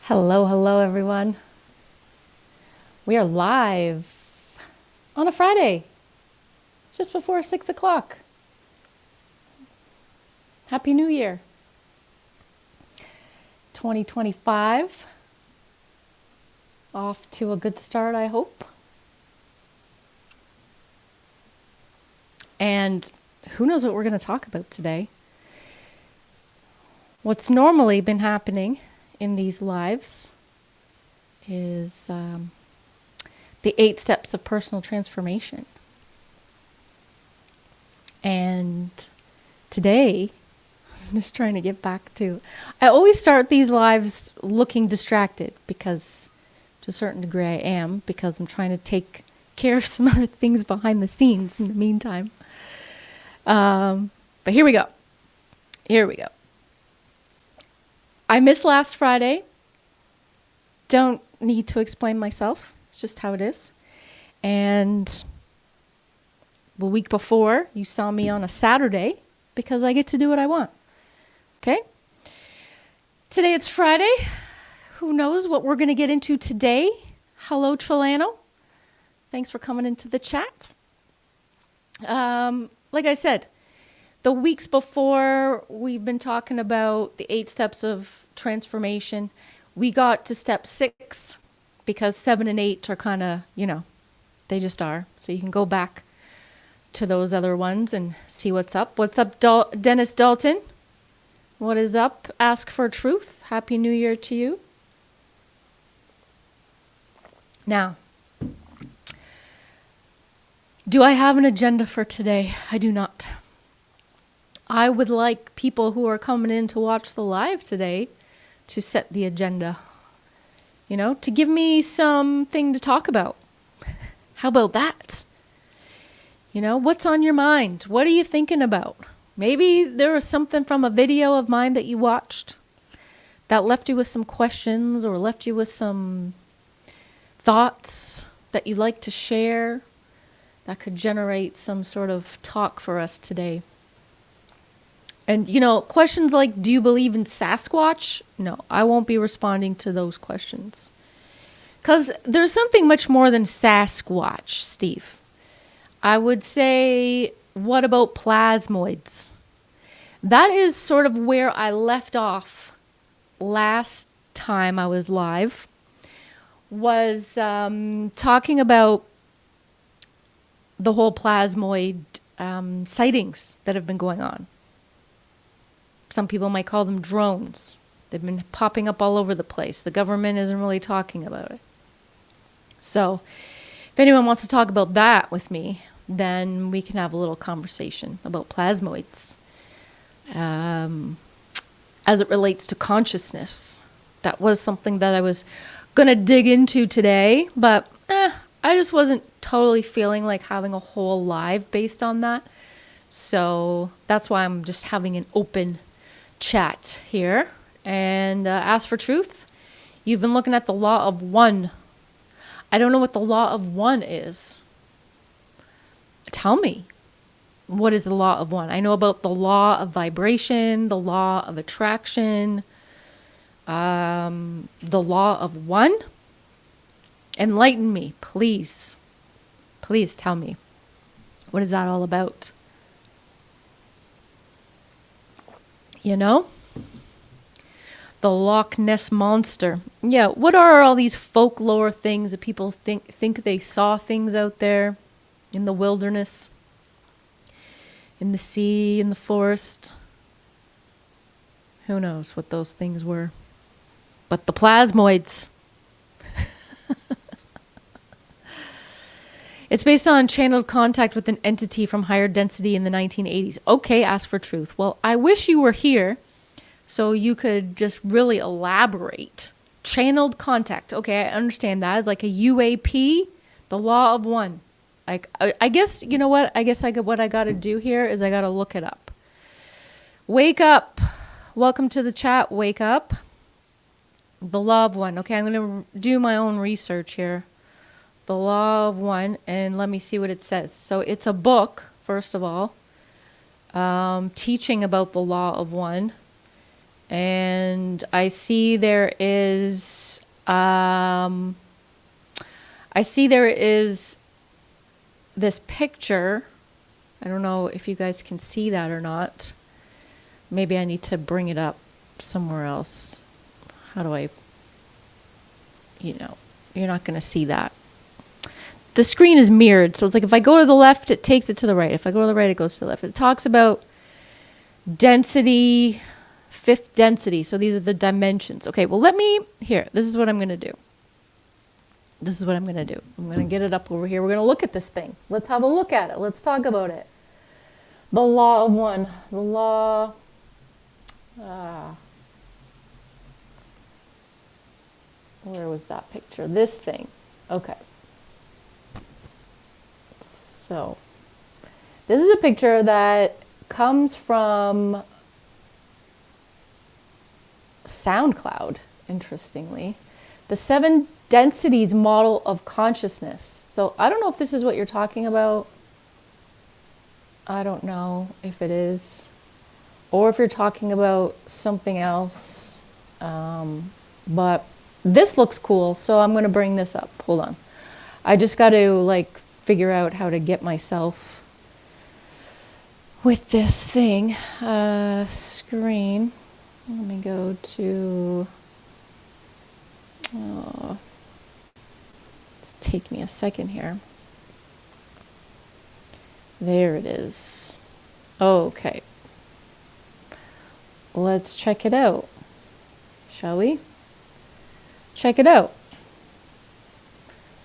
Hello, hello, everyone. We are live on a Friday, just before 6 o'clock. Happy New Year, 2025. Off to a good start, I hope. And who knows what we're going to talk about today? What's normally been happening in these lives is the 8 steps of personal transformation. And today, I'm just trying to get back to, I always start these lives looking distracted because to a certain degree I am, because I'm trying to take care of some other things behind the scenes in the meantime. But here we go. I missed last Friday. Don't need to explain myself. It's just how it is. And the week before, you saw me on a Saturday because I get to do what I want. Okay? Today it's Friday. Who knows what we're going to get into today? Hello, Trelano. Thanks for coming into the chat. Like I said, the weeks before, we've been talking about the 8 steps of transformation. We got to step 6 because 7 and 8 are kind of, they just are. So you can go back to those other ones and see what's up. What's up, Dennis Dalton? What is up? Ask for truth. Happy New Year to you. Now, do I have an agenda for today? I do not. I would like people who are coming in to watch the live today to set the agenda, to give me something to talk about. How about that? What's on your mind? What are you thinking about? Maybe there was something from a video of mine that you watched that left you with some questions or left you with some thoughts that you'd like to share that could generate some sort of talk for us today. And, questions like, do you believe in Sasquatch? No, I won't be responding to those questions. Because there's something much more than Sasquatch, Steve. I would say, what about plasmoids? That is sort of where I left off last time I was live, was talking about the whole plasmoid sightings that have been going on. Some people might call them drones. They've been popping up all over the place. The government isn't really talking about it. So if anyone wants to talk about that with me, then we can have a little conversation about plasmoids. As it relates to consciousness. That was something that I was going to dig into today, but I just wasn't totally feeling like having a whole live based on that. So that's why I'm just having an open chat here. And ask for truth. You've been looking at the law of one. I don't know what the law of one is. Tell me. What is the law of one? I know about the law of vibration, the law of attraction, the law of one. Enlighten me, please. Please tell me. What is that all about? The Loch Ness Monster. Yeah, what are all these folklore things that people think they saw things out there in the wilderness, in the sea, in the forest? Who knows what those things were? But the plasmoids. It's based on channeled contact with an entity from higher density in the 1980s. Okay, ask for truth. Well, I wish you were here so you could just really elaborate. Channeled contact. Okay, I understand that. It's like a UAP, the law of one. Like, I guess, you know what? I guess what I got to do here is I got to look it up. Wake up. Welcome to the chat. Wake up. The law of one. Okay, I'm going to do my own research here. The law of one, and let me see what it says. So it's a book, first of all, teaching about the law of one. And I see there is this picture. I don't know if you guys can see that or not. Maybe I need to bring it up somewhere else. How do I, you're not going to see that. The screen is mirrored. So it's like if I go to the left, it takes it to the right. If I go to the right, it goes to the left. It talks about density, fifth density. So these are the dimensions. Okay, well, this is what I'm going to do. I'm going to get it up over here. We're going to look at this thing. Let's have a look at it. Let's talk about it. The law of one. The law. Where was that picture? This thing. Okay. So, this is a picture that comes from SoundCloud, interestingly. The 7 densities model of consciousness. So, I don't know if this is what you're talking about. I don't know if it is. Or if you're talking about something else. But this looks cool, so I'm going to bring this up. Hold on. I just got to, figure out how to get myself with this thing. Screen. Let me go to... It's take me a second here. There it is. Okay. Let's check it out. Shall we? Check it out.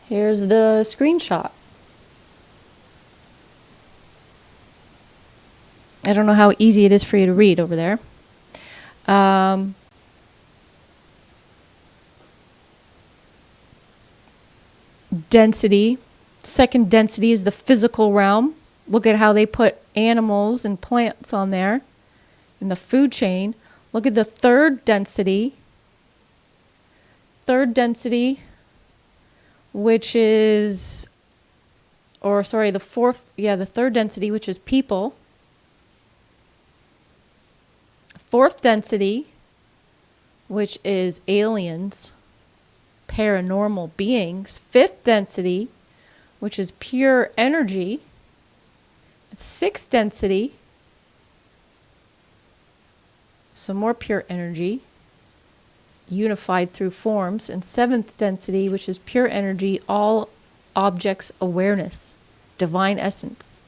Here's the screenshot. I don't know how easy it is for you to read over there. Density. Second density is the physical realm. Look at how they put animals and plants on there in the food chain. Look at the third density. Third density, which is, the third density, which is people. Fourth density, which is aliens, paranormal beings. Fifth density, which is pure energy. Sixth density, some more pure energy, unified through forms. And seventh density, which is pure energy, all objects awareness, divine essence.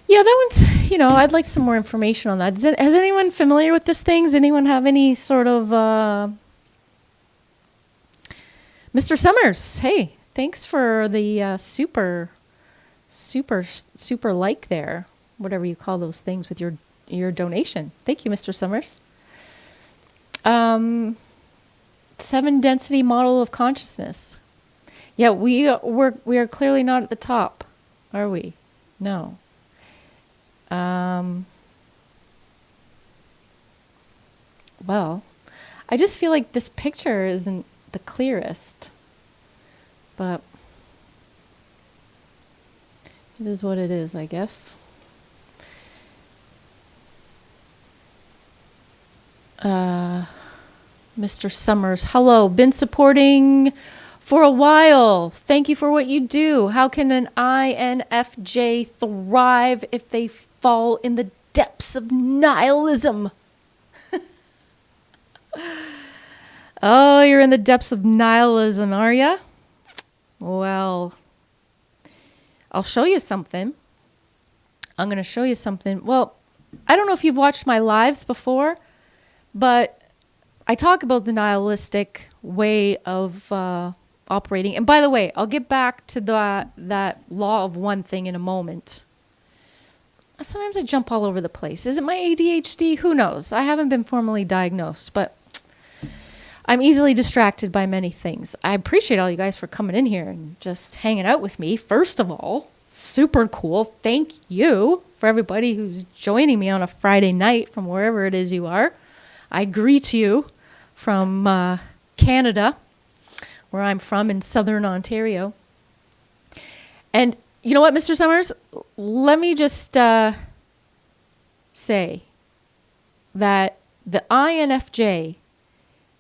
Yeah, that one's, I'd like some more information on that. Has anyone familiar with this thing? Does anyone have any sort of... Mr. Summers, hey, thanks for the super like there. Whatever you call those things with your donation. Thank you, Mr. Summers. 7 density model of consciousness. Yeah, we are clearly not at the top, are we? No. Well, I just feel like this picture isn't the clearest, but it is what it is, I guess. Mr. Summers, hello. Been supporting for a while. Thank you for what you do. How can an INFJ thrive if they fall in the depths of nihilism? Oh, you're in the depths of nihilism, are you? Well, I'll show you something. I'm going to show you something. Well, I don't know if you've watched my lives before, but I talk about the nihilistic way of operating. And by the way, I'll get back to that law of one thing in a moment. Sometimes I jump all over the place. Is it my ADHD? Who knows? I haven't been formally diagnosed, but I'm easily distracted by many things. I appreciate all you guys for coming in here and just hanging out with me. First of all, super cool. Thank you for everybody who's joining me on a Friday night from wherever it is you are. I greet you from Canada, where I'm from in southern Ontario. And you know what, Mr. Summers? Let me just say that The INFJ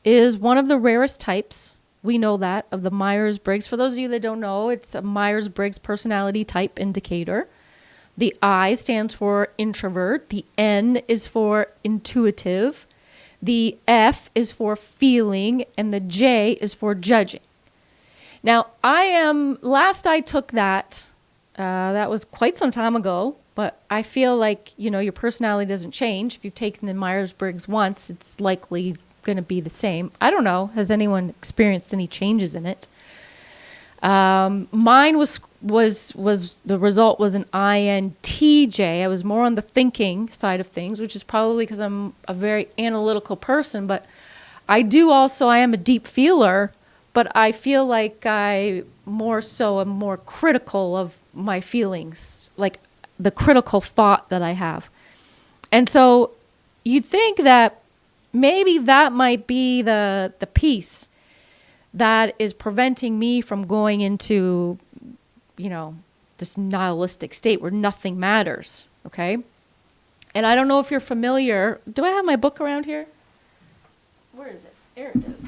is one of the rarest types. We know that, of the Myers-Briggs. For those of you that don't know, it's a Myers-Briggs personality type indicator. The I stands for introvert. The N is for intuitive. The F is for feeling. And the J is for judging. Now, last I took that, that was quite some time ago, but I feel like, your personality doesn't change. If you've taken the Myers-Briggs once, it's likely going to be the same. I don't know. Has anyone experienced any changes in it? Mine was the result was an INTJ. I was more on the thinking side of things, which is probably because I'm a very analytical person, but I am a deep feeler, but I feel like I more so am more critical of my feelings, like the critical thought that I have. And so you'd think that maybe that might be the piece that is preventing me from going into, this nihilistic state where nothing matters, okay? And I don't know if you're familiar. Do I have my book around here? Where is it? There it is.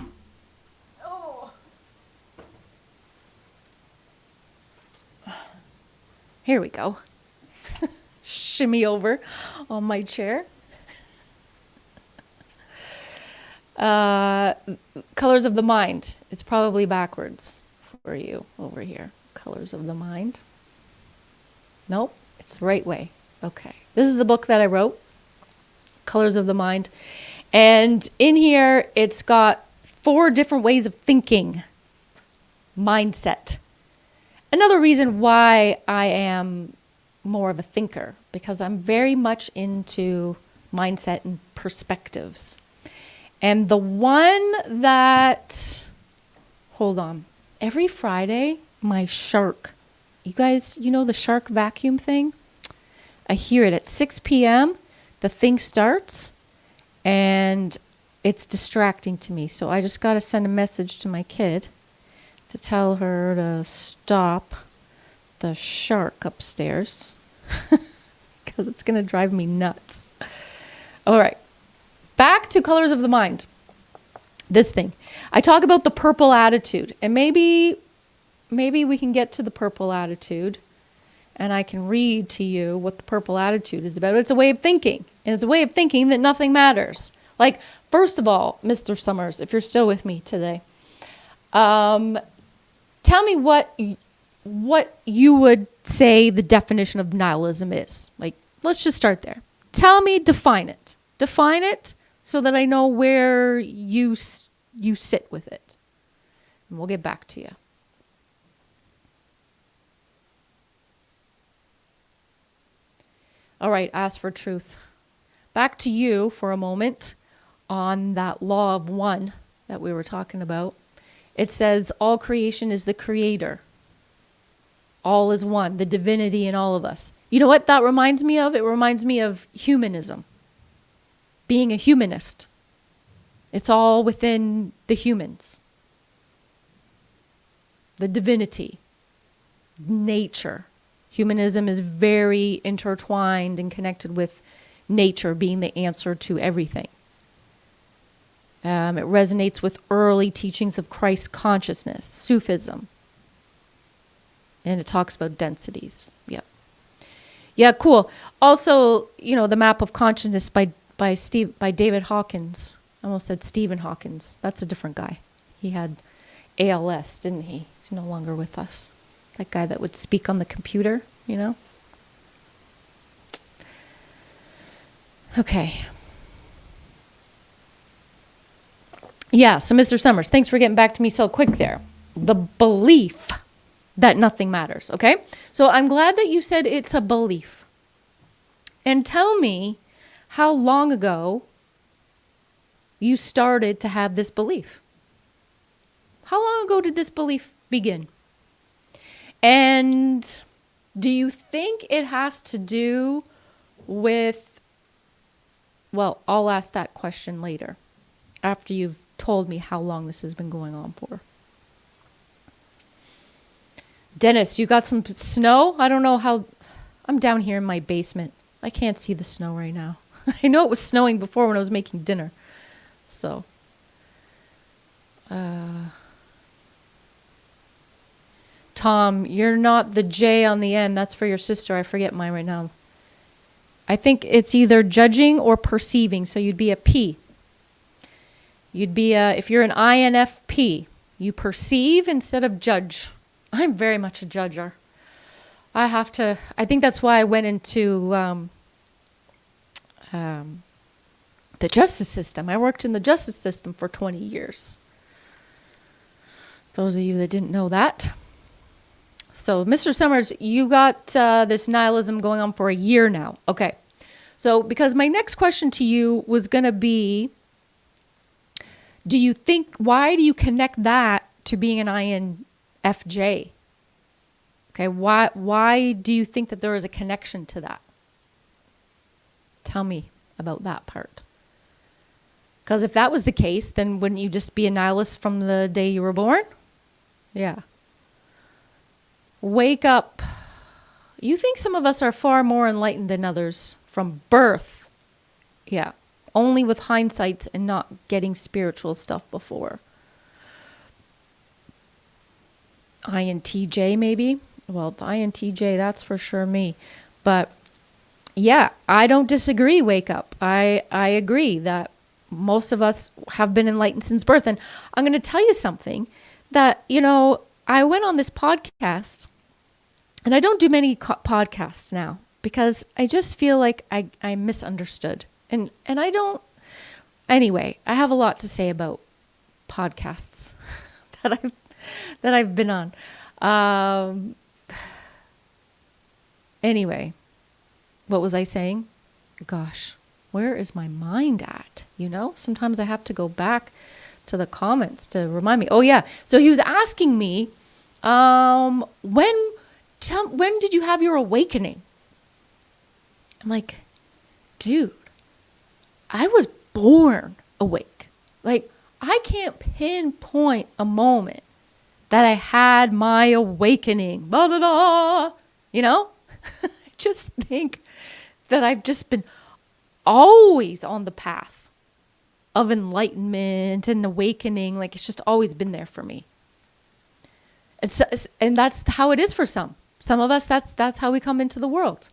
Oh. Here we go. Shimmy over on my chair. Colors of the Mind. It's probably backwards for you over here. Colors of the Mind. Nope, it's the right way. Okay. This is the book that I wrote, Colors of the Mind. And in here, it's got 4 different ways of thinking. Mindset. Another reason why I am more of a thinker, because I'm very much into mindset and perspectives. And the one that, hold on, every Friday, my shark, you guys, the shark vacuum thing? I hear it at 6 p.m. The thing starts and it's distracting to me. So I just got to send a message to my kid to tell her to stop the shark upstairs because it's going to drive me nuts. All right. Back to Colors of the Mind. This thing. I talk about the purple attitude. And maybe we can get to the purple attitude and I can read to you what the purple attitude is about. It's a way of thinking. And it's a way of thinking that nothing matters. Like, first of all, Mr. Summers, if you're still with me today, tell me what you would say the definition of nihilism is. Like, let's just start there. Tell me, define it. Define it so that I know where you sit with it. And we'll get back to you. All right, ask for truth. Back to you for a moment on that law of one that we were talking about. It says all creation is the creator. All is one, the divinity in all of us. You know what that reminds me of? It reminds me of humanism. Being a humanist. It's all within the humans. The divinity. Nature. Humanism is very intertwined and connected with nature being the answer to everything. It resonates with early teachings of Christ consciousness, Sufism. And it talks about densities. Yep. Yeah, cool. Also, the map of consciousness by David Hawkins. I almost said Stephen Hawkins. That's a different guy. He had ALS, didn't he? He's no longer with us. That guy that would speak on the computer, Okay. Yeah, so Mr. Summers, thanks for getting back to me so quick there. The belief that nothing matters, okay? So I'm glad that you said it's a belief. And tell me how long ago you started to have this belief. How long ago did this belief begin? And do you think it has to do with, well, I'll ask that question later, after you've told me how long this has been going on for. Dennis, you got some snow? I don't know how, I'm down here in my basement. I can't see the snow right now. I know it was snowing before when I was making dinner. So, Tom, you're not the J on the end. That's for your sister. I forget mine right now. I think it's either judging or perceiving. So you'd be a P. You'd be if you're an INFP, you perceive instead of judge. I'm very much a judger. I think that's why I went into the justice system. I worked in the justice system for 20 years. Those of you that didn't know that. So, Mr. Summers, you got this nihilism going on for a year now. Okay. So, because my next question to you was going to be, why do you connect that to being an INFJ? Okay, why do you think that there is a connection to that? Tell me about that part. Because if that was the case, then wouldn't you just be a nihilist from the day you were born? Yeah. Wake up. You think some of us are far more enlightened than others from birth. Yeah. Only with hindsight and not getting spiritual stuff before. INTJ maybe? Well, the INTJ, that's for sure me. But yeah, I don't disagree, Wake Up. I agree that most of us have been enlightened since birth. And I'm going to tell you something that, I went on this podcast, and I don't do many podcasts now because I just feel like I'm misunderstood. And I don't, anyway, I have a lot to say about podcasts that I've been on. Anyway, what was I saying? Gosh, where is my mind at? Sometimes I have to go back to the comments to remind me. Oh yeah. So he was asking me, when did you have your awakening? I'm like, dude, I was born awake. Like, I can't pinpoint a moment that I had my awakening. Blah, blah, blah. I just think that I've just been always on the path of enlightenment and awakening. Like, it's just always been there for me. And that's how it is for some. Some of us, that's how we come into the world.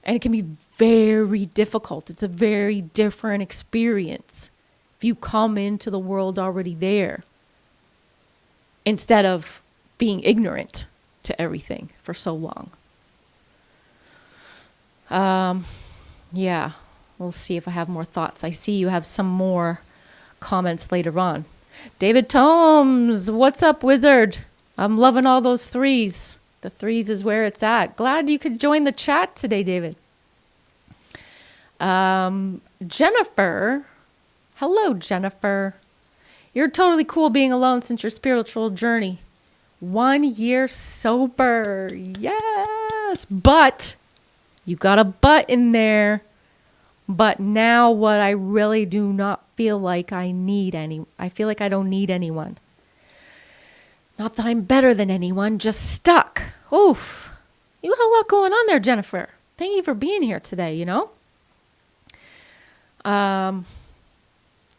And it can be very difficult. It's a very different experience if you come into the world already there, instead of being ignorant to everything for so long. Yeah, we'll see if I have more thoughts. I see you have some more comments later on. David Tomes, what's up, wizard? I'm loving all those threes. The threes is where it's at. Glad you could join the chat today, David. Jennifer. Hello, Jennifer. You're totally cool being alone since your spiritual journey. 1 year sober. Yes. But, you got a but in there. But now what I really do not feel like I feel like I don't need anyone. Not that I'm better than anyone, just stuck. Oof. You got a lot going on there, Jennifer. Thank you for being here today,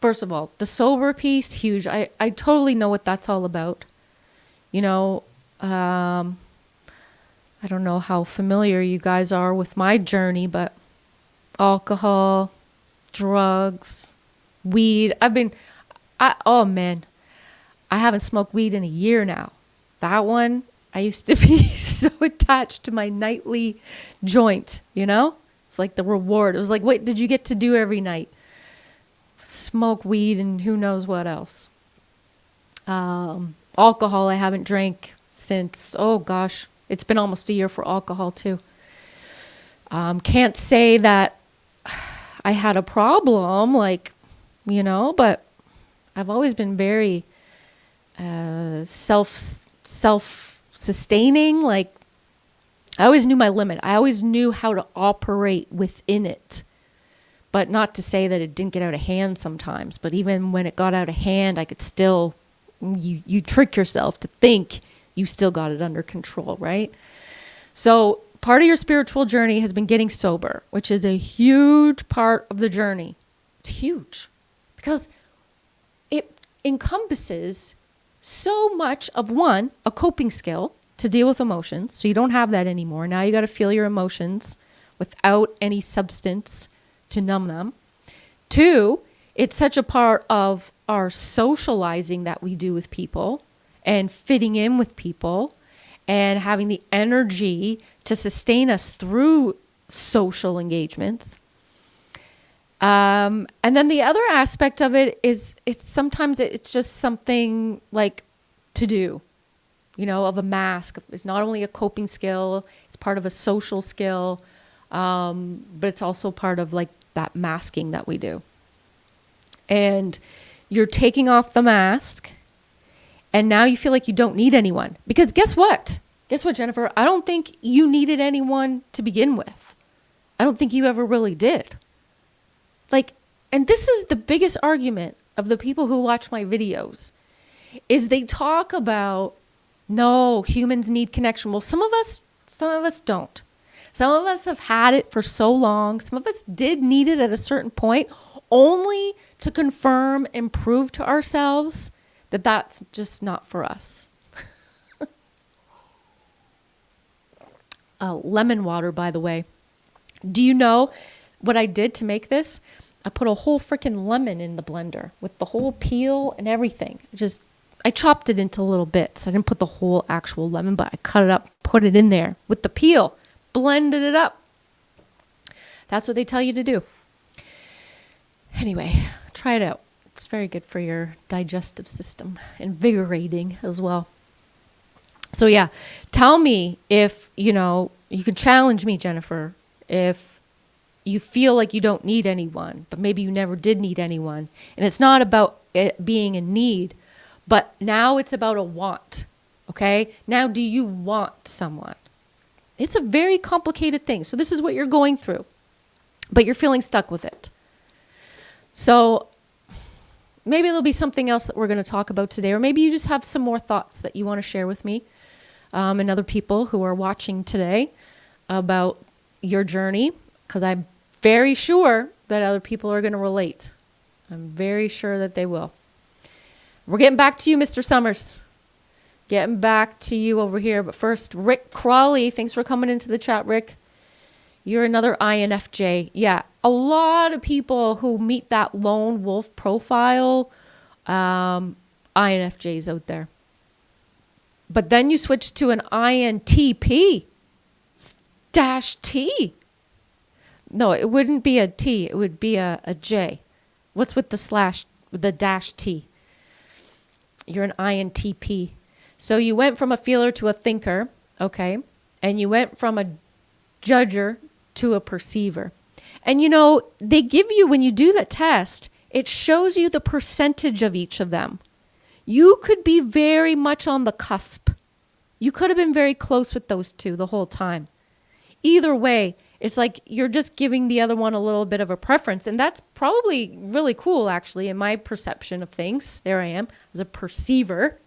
First of all, the sober piece, huge. I totally know what that's all about. I don't know how familiar you guys are with my journey, but alcohol, drugs, weed. Oh man, I haven't smoked weed in a year now. That one, I used to be so attached to my nightly joint, It's like the reward. It was like, what did you get to do every night? Smoke weed and who knows what else. Alcohol, I haven't drank since, oh gosh, it's been almost a year for alcohol too. Can't say that I had a problem, but I've always been very self-sustaining. Like, I always knew my limit. I always knew how to operate within it. But not to say that it didn't get out of hand sometimes. But even when it got out of hand, I could still, you trick yourself to think you still got it under control, right? So part of your spiritual journey has been getting sober, which is a huge part of the journey. It's huge because it encompasses so much of, one, a coping skill to deal with emotions. So you don't have that anymore. Now you got to feel your emotions without any substance to numb them. Two, it's such a part of our socializing that we do with people and fitting in with people and having the energy to sustain us through social engagements. And then the other aspect of it is sometimes it's just something like to do, of a mask. It's not only a coping skill, it's part of a social skill, but it's also part of like that masking that we do. And you're taking off the mask and now you feel like you don't need anyone. Because guess what? Guess what, Jennifer? I don't think you needed anyone to begin with. I don't think you ever really did. And this is the biggest argument of the people who watch my videos, is they talk about, no, humans need connection. Well, some of us don't. Some of us have had it for so long. Some of us did need it at a certain point, only to confirm and prove to ourselves that that's just not for us. Lemon water, by the way. Do you know what I did to make this? I put a whole freaking lemon in the blender with the whole peel and everything. I chopped it into little bits. I didn't put the whole actual lemon, but I cut it up, put it in there with the peel, blended it up. That's what they tell you to do. Anyway, try it out. It's very good for your digestive system, invigorating as well. So yeah, tell me if, you can challenge me, Jennifer, if you feel like you don't need anyone, but maybe you never did need anyone. And it's not about it being a need, but now it's about a want, okay? Now, do you want someone? It's a very complicated thing. So this is what you're going through, but you're feeling stuck with it. So maybe there'll be something else that we're going to talk about today, or maybe you just have some more thoughts that you want to share with me and other people who are watching today about your journey, because I'm very sure that other people are going to relate. I'm very sure that they will. We're getting back to you, Mr. Summers. Getting back to you over here. But first, Rick Crawley. Thanks for coming into the chat, Rick. You're another INFJ. Yeah, a lot of people who meet that lone wolf profile, INFJs out there. But then you switch to an INTP. -T. No, it wouldn't be a T. It would be a J. What's with the slash, with the -T? You're an INTP. So you went from a feeler to a thinker, okay? And you went from a judger to a perceiver. And they give you, when you do that test, it shows you the percentage of each of them. You could be very much on the cusp. You could have been very close with those two the whole time. Either way, it's like you're just giving the other one a little bit of a preference. And that's probably really cool, actually, in my perception of things. There I am, as a perceiver.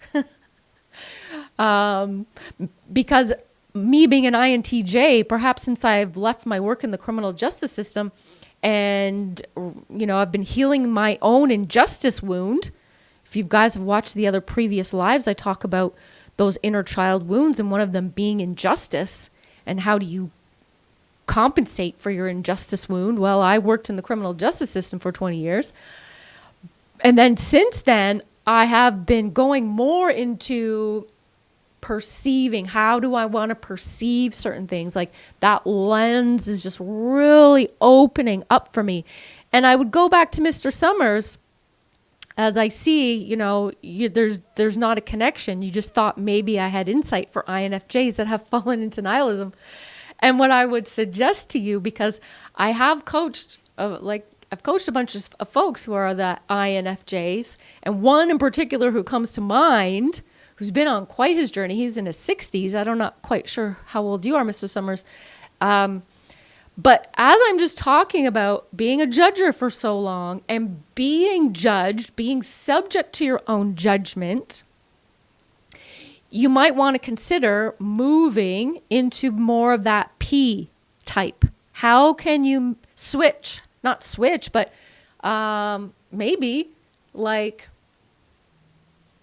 Because me being an INTJ, perhaps since I've left my work in the criminal justice system and, I've been healing my own injustice wound. If you guys have watched the other previous lives, I talk about those inner child wounds, and one of them being injustice. And how do you compensate for your injustice wound? Well, I worked in the criminal justice system for 20 years. And then since then, I have been going more into perceiving. How do I want to perceive certain things? Like that lens is just really opening up for me. And I would go back to Mr. Summers as I see, there's not a connection. You just thought maybe I had insight for INFJs that have fallen into nihilism. And what I would suggest to you, because I have coached, I've coached a bunch of folks who are the INFJs, and one in particular who comes to mind, who's been on quite his journey. He's in his 60s. I'm not quite sure how old you are, Mr. Summers. But as I'm just talking about being a judger for so long and being judged, being subject to your own judgment, you might want to consider moving into more of that P type. How can you switch? Not switch, but maybe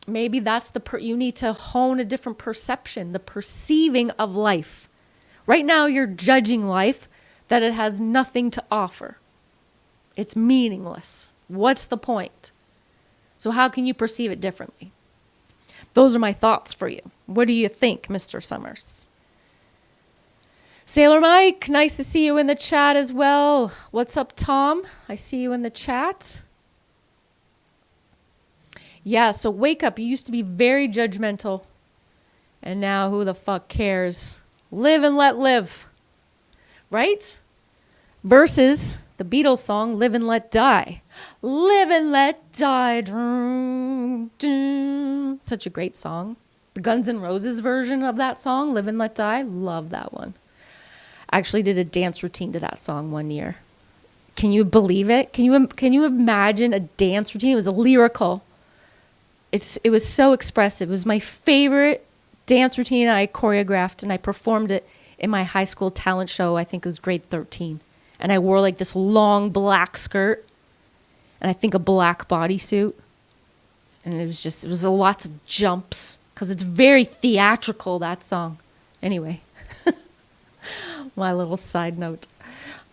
that's you need to hone a different perception, the perceiving of life. Right now, you're judging life that it has nothing to offer. It's meaningless. What's the point? So how can you perceive it differently? Those are my thoughts for you. What do you think, Mr. Summers? Sailor Mike, nice to see you in the chat as well. What's up, Tom? I see you in the chat. Yeah, so wake up. You used to be very judgmental. And now who the fuck cares? Live and let live. Right? Versus the Beatles song, Live and Let Die. Live and let die. Such a great song. The Guns N' Roses version of that song, Live and Let Die, love that one. I actually did a dance routine to that song one year. Can you believe it? Can you imagine a dance routine? It was lyrical. It was so expressive. It was my favorite dance routine I choreographed, and I performed it in my high school talent show. I think it was grade 13. And I wore like this long black skirt and I think a black bodysuit. And it was a lots of jumps because it's very theatrical, that song. Anyway, my little side note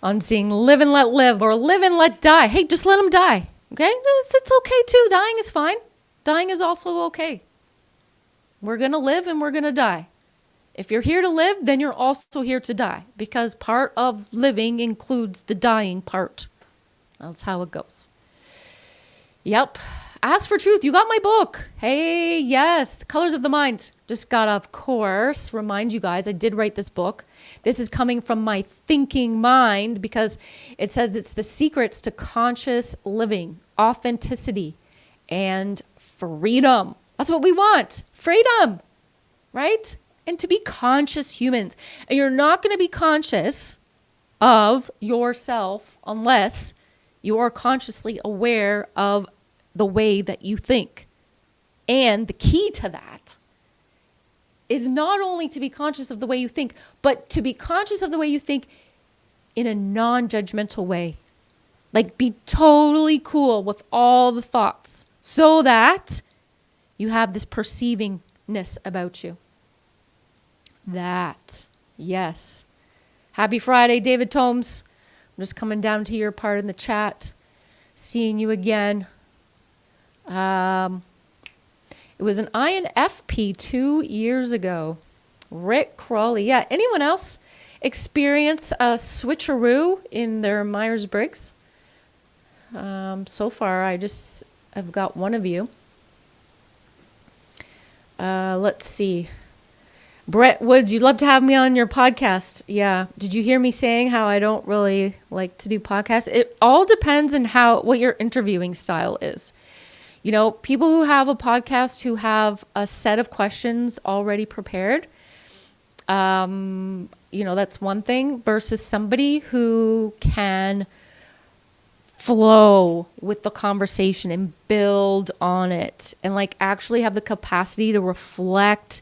on seeing Live and Let Live or Live and Let Die. Hey, just let them die. Okay? It's okay too. Dying is fine. Dying is also okay. We're going to live and we're going to die. If you're here to live, then you're also here to die, because part of living includes the dying part. That's how it goes. Yep. Ask for Truth. You got my book. Hey, yes. The Colors of the Mind. Just got to, of course, remind you guys, I did write this book. This is coming from my thinking mind, because it says it's the secrets to conscious living, authenticity, and freedom. That's what we want. Freedom. Right? And to be conscious humans. And you're not going to be conscious of yourself unless you are consciously aware of the way that you think. And the key to that is not only to be conscious of the way you think, but to be conscious of the way you think in a non-judgmental way. Like, be totally cool with all the thoughts so that you have this perceivingness about you. That, yes. Happy Friday, David Tomes. I'm just coming down to your part in the chat. Seeing you again. It was an INFP 2 years ago. Rick Crawley. Yeah, anyone else experience a switcheroo in their Myers-Briggs? So far, I've got one of you. Let's see. Brett Woods, you'd love to have me on your podcast. Yeah. Did you hear me saying how I don't really like to do podcasts? It all depends on what your interviewing style is. You know, people who have a podcast who have a set of questions already prepared, that's one thing, versus somebody who can flow with the conversation and build on it and actually have the capacity to reflect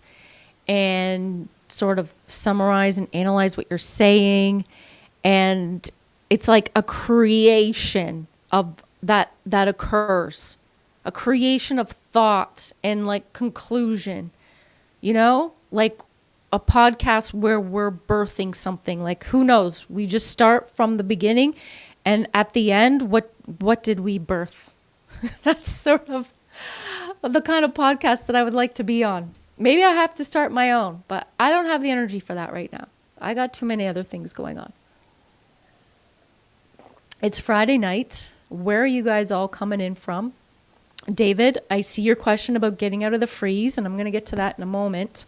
and sort of summarize and analyze what you're saying. And it's like a creation of that occurs, a creation of thought and conclusion, like a podcast where we're birthing something. Who knows? We just start from the beginning, and at the end, what did we birth? That's sort of the kind of podcast that I would like to be on. Maybe I have to start my own, but I don't have the energy for that right now. I got too many other things going on. It's Friday night. Where are you guys all coming in from? David, I see your question about getting out of the freeze, and I'm going to get to that in a moment.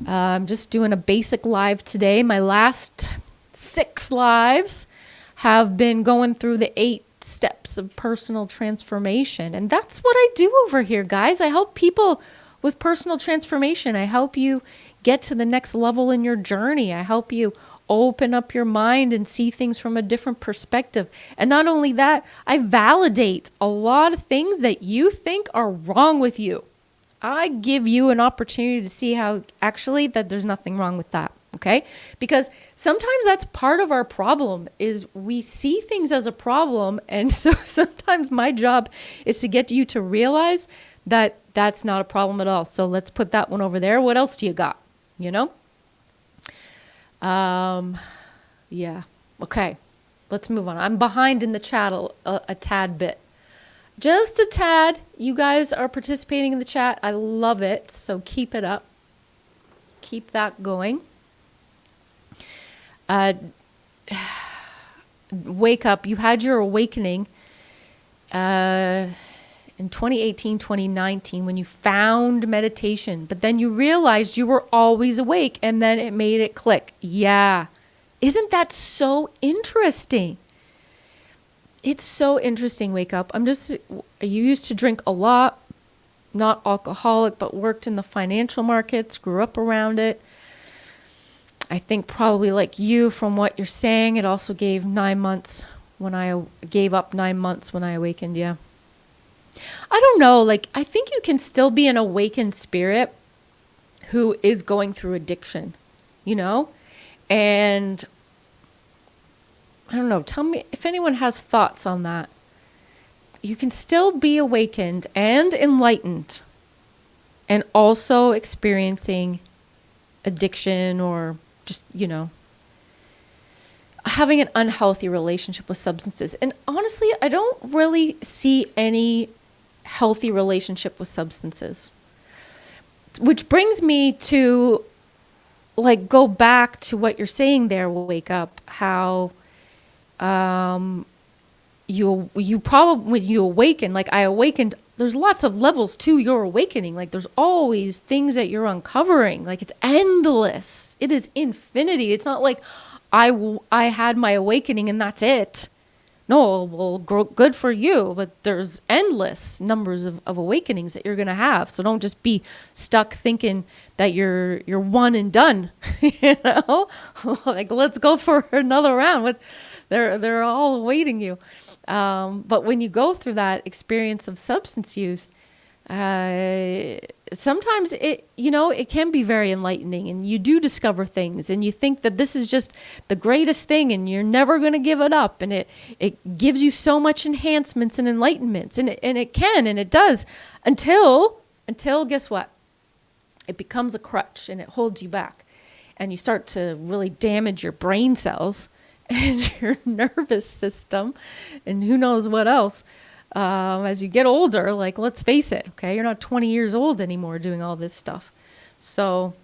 I'm just doing a basic live today. My last 6 lives have been going through the 8 steps of personal transformation. And that's what I do over here, guys. I help people with personal transformation. I help you get to the next level in your journey. I help you open up your mind and see things from a different perspective. And not only that, I validate a lot of things that you think are wrong with you. I give you an opportunity to see how actually that there's nothing wrong with that. Okay? Because sometimes that's part of our problem is we see things as a problem. And so sometimes my job is to get you to realize that that's not a problem at all. So let's put that one over there. What else do you got? You know? Yeah. Okay. Let's move on. I'm behind in the chat a tad bit. Just a tad. You guys are participating in the chat. I love it. So keep it up. Keep that going. Wake up. You had your awakening in 2018, 2019 when you found meditation, but then you realized you were always awake and then it made it click. Yeah. Isn't that so interesting? It's so interesting, Wake Up. I used to drink a lot, not alcoholic, but worked in the financial markets, grew up around it. I think probably like you from what you're saying, it also gave 9 months when I gave up 9 months when I awakened. Yeah. I don't know. Like, I think you can still be an awakened spirit who is going through addiction, you know? And I don't know, tell me if anyone has thoughts on that. You can still be awakened and enlightened and also experiencing addiction or just, you know, having an unhealthy relationship with substances. And honestly, I don't really see any healthy relationship with substances. Which brings me to like go back to what you're saying there, Wake Up, how you probably when you awaken, like I awakened, there's lots of levels to your awakening. Like there's always things that you're uncovering. Like it's endless. It is infinity. It's not like I had my awakening and that's it. No, well, good for you, but there's endless numbers of awakenings that you're going to have. So don't just be stuck thinking that you're one and done, you know? Like, let's go for another round. They're all awaiting you. But when you go through that experience of substance use, sometimes it can be very enlightening and you do discover things and you think that this is just the greatest thing and you're never going to give it up. And it gives you so much enhancements and enlightenments and it can, and it does until guess what? It becomes a crutch and it holds you back and you start to really damage your brain cells and your nervous system and who knows what else. As you get older, like, let's face it, okay? You're not 20 years old anymore doing all this stuff. So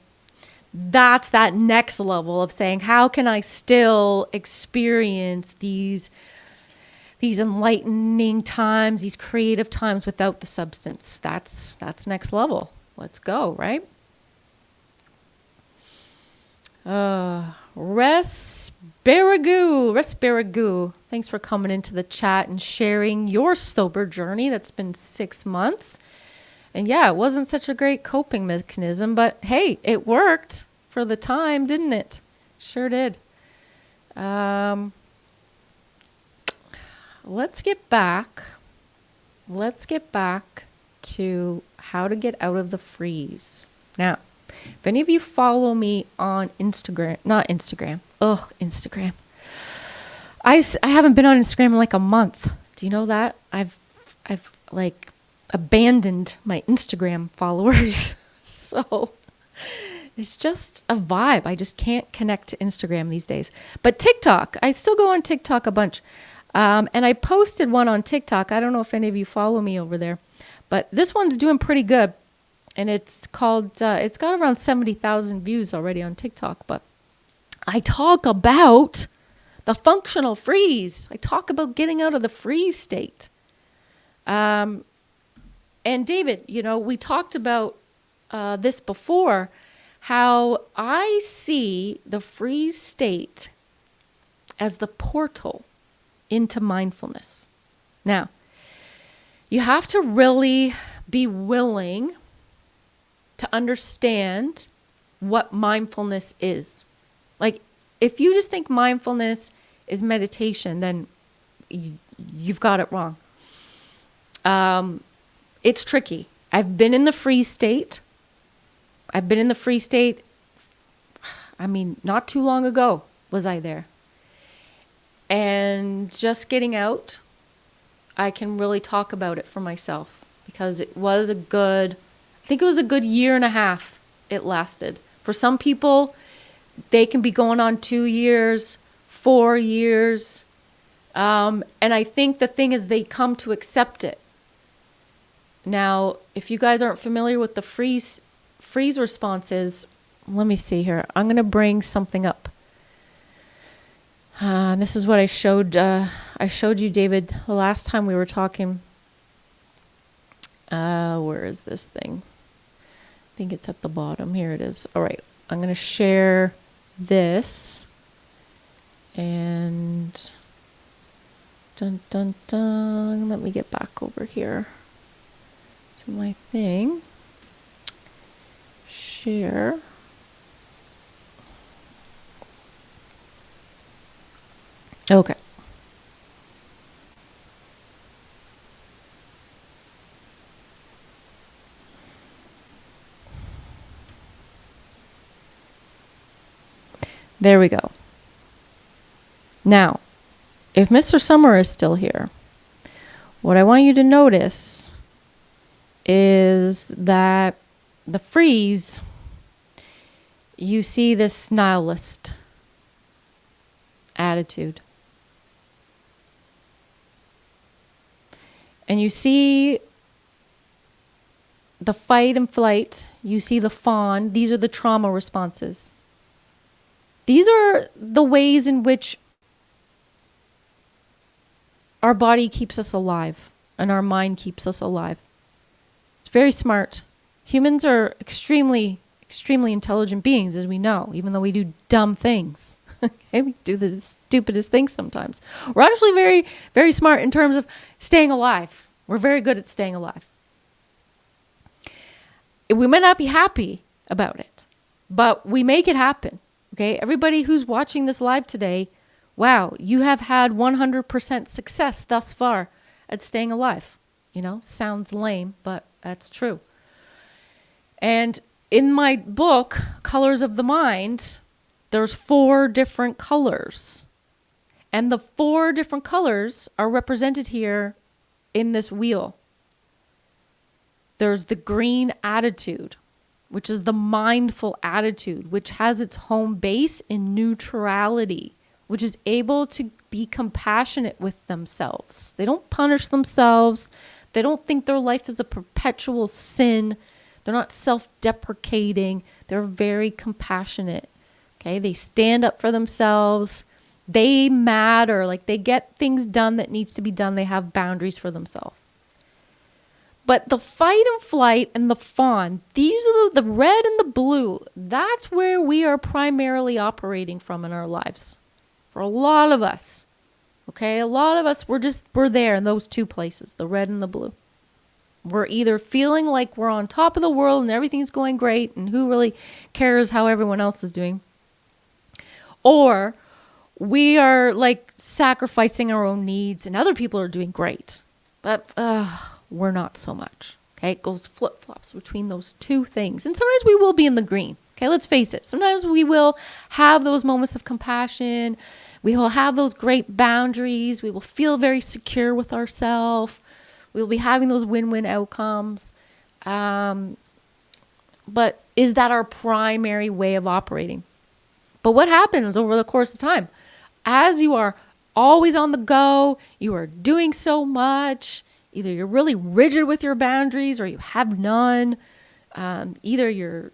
that's that next level of saying, how can I still experience these enlightening times, these creative times without the substance? That's next level. Let's go, right? Respiragu. Thanks for coming into the chat and sharing your sober journey. That's been 6 months. And yeah, it wasn't such a great coping mechanism, but hey, it worked for the time, didn't it? Sure did. Let's get back to how to get out of the freeze. Now, if any of you follow me on Instagram, Instagram. I haven't been on Instagram in like a month. Do you know that? I've like abandoned my Instagram followers. So it's just a vibe. I just can't connect to Instagram these days. But TikTok, I still go on TikTok a bunch. And I posted one on TikTok. I don't know if any of you follow me over there, but this one's doing pretty good. And it's called, it's got around 70,000 views already on TikTok. But I talk about the functional freeze. I talk about getting out of the freeze state. And David, we talked about this before, how I see the freeze state as the portal into mindfulness. Now, you have to really be willing to understand what mindfulness is. Like, if you just think mindfulness is meditation, then you've got it wrong. It's tricky. I've been in the freeze state. I mean, not too long ago was I there. And just getting out, I can really talk about it for myself, because it was I think it was a good year and a half it lasted. For some people, they can be going on 2 years, 4 years. And I think the thing is they come to accept it. Now, if you guys aren't familiar with the freeze responses, let me see here. I'm going to bring something up. This is what I showed you, David, the last time we were talking. Where is this thing? I think it's at the bottom. Here it is. All right. I'm going to share this. And dun dun dun. Let me get back over here to my thing. Share. Okay. There we go. Now, if Mr. Summer is still here, what I want you to notice is that the freeze, you see this nihilist attitude. And you see the fight and flight, you see the fawn, these are the trauma responses. These are the ways in which our body keeps us alive and our mind keeps us alive. It's very smart. Humans are extremely, extremely intelligent beings, as we know, even though we do dumb things. Okay, we do the stupidest things sometimes. We're actually very, very smart in terms of staying alive. We're very good at staying alive. We might not be happy about it, but we make it happen. Okay, everybody who's watching this live today, wow, you have had 100% success thus far at staying alive. You know, sounds lame, but that's true. And in my book, Colors of the Mind, there's 4 different colors. And the 4 different colors are represented here in this wheel. There's the green attitude, which is the mindful attitude, which has its home base in neutrality, which is able to be compassionate with themselves. They don't punish themselves. They don't think their life is a perpetual sin. They're not self-deprecating. They're very compassionate. Okay, they stand up for themselves. They matter. Like, they get things done that needs to be done. They have boundaries for themselves. But the fight and flight and the fawn, these are the red and the blue. That's where we are primarily operating from in our lives. For a lot of us. Okay, a lot of us, we're there in those 2 places, the red and the blue. We're either feeling like we're on top of the world and everything's going great and who really cares how everyone else is doing. Or we are like sacrificing our own needs and other people are doing great. But we're not so much. Okay, it goes flip-flops between those 2 things. And sometimes we will be in the green. Okay, let's face it. Sometimes we will have those moments of compassion. We will have those great boundaries. We will feel very secure with ourselves. We will be having those win-win outcomes. But is that our primary way of operating? But what happens over the course of time? As you are always on the go, you are doing so much. Either you're really rigid with your boundaries or you have none. Either you're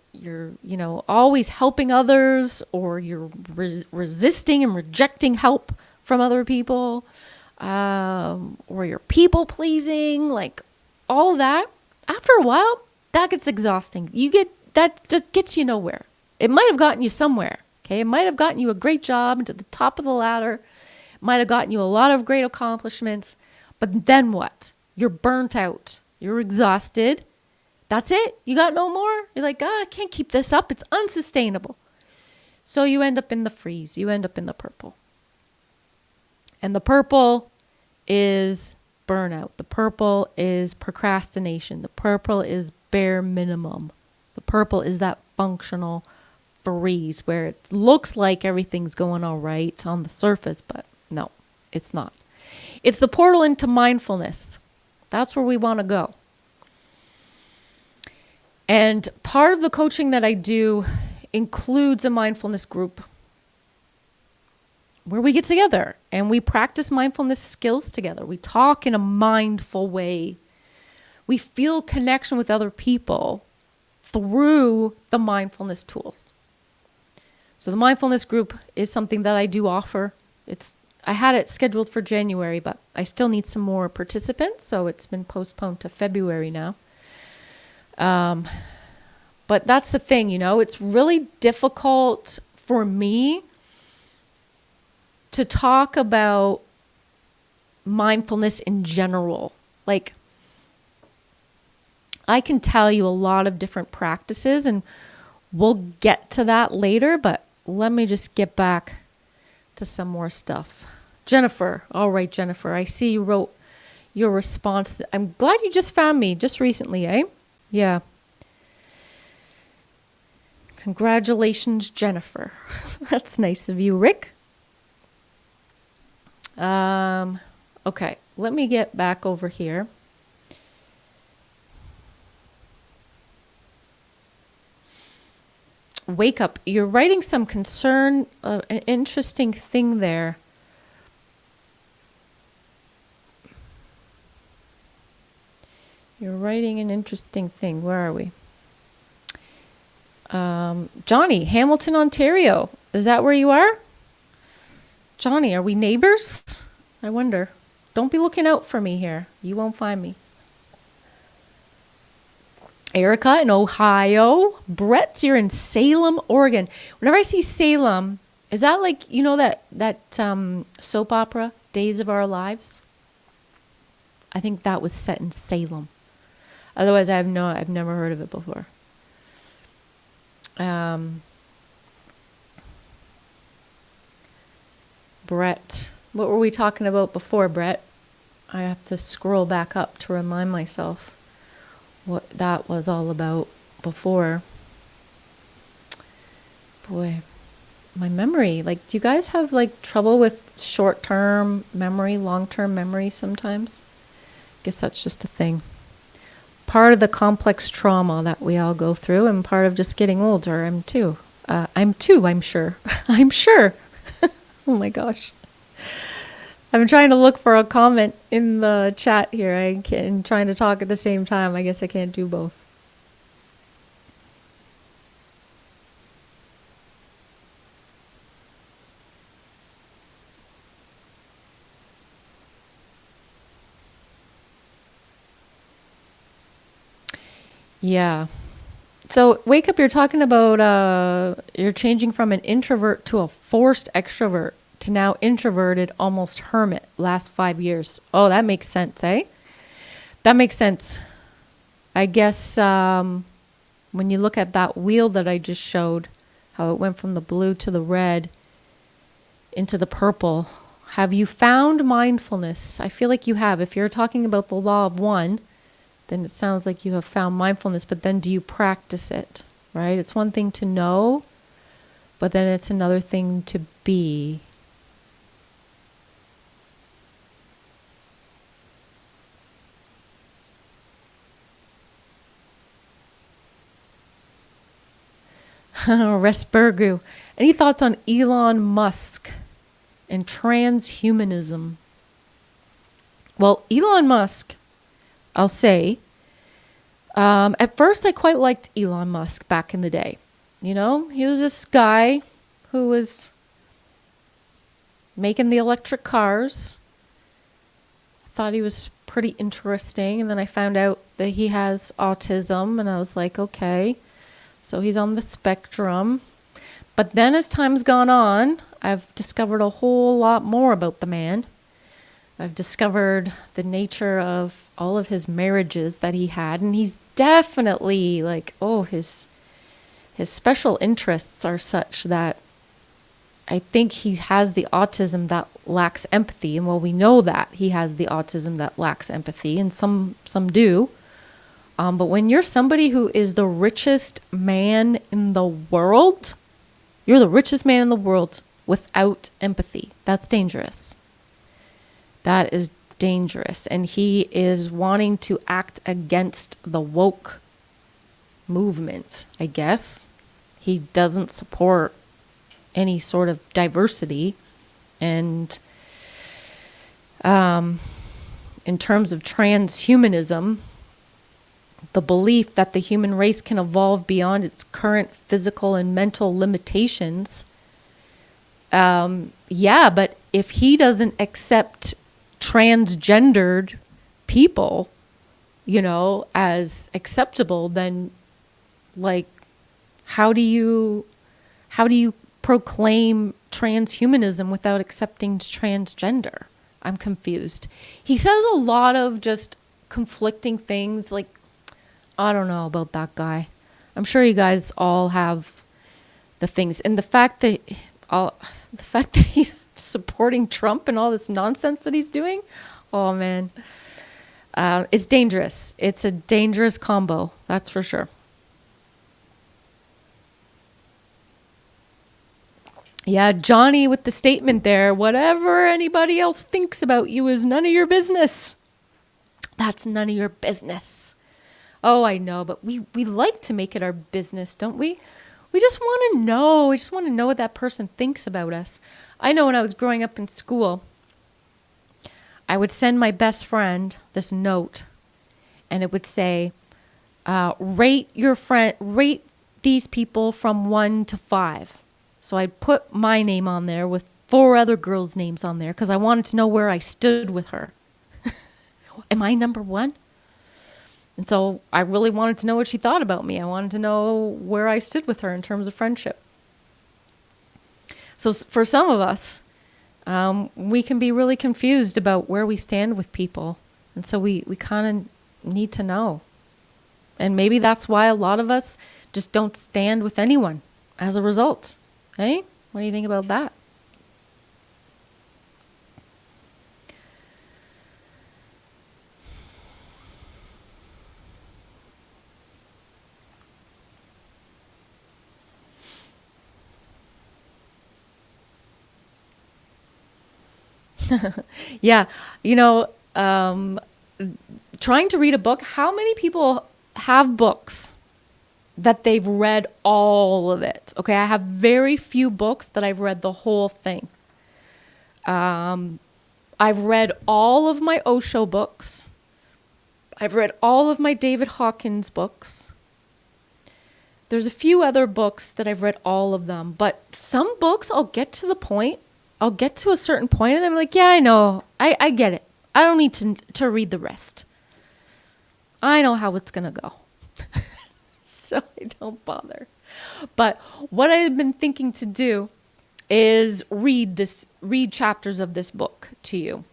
always helping others or you're resisting and rejecting help from other people. Or you're people pleasing, like all that. After a while, that gets exhausting. That just gets you nowhere. It might have gotten you somewhere. Okay, it might have gotten you a great job and to the top of the ladder. It might have gotten you a lot of great accomplishments. But then what? You're burnt out. You're exhausted. That's it. You got no more. You're like, I can't keep this up. It's unsustainable. So you end up in the freeze. You end up in the purple. And the purple is burnout. The purple is procrastination. The purple is bare minimum. The purple is that functional freeze where it looks like everything's going all right on the surface, but no, it's not. It's the portal into mindfulness. That's where we want to go. And part of the coaching that I do includes a mindfulness group where we get together and we practice mindfulness skills together. We talk in a mindful way. We feel connection with other people through the mindfulness tools. So the mindfulness group is something that I do offer. I had it scheduled for January, but I still need some more participants, so it's been postponed to February now. But that's the thing, it's really difficult for me to talk about mindfulness in general. Like, I can tell you a lot of different practices, and we'll get to that later, but let me just get back to some more stuff. Jennifer. All right, Jennifer. I see you wrote your response. I'm glad you just found me just recently, eh? Yeah. Congratulations, Jennifer. That's nice of you, Rick. Okay, let me get back over here. Wake up. You're writing some concern, an interesting thing there. You're writing an interesting thing. Where are we? Johnny, Hamilton, Ontario. Is that where you are? Johnny, are we neighbors? I wonder. Don't be looking out for me here. You won't find me. Erica in Ohio. Brett, you're in Salem, Oregon. Whenever I see Salem, is that like, that soap opera, Days of Our Lives? I think that was set in Salem. Otherwise, I've never heard of it before. Brett, what were we talking about before, Brett? I have to scroll back up to remind myself what that was all about before. Boy, my memory. Like, do you guys have trouble with short-term memory, long-term memory sometimes? Guess that's just a thing. Part of the complex trauma that we all go through, and part of just getting older. I'm too, I'm sure. I'm sure. Oh my gosh. I'm trying to look for a comment in the chat here. I'm trying to talk at the same time. I guess I can't do both. Yeah. So wake up, you're talking about you're changing from an introvert to a forced extrovert to now introverted, almost hermit, last 5 years. Oh, that makes sense, eh? That makes sense. I guess when you look at that wheel that I just showed, how it went from the blue to the red into the purple, have you found mindfulness? I feel like you have. If you're talking about the law of one, then it sounds like you have found mindfulness, but then do you practice it, right? It's one thing to know, but then it's another thing to be. Resbergu. Any thoughts on Elon Musk and transhumanism? Well, Elon Musk, I'll say, at first I quite liked Elon Musk back in the day. He was this guy who was making the electric cars. I thought he was pretty interesting. And then I found out that he has autism, and I was like, okay, so he's on the spectrum. But then as time's gone on, I've discovered a whole lot more about the man. I've discovered the nature of all of his marriages that he had, and he's definitely his special interests are such that I think he has the autism that lacks empathy. And well, we know that he has the autism that lacks empathy, and some do. But when you're somebody who is the richest man in the world, you're the richest man in the world without empathy. That's dangerous. That is dangerous. And he is wanting to act against the woke movement, I guess. He doesn't support any sort of diversity. And in terms of transhumanism, the belief that the human race can evolve beyond its current physical and mental limitations. Yeah, but if he doesn't accept transgendered people, as acceptable, then like, how do you proclaim transhumanism without accepting transgender? I'm confused. He says a lot of just conflicting things. Like, I don't know about that guy. I'm sure you guys all have the things, and the fact that he's supporting Trump and all this nonsense that he's doing, oh man, it's dangerous. It's a dangerous combo, that's for sure. Yeah, Johnny with the statement there, whatever anybody else thinks about you is none of your business. That's none of your business. Oh, I know, but we like to make it our business, don't we? We just want to know. We just want to know what that person thinks about us. I know when I was growing up in school, I would send my best friend this note, and it would say, rate these people from 1 to 5. So I'd put my name on there with 4 other girls' names on there because I wanted to know where I stood with her. Am I number 1? And so I really wanted to know what she thought about me. I wanted to know where I stood with her in terms of friendship. So for some of us, we can be really confused about where we stand with people. And so we kind of need to know. And maybe that's why a lot of us just don't stand with anyone as a result. Hey, what do you think about that? Yeah, trying to read a book. How many people have books that they've read all of it? Okay, I have very few books that I've read the whole thing. I've read all of my Osho books. I've read all of my David Hawkins books. There's a few other books that I've read all of them, but some books I'll get to a certain point and I'm like, yeah, I know. I get it. I don't need to read the rest. I know how it's going to go. So I don't bother. But what I've been thinking to do is read chapters of this book to you.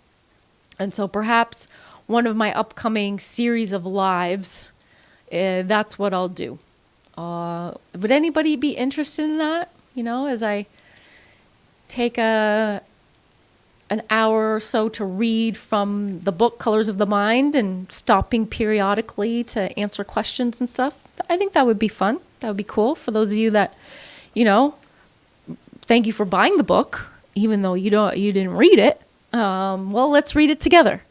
And so perhaps one of my upcoming series of lives, that's what I'll do. Would anybody be interested in that? As I take an hour or so to read from the book Colors of the Mind and stopping periodically to answer questions and stuff. I think that would be fun. That would be cool for those of you that, thank you for buying the book, even though you didn't read it. Well, let's read it together.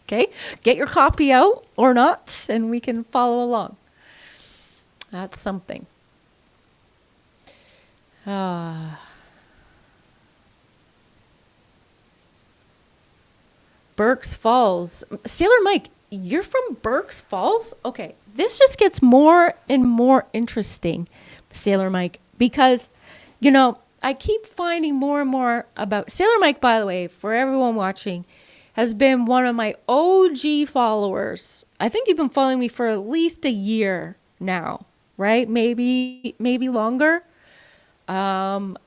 Okay? Get your copy out or not, and we can follow along. That's something. Berks Falls. Sailor Mike, you're from Berks Falls? Okay, this just gets more and more interesting, Sailor Mike, because, I keep finding more and more about... Sailor Mike, by the way, for everyone watching, has been one of my OG followers. I think you've been following me for at least a year now, right? Maybe longer. And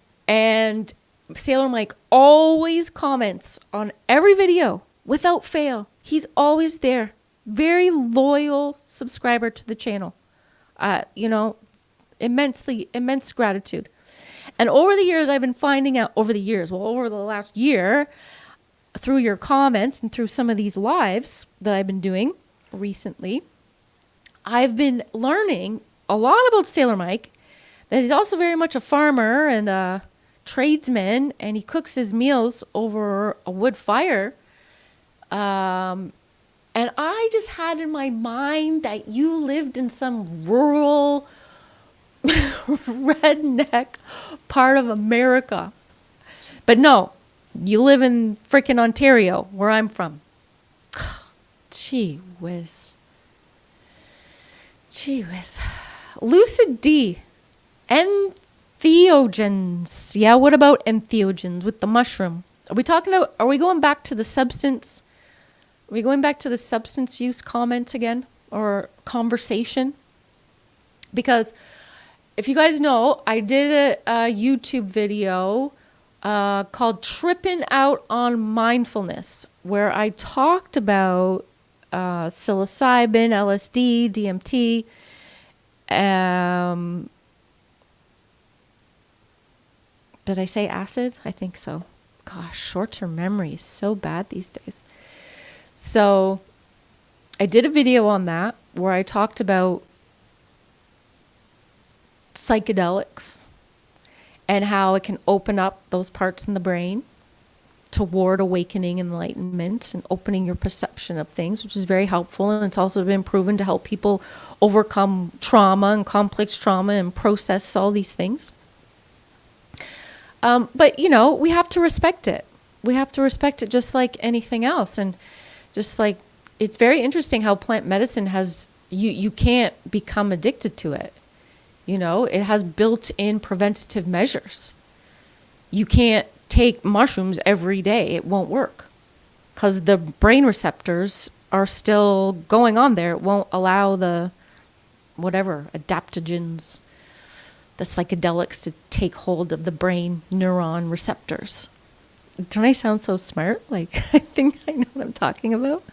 Sailor Mike always comments on every video without fail. He's always there. Very loyal subscriber to the channel. Immense gratitude. And over the years, I've been finding out, over the last year, through your comments and through some of these lives that I've been doing recently, I've been learning a lot about Sailor Mike. That he's also very much a farmer and a tradesman, and he cooks his meals over a wood fire. And I just had in my mind that you lived in some rural, redneck part of America. But no, you live in freaking Ontario, where I'm from. Gee whiz. Lucid D. Entheogens. Yeah, what about entheogens with the mushroom? Are we going back to the substance? Are we going back to the substance use comment again? Or conversation? Because if you guys know, I did a YouTube video called Tripping Out on Mindfulness, where I talked about psilocybin, LSD, DMT. Did I say acid? I think so. Gosh, short-term memory is so bad these days. So I did a video on that where I talked about psychedelics and how it can open up those parts in the brain toward awakening, enlightenment, and opening your perception of things, which is very helpful. And it's also been proven to help people overcome trauma and complex trauma and process all these things. But, you know, we have to respect it. We have to respect it just like anything else. And just like, it's very interesting how plant medicine has, you can't become addicted to it. You know, it has built-in preventative measures. You can't take mushrooms every day. It won't work because the brain receptors are still going on there. It won't allow the whatever adaptogens, the psychedelics, to take hold of the brain neuron receptors. Don't I sound so smart? Like, I think I know what I'm talking about.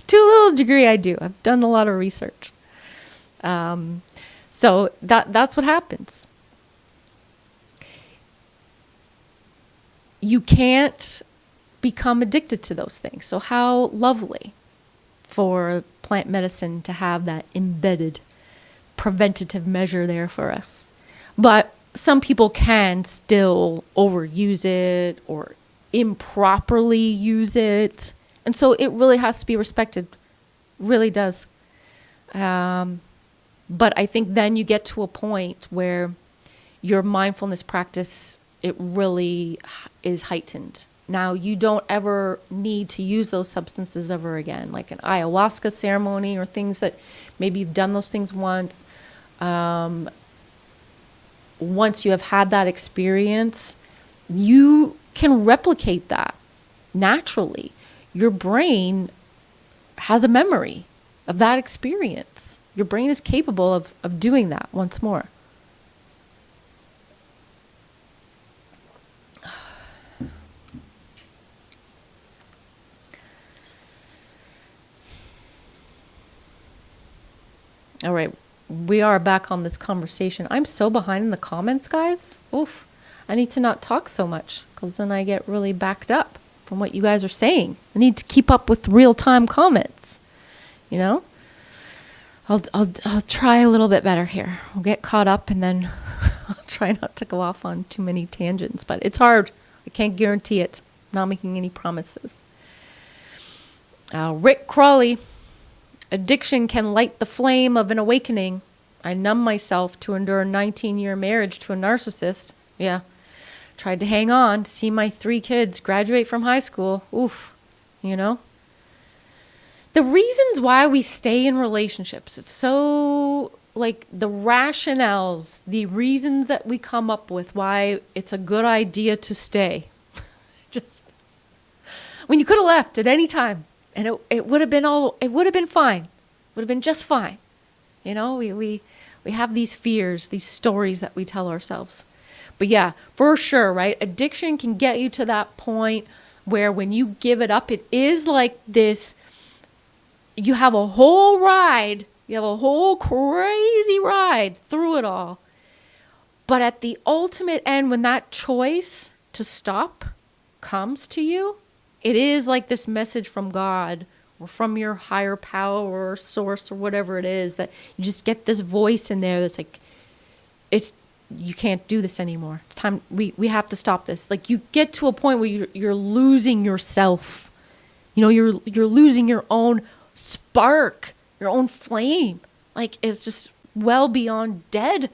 To a little degree, I do. I've done a lot of research. So that's what happens. You can't become addicted to those things. So how lovely for plant medicine to have that embedded preventative measure there for us. But some people can still overuse it or improperly use it. And so it really has to be respected. Really does. But I think then you get to a point where your mindfulness practice, it really is heightened. Now, you don't ever need to use those substances ever again, like an ayahuasca ceremony or things that maybe you've done those things once. Once you have had that experience, you can replicate that naturally. Your brain has a memory of that experience. Your brain is capable of doing that once more. All right, we are back on this conversation. I'm so behind in the comments, guys. Oof. I need to not talk so much because then I get really backed up from what you guys are saying. I need to keep up with real-time comments, you know? I'll try a little bit better here. I'll get caught up and then I'll try not to go off on too many tangents. But it's hard. I can't guarantee it. I'm not making any promises. Rick Crawley. Addiction can light the flame of an awakening. I numb myself to endure a 19-year marriage to a narcissist. Yeah. Tried to hang on to see my 3 kids graduate from high school. Oof. You know? The reasons why we stay in relationships, it's so, like, the rationales, the reasons that we come up with why it's a good idea to stay. Just, when you could have left at any time, and it would have been fine. Would have been just fine. You know, we have these fears, these stories that we tell ourselves. But yeah, for sure, right? Addiction can get you to that point where when you give it up, it is like this. You have a whole ride. You have a whole crazy ride through it all. But at the ultimate end, when that choice to stop comes to you, it is like this message from God or from your higher power or source or whatever it is, that you just get this voice in there that's like, you can't do this anymore. It's time. We have to stop this. Like, you get to a point where you're losing yourself. You know, you're losing your own spark, your own flame. Like, it's just well beyond dead.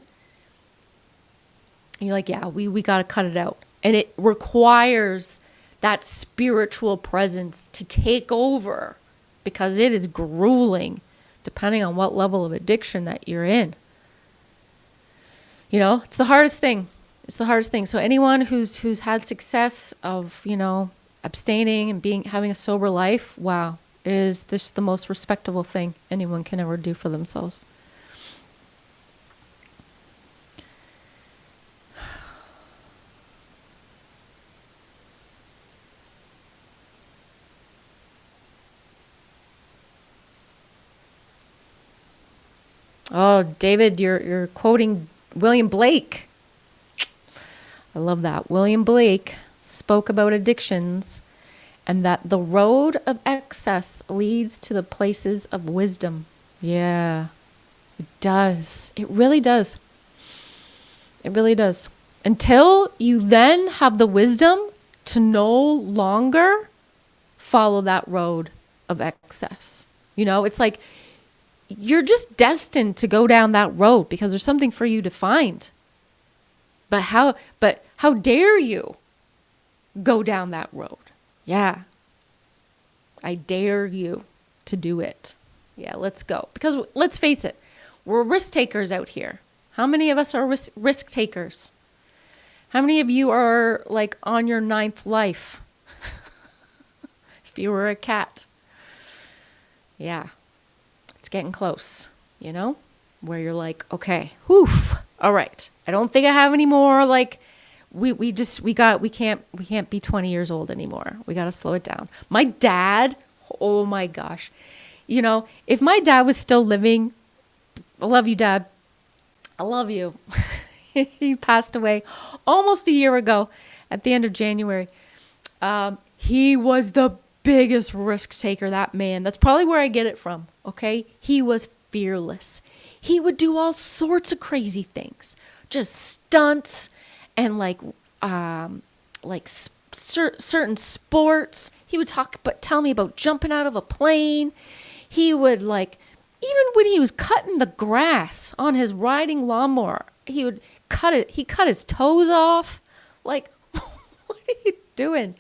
And you're like, yeah, we got to cut it out. And it requires that spiritual presence to take over, because it is grueling, depending on what level of addiction that you're in. You know, it's the hardest thing. It's the hardest thing. So anyone who's had success of, you know, abstaining and having a sober life, wow, is this the most respectable thing anyone can ever do for themselves. Oh, David, you're quoting William Blake. I love that. William Blake spoke about addictions and that the road of excess leads to the places of wisdom. Yeah, it does. It really does. It really does. Until you then have the wisdom to no longer follow that road of excess. You know, it's like you're just destined to go down that road because there's something for you to find. But how dare you go down that road? Yeah. I dare you to do it. Yeah, let's go. Because let's face it, we're risk takers out here. How many of us are risk takers? How many of you are like on your 9th life? If you were a cat. Yeah. It's getting close, you know, where you're like, okay, whew, all right. I don't think I have any more. Like, we can't be 20 years old anymore. We got to slow it down. My dad, oh my gosh, you know, if my dad was still living, I love you, Dad. I love you. He passed away almost a year ago at the end of January. He was the biggest risk taker, that man. That's probably where I get it from. Okay. He was fearless. He would do all sorts of crazy things, just stunts and certain sports. He would tell me about jumping out of a plane. He would even when he was cutting the grass on his riding lawnmower, he cut his toes off. Like, what are you doing?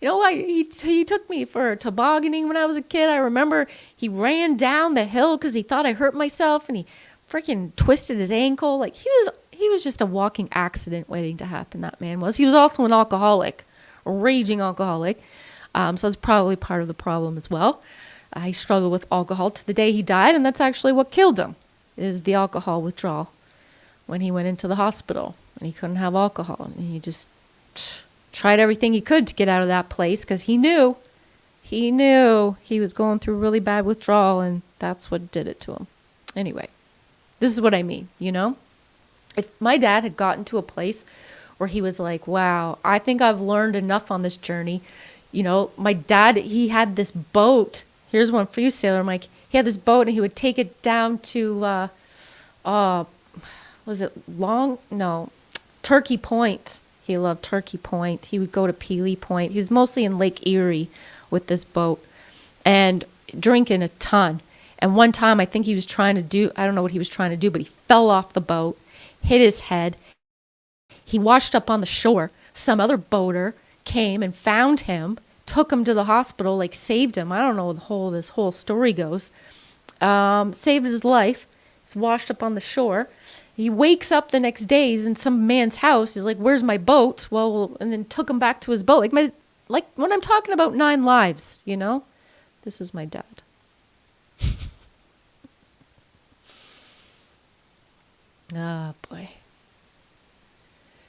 You know, he took me for tobogganing when I was a kid. I remember he ran down the hill because he thought I hurt myself, and he freaking twisted his ankle. Like, he was just a walking accident waiting to happen, that man was. He was also an alcoholic, a raging alcoholic. So that's probably part of the problem as well. He struggled with alcohol to the day he died, and that's actually what killed him, is the alcohol withdrawal. When he went into the hospital and he couldn't have alcohol, and he just tried everything he could to get out of that place because he knew he was going through really bad withdrawal, and that's what did it to him. Anyway, this is what I mean, you know? If my dad had gotten to a place where he was like, wow, I think I've learned enough on this journey. You know, my dad, he had this boat. Here's one for you, Sailor Mike. He had this boat, and he would take it down to, Turkey Point. He loved Turkey Point. He would go to Peely Point. He was mostly in Lake Erie with this boat and drinking a ton. And one time, I think he was I don't know what he was trying to do, but he fell off the boat, hit his head. He washed up on the shore. Some other boater came and found him, took him to the hospital, saved him. I don't know how this whole story goes. Saved his life. He's washed up on the shore. He wakes up the next day. He's in some man's house. He's like, "Where's my boat?" Well, and then took him back to his boat. Like when I'm talking about 9 lives, you know, this is my dad. Ah, boy.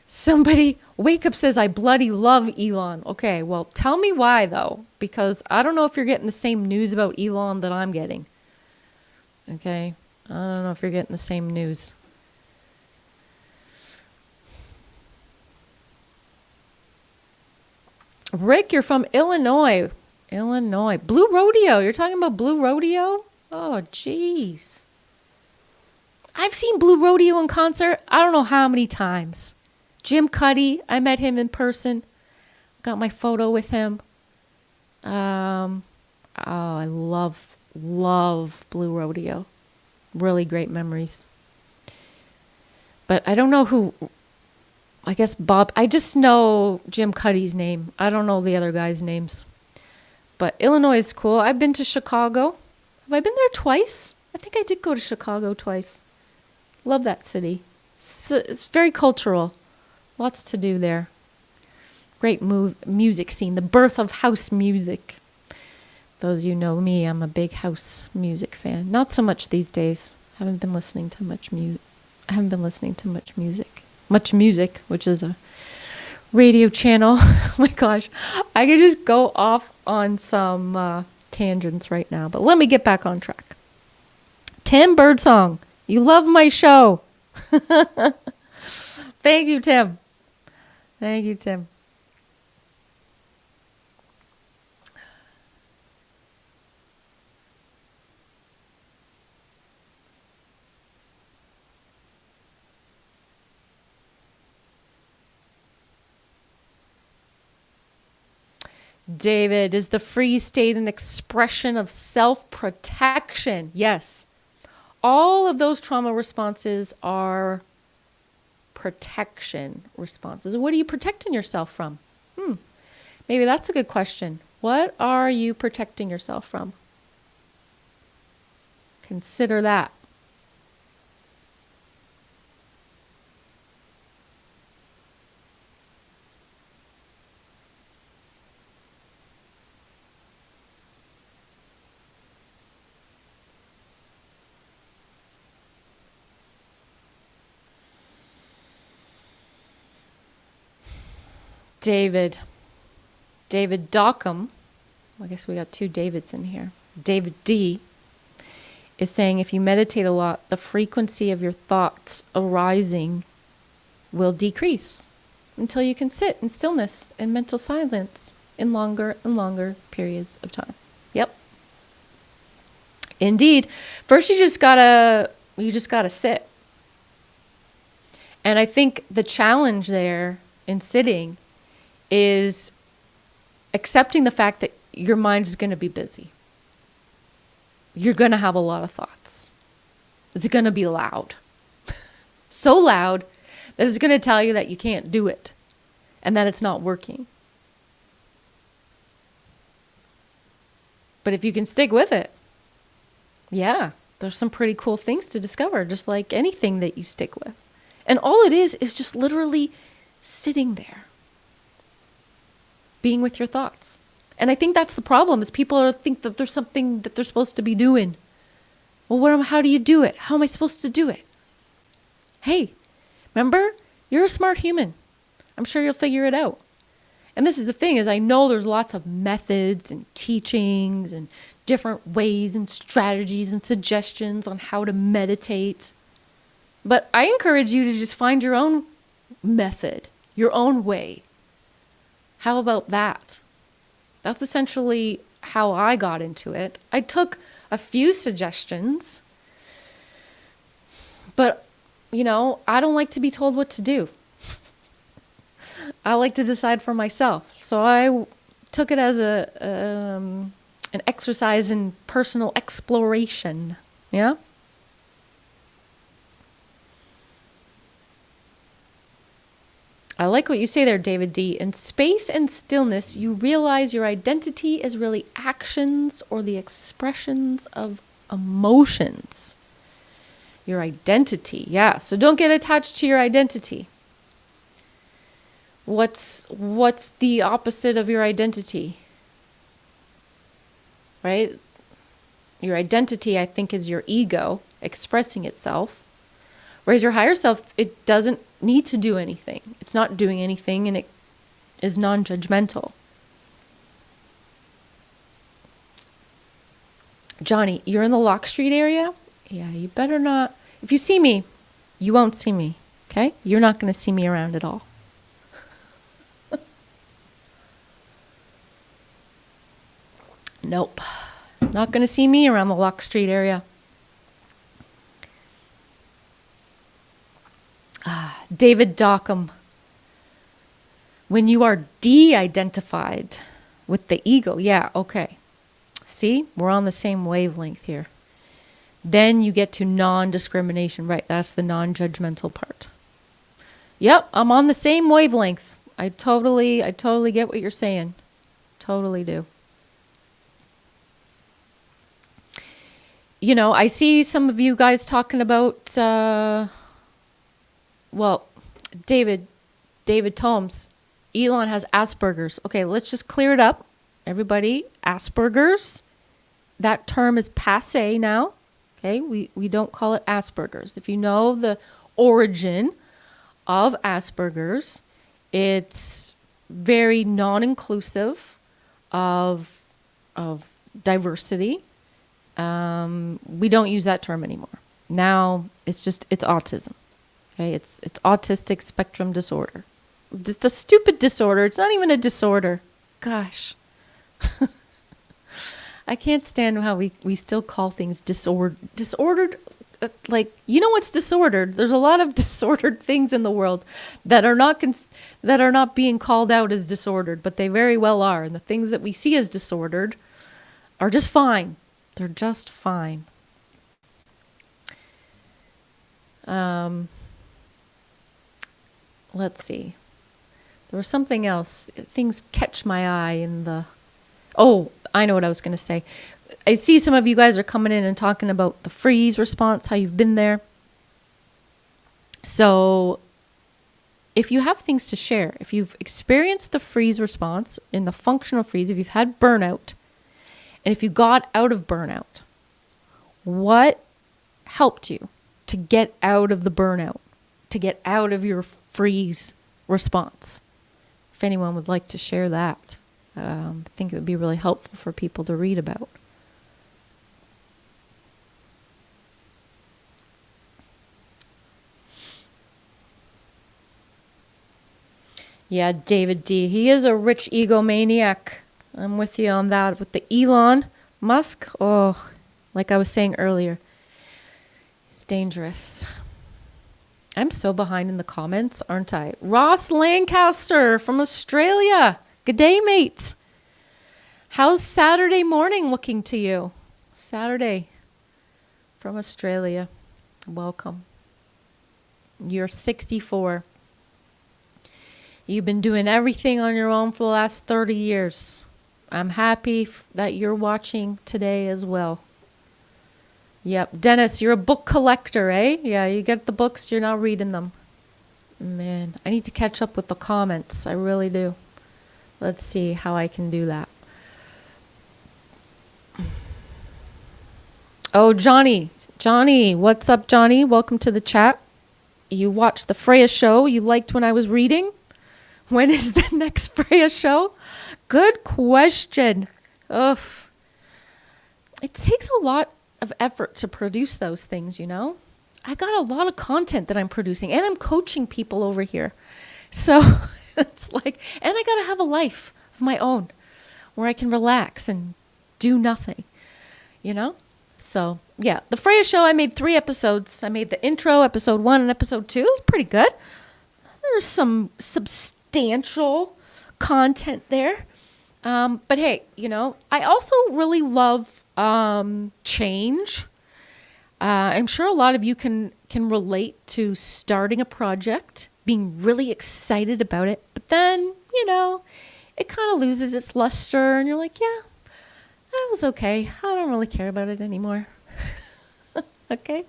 Somebody, Wake Up says, I bloody love Elon. Okay, well, tell me why, though, because I don't know if you're getting the same news about Elon that I'm getting. Okay? I don't know if you're getting the same news. Rick, you're from Illinois. Illinois. Blue Rodeo. You're talking about Blue Rodeo? Oh, jeez. I've seen Blue Rodeo in concert, I don't know how many times. Jim Cuddy, I met him in person. Got my photo with him. I love Blue Rodeo. Really great memories. But I don't know who, I guess Bob, I just know Jim Cuddy's name. I don't know the other guys' names. But Illinois is cool. I've been to Chicago. Have I been there twice? I think I did go to Chicago twice. Love that city. It's very cultural. Lots to do there. Great music scene. The birth of house music. Those of you know me, I'm a big house music fan. Not so much these days. Haven't been listening to much music. Much Music, which is a radio channel. Oh my gosh. I could just go off on some tangents right now. But let me get back on track. Tim Birdsong. You love my show. Thank you, Tim. Thank you, Tim. David, is the free state an expression of self-protection? Yes. All of those trauma responses are protection responses. What are you protecting yourself from? Maybe that's a good question. What are you protecting yourself from? Consider that. David Dockham, I guess we got two Davids in here. David D is saying if you meditate a lot, the frequency of your thoughts arising will decrease until you can sit in stillness and mental silence in longer and longer periods of time. Yep. Indeed. First you just gotta sit. And I think the challenge there in sitting is accepting the fact that your mind is going to be busy. You're going to have a lot of thoughts. It's going to be loud. So loud that it's going to tell you that you can't do it and that it's not working. But if you can stick with it, yeah, there's some pretty cool things to discover, just like anything that you stick with. And all it is just literally sitting there. Being with your thoughts. And I think that's the problem, is people think that there's something that they're supposed to be doing. Well, how do you do it? How am I supposed to do it? Hey, remember, you're a smart human. I'm sure you'll figure it out. And this is the thing, is I know there's lots of methods and teachings and different ways and strategies and suggestions on how to meditate. But I encourage you to just find your own method, your own way. How about that? That's essentially how I got into it. I took a few suggestions, but, I don't like to be told what to do. I like to decide for myself. So I took it as an exercise in personal exploration. Yeah? I like what you say there, David D. In space and stillness, you realize your identity is really actions or the expressions of emotions. Your identity, yeah. So don't get attached to your identity. What's the opposite of your identity? Right? Your identity, I think, is your ego expressing itself. Whereas your higher self, it doesn't need to do anything. It's not doing anything, and it is non-judgmental. Johnny, you're in the Lock Street area? Yeah, you better not. If you see me, you won't see me, okay? You're not going to see me around at all. Nope. Not going to see me around the Lock Street area. David Dockham. When you are de-identified with the ego. Yeah, okay. See, we're on the same wavelength here. Then you get to non-discrimination. Right, that's the non-judgmental part. Yep, I'm on the same wavelength. I totally get what you're saying. Totally do. You know, I see some of you guys talking about, David Tomes. Elon has Asperger's. Okay, let's just clear it up. Everybody, Asperger's, that term is passé now. Okay, we don't call it Asperger's. If you know the origin of Asperger's, it's very non-inclusive of diversity. We don't use that term anymore. Now it's autism. Okay, it's autistic spectrum disorder. The stupid disorder. It's not even a disorder. Gosh. I can't stand how we still call things disordered. Like, you know what's disordered? There's a lot of disordered things in the world that are not being called out as disordered, but they very well are. And the things that we see as disordered are just fine. They're just fine. Let's see. There was something else. Things catch my eye in the... Oh, I know what I was going to say. I see some of you guys are coming in and talking about the freeze response, how you've been there. So if you have things to share, if you've experienced the freeze response in the functional freeze, if you've had burnout, and if you got out of burnout, what helped you to get out of the burnout, to get out of your freeze response? If anyone would like to share that, I think it would be really helpful for people to read about. Yeah, David D. He is a rich egomaniac. I'm with you on that. With the Elon Musk, oh, like I was saying earlier, it's dangerous. I'm so behind in the comments, aren't I? Ross Lancaster from Australia. Good day, mate. How's Saturday morning looking to you? Saturday from Australia. Welcome. You're 64. You've been doing everything on your own for the last 30 years. I'm happy that you're watching today as well. Yep. Dennis, you're a book collector, eh? Yeah, you get the books, you're not reading them. Man, I need to catch up with the comments. I really do. Let's see how I can do that. Oh, Johnny. Johnny, what's up, Johnny? Welcome to the chat. You watched the Freya show. You liked when I was reading. When is the next Freya show? Good question. Ugh. It takes a lot of effort to produce those things, you know? I got a lot of content that I'm producing, and I'm coaching people over here. So it's like, and I got to have a life of my own where I can relax and do nothing, you know? So yeah, the Freya show, I made 3 episodes. I made the intro, episode 1 and episode 2. It was pretty good. There's some substantial content there. But hey, you know, I also really love change. I'm sure a lot of you can relate to starting a project, being really excited about it, but then, you know, it kind of loses its luster and you're like, yeah, that was okay. I don't really care about it anymore. Okay?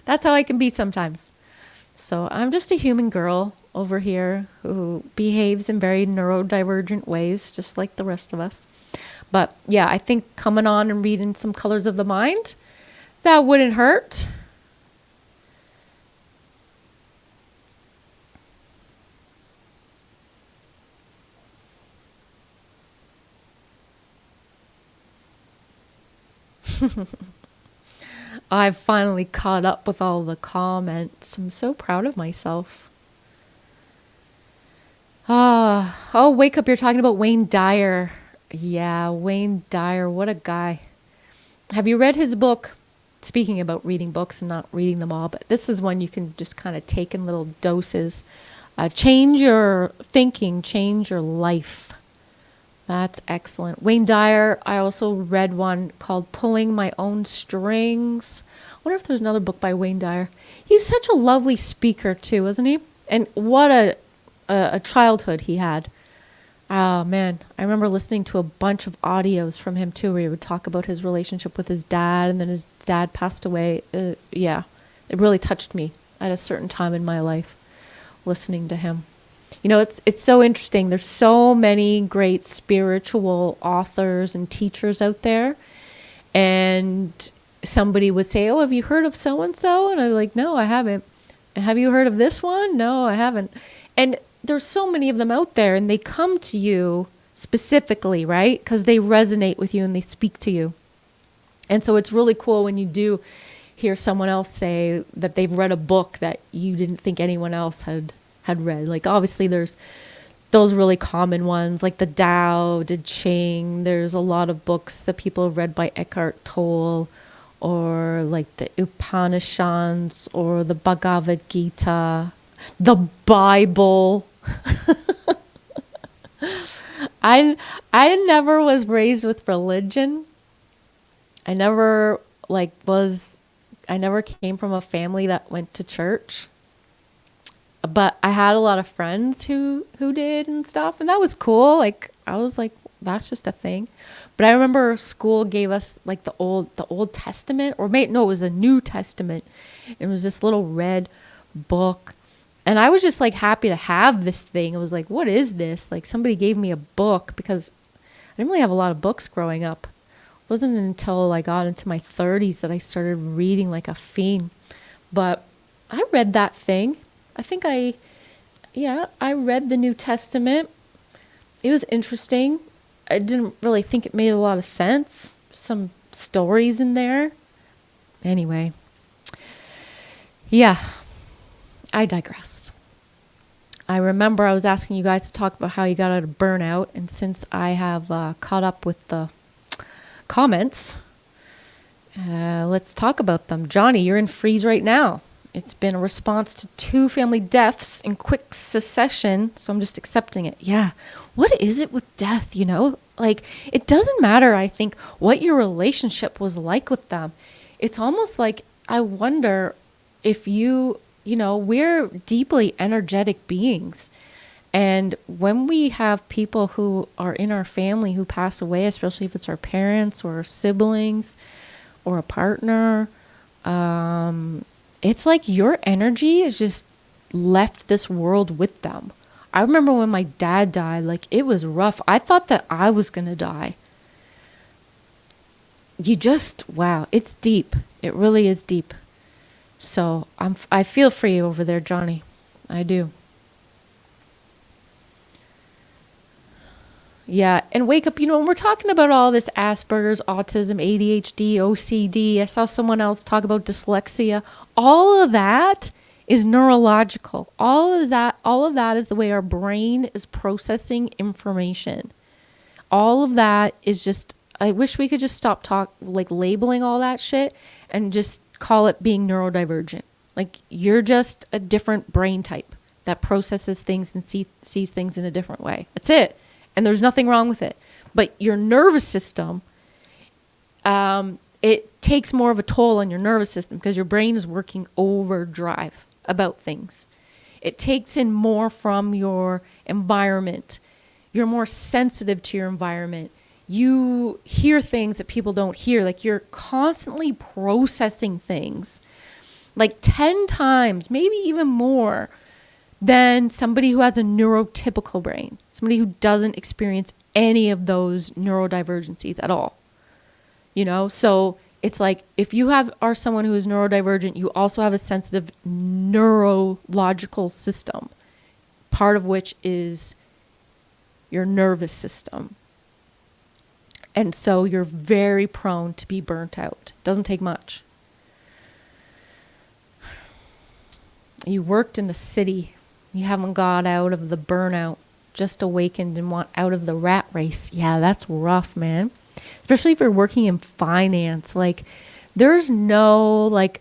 That's how I can be sometimes. So I'm just a human girl over here who behaves in very neurodivergent ways, just like the rest of us. But yeah, I think coming on and reading some Colors of the Mind, that wouldn't hurt. I've finally caught up with all the comments. I'm so proud of myself. Oh, Wake Up, you're talking about Wayne Dyer. Yeah, Wayne Dyer, what a guy. Have you read his book? Speaking about reading books and not reading them all, but this is one you can just kind of take in little doses. Change your thinking, change your life. That's excellent. Wayne Dyer, I also read one called Pulling My Own Strings. I wonder if there's another book by Wayne Dyer. He's such a lovely speaker too, isn't he? And what a childhood he had. Oh man, I remember listening to a bunch of audios from him too, where he would talk about his relationship with his dad, and then his dad passed away. Yeah, it really touched me at a certain time in my life, listening to him. You know, it's so interesting. There's so many great spiritual authors and teachers out there, and somebody would say, "Oh, have you heard of so and so?" And I'm like, "No, I haven't." "And have you heard of this one?" "No, I haven't." And there's so many of them out there, and they come to you specifically, right? Because they resonate with you and they speak to you. And so it's really cool when you do hear someone else say that they've read a book that you didn't think anyone else had read. Like obviously there's those really common ones like the Tao Te Ching. There's a lot of books that people have read by Eckhart Tolle, or like the Upanishads or the Bhagavad Gita, the Bible. I never was raised with religion. I never I never came from a family that went to church. But I had a lot of friends who did and stuff, and that was cool. Like I was like, that's just a thing. But I remember school gave us like the Old Testament, or no, it was a New Testament. It was this little red book. And I was just like happy to have this thing. I was like, what is this? Like somebody gave me a book, because I didn't really have a lot of books growing up. It wasn't until I got into my 30s that I started reading like a fiend. But I read that thing. I read the New Testament. It was interesting. I didn't really think it made a lot of sense. Some stories in there. Anyway. Yeah. I digress. I remember I was asking you guys to talk about how you got out of burnout, and since I have caught up with the comments, let's talk about them. Johnny, you're in freeze right now. It's been a response to 2 family deaths in quick succession, so I'm just accepting it. Yeah. What is it with death, you know? Like, it doesn't matter, I think, what your relationship was like with them. It's almost like, I wonder if we're deeply energetic beings. And when we have people who are in our family who pass away, especially if it's our parents or our siblings or a partner, it's like your energy is just left this world with them. I remember when my dad died, like it was rough. I thought that I was going to die. Wow, it's deep. It really is deep. So I feel for you over there, Johnny. I do. Yeah, and wake up, when we're talking about all this Asperger's, autism, ADHD, OCD, I saw someone else talk about dyslexia. All of that is neurological. All of that is the way our brain is processing information. All of that is just, I wish we could just stop labeling all that shit and just call it being neurodivergent. Like you're just a different brain type that processes things and sees things in a different way. That's it. And there's nothing wrong with it. But your nervous system, it takes more of a toll on your nervous system because your brain is working overdrive about things. It takes in more from your environment. You're more sensitive to your environment. You hear things that people don't hear. Like you're constantly processing things like 10 times, maybe even more than somebody who has a neurotypical brain, somebody who doesn't experience any of those neurodivergencies at all. So it's like if you are someone who is neurodivergent, you also have a sensitive neurological system, part of which is your nervous system. And so you're very prone to be burnt out. It doesn't take much. You worked in the city. You haven't got out of the burnout just awakened and want out of the rat race. Yeah, that's rough, man. Especially if you're working in finance. Like, there's no, like,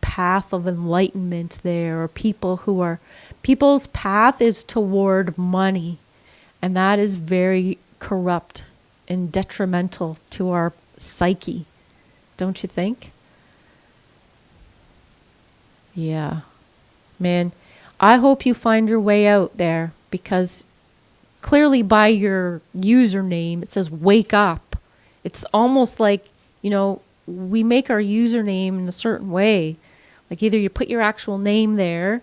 path of enlightenment there, or people's path is toward money. And that is very corrupt and detrimental to our psyche. Don't you think? Yeah. Man, I hope you find your way out there, because clearly by your username, it says wake up. It's almost like, we make our username in a certain way. Like, either you put your actual name there,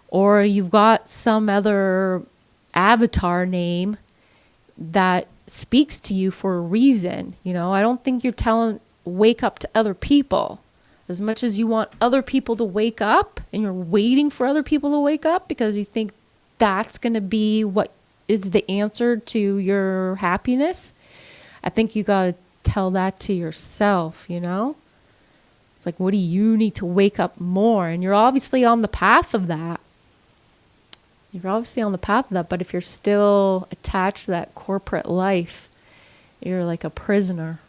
or you've got some other avatar name that speaks to you for a reason. I don't think you're telling wake up to other people. As much as you want other people to wake up, and you're waiting for other people to wake up because you think that's going to be what is the answer to your happiness, I think you got to tell that to yourself, It's like, what do you need to wake up more? And you're obviously on the path of that. But if you're still attached to that corporate life, you're like a prisoner.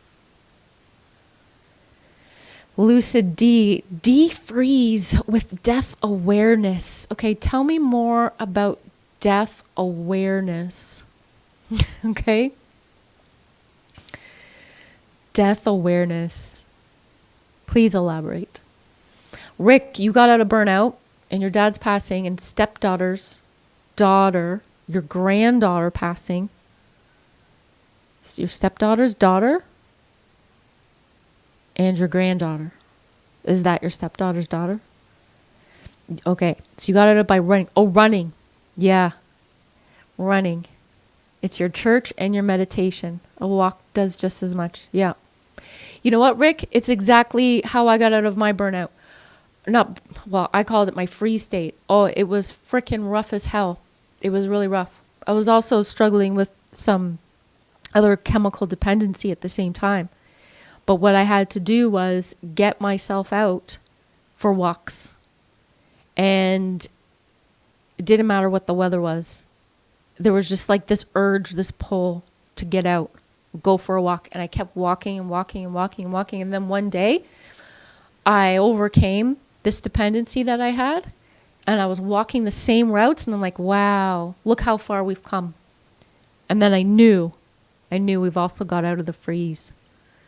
Lucid D, defreeze with death awareness. Okay, tell me more about death awareness. Okay? Death awareness. Please elaborate. Rick, you got out of burnout, and your dad's passing, and stepdaughter's daughter, your granddaughter passing. Your stepdaughter's daughter and your granddaughter. Is that your stepdaughter's daughter? Okay, so you got it by running. Oh, running. Yeah, running. It's your church and your meditation. A walk does just as much. Yeah. You know what, Rick? It's exactly how I got out of my burnout. I called it my free state. Oh, it was freaking rough as hell. It was really rough. I was also struggling with some other chemical dependency at the same time. But what I had to do was get myself out for walks. And it didn't matter what the weather was. There was just like this urge, this pull to get out, go for a walk. And I kept walking and walking and walking and walking. And then one day, I overcame this dependency that I had. And I was walking the same routes. And I'm like, wow, look how far we've come. And then I knew we've also got out of the freeze.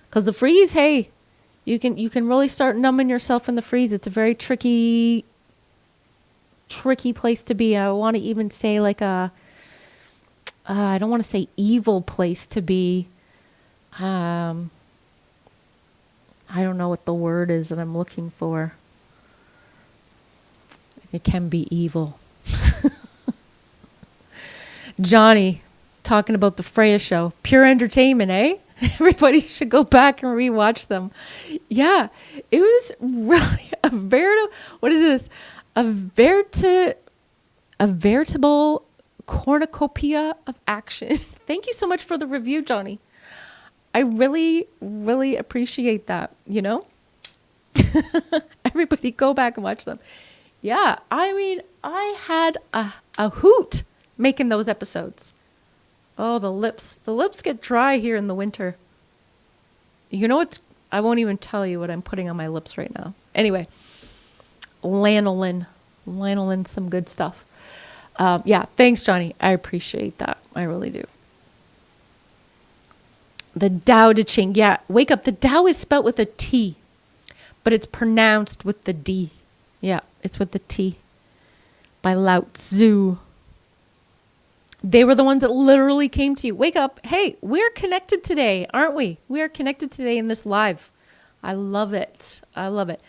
Because the freeze, hey, you can really start numbing yourself in the freeze. It's a very tricky place to be. I want to even say like I don't want to say evil place to be. I don't know what the word is that I'm looking for. It can be evil. Johnny, talking about the Freya show. Pure entertainment, eh? Everybody should go back and rewatch them. Yeah, it was really a veritable, what is this? A veritable cornucopia of action. Thank you so much for the review, Johnny. I really, really appreciate that, Everybody go back and watch them. Yeah, I mean, I had a hoot making those episodes. Oh, the lips get dry here in the winter. You know what? I won't even tell you what I'm putting on my lips right now. Anyway, lanolin, some good stuff. Yeah, thanks, Johnny. I appreciate that. I really do. The Tao Te Ching. Yeah, wake up. The Tao is spelt with a T, but it's pronounced with the D. Yeah, it's with the T. By Lao Tzu. They were the ones that literally came to you. Wake up. Hey, we're connected today, aren't we? We are connected today in this live. I love it. I love it.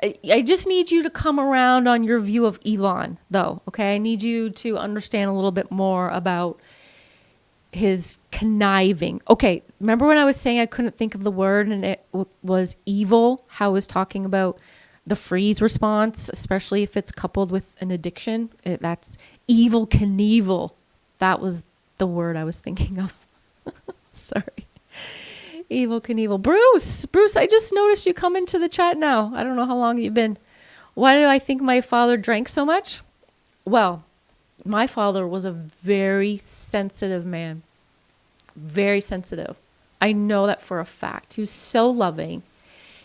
I just need you to come around on your view of Elon, though, okay? I need you to understand a little bit more about his conniving. Okay, remember when I was saying I couldn't think of the word and it was evil? How I was talking about the freeze response, especially if it's coupled with an addiction. That's evil Knievel. That was the word I was thinking of. Sorry. Evil Knievel. Bruce, I just noticed you come into the chat now. I don't know how long you've been. Why do I think my father drank so much? Well, My father was a very sensitive man. Very sensitive. I know that for a fact. He was so loving.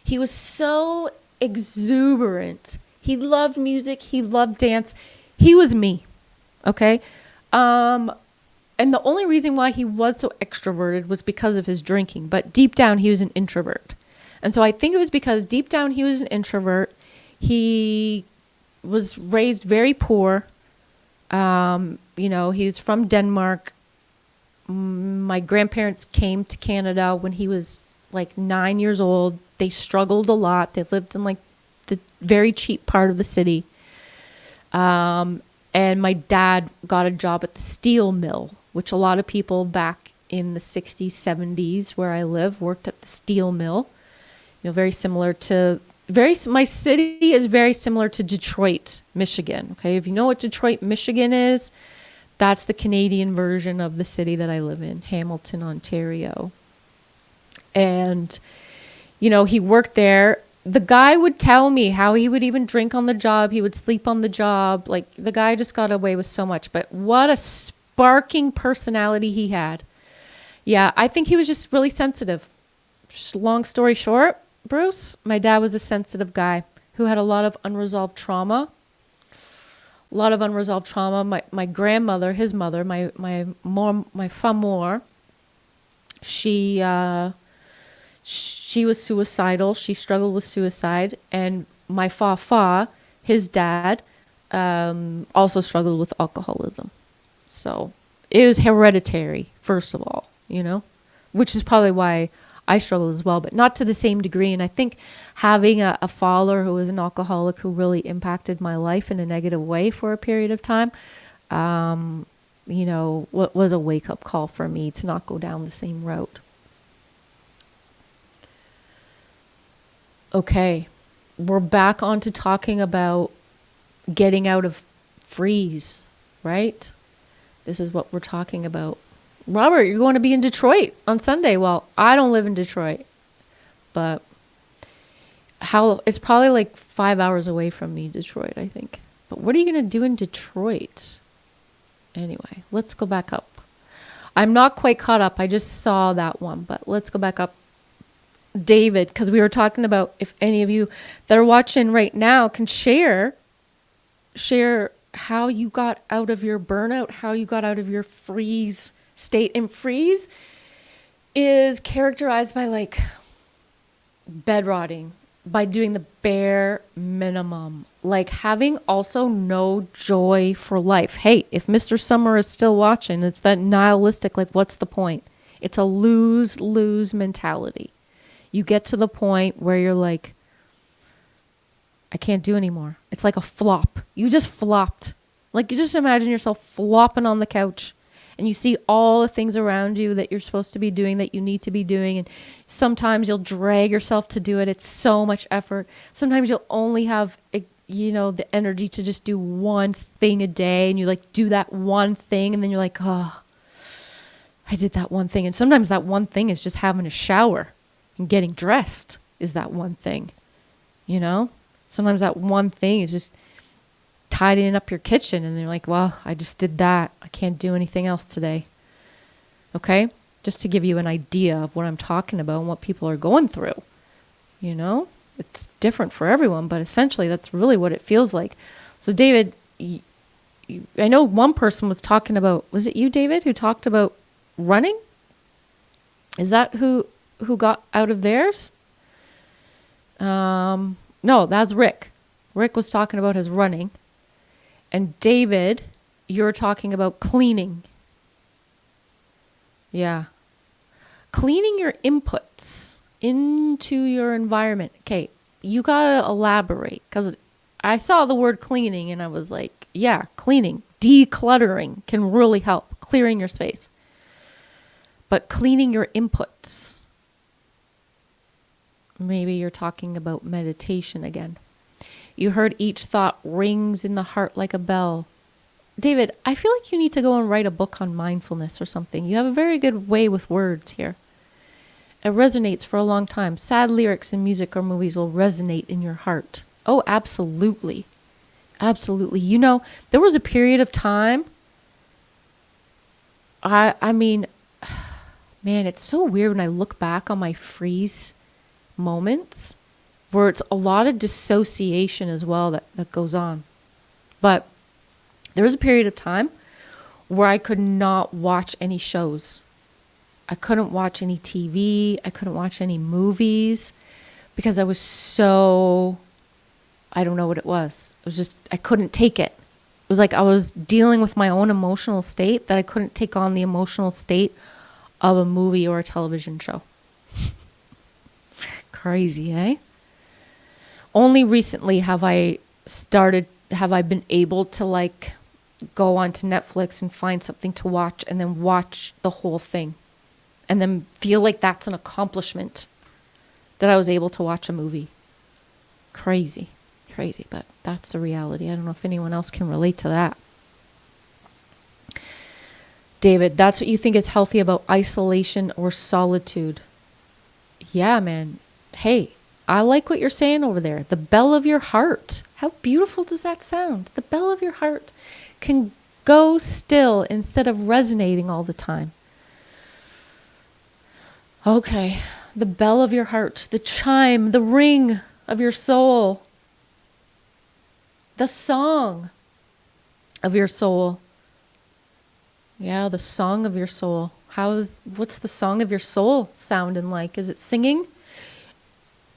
He was so exuberant. He loved music. He loved dance. He was me. Okay? And the only reason why he was so extroverted was because of his drinking. But deep down, he was an introvert. And so I think it was because deep down, he was an introvert. He was raised very poor. You know, he was from Denmark. My grandparents came to Canada when he was like 9 years old. They struggled a lot. They lived in like the very cheap part of the city. And my dad got a job at the steel mill, which a lot of people back in the 60s, 70s, where I live, worked at the steel mill. You know, very similar to, my city is very similar to Detroit, Michigan. Okay, if you know what Detroit, Michigan is, that's the Canadian version of the city that I live in, Hamilton, Ontario. And, you know, he worked there. The guy would tell me how he would even drink on the job. He would sleep on the job. Like, the guy just got away with so much. But what a sparking personality he had. Yeah, I think he was just really sensitive. Long story short, Bruce, my dad was a sensitive guy who had a lot of unresolved trauma. My grandmother, his mother, my mom, my famor, she was suicidal. She struggled with suicide. And my fa, his dad, also struggled with alcoholism. So it was hereditary, first of all, you know, which is probably why I struggled as well, but not to the same degree. And I think having a father who was an alcoholic who really impacted my life in a negative way for a period of time, you know, what was a wake-up call for me to not go down the same route. Okay, we're back on to talking about getting out of freeze, right? This is what we're talking about. Robert, you're going to be in Detroit on Sunday. Well, I don't live in Detroit, but it's probably like 5 hours away from me, Detroit, I think. But what are you going to do in Detroit? Anyway, let's go back up. I'm not quite caught up. I just saw that one, but let's go back up. David, because we were talking about if any of you that are watching right now can share how you got out of your burnout, how you got out of your freeze state. And freeze is characterized by like bed rotting, by doing the bare minimum, like having also no joy for life. Hey, if Mr. Summer is still watching, it's that nihilistic, like, what's the point? It's a lose-lose mentality. You get to the point where you're like, I can't do anymore. It's like a flop. You just flopped. Like, you just imagine yourself flopping on the couch and you see all the things around you that you're supposed to be doing, that you need to be doing. And sometimes you'll drag yourself to do it. It's so much effort. Sometimes you'll only have, you know, the energy to just do one thing a day. And you like do that one thing. And then you're like, oh, I did that one thing. And sometimes that one thing is just having a shower and getting dressed is that one thing, you know? Sometimes that one thing is just tidying up your kitchen and you're like, well, I just did that. I can't do anything else today. Okay? Just to give you an idea of what I'm talking about and what people are going through. You know? It's different for everyone, but essentially that's really what it feels like. So David, I know one person was talking about, was it you, David, who talked about running? Is that who got out of theirs? No, that's Rick. Rick was talking about his running. And David, you're talking about cleaning. Yeah. Cleaning your inputs into your environment. Okay, you gotta elaborate. Because I saw the word cleaning and I was like, yeah, cleaning. Decluttering can really help. Clearing your space. But cleaning your inputs. Maybe you're talking about meditation again. You heard each thought rings in the heart like a bell. David, I feel like you need to go and write a book on mindfulness or something. You have a very good way with words here. It resonates for a long time. Sad lyrics in music or movies will resonate in your heart. Oh, absolutely. Absolutely. You know, there was a period of time, I mean, man, it's so weird when I look back on my freeze moments where it's a lot of dissociation as well that goes on. But there was a period of time where I could not watch any shows. I couldn't watch any TV. I couldn't watch any movies because I was so, I don't know what it was. It was just, I couldn't take it. It was like I was dealing with my own emotional state that I couldn't take on the emotional state of a movie or a television show. Crazy, eh? Only recently have I been able to like go onto Netflix and find something to watch and then watch the whole thing. And then feel like that's an accomplishment that I was able to watch a movie. Crazy, but that's the reality. I don't know if anyone else can relate to that. David, that's what you think is healthy about isolation or solitude. Yeah, man. Hey, I like what you're saying over there. The bell of your heart. How beautiful does that sound? The bell of your heart can go still instead of resonating all the time. Okay, the bell of your heart, the chime, the ring of your soul, the song of your soul. Yeah, the song of your soul. What's the song of your soul sounding like? Is it singing?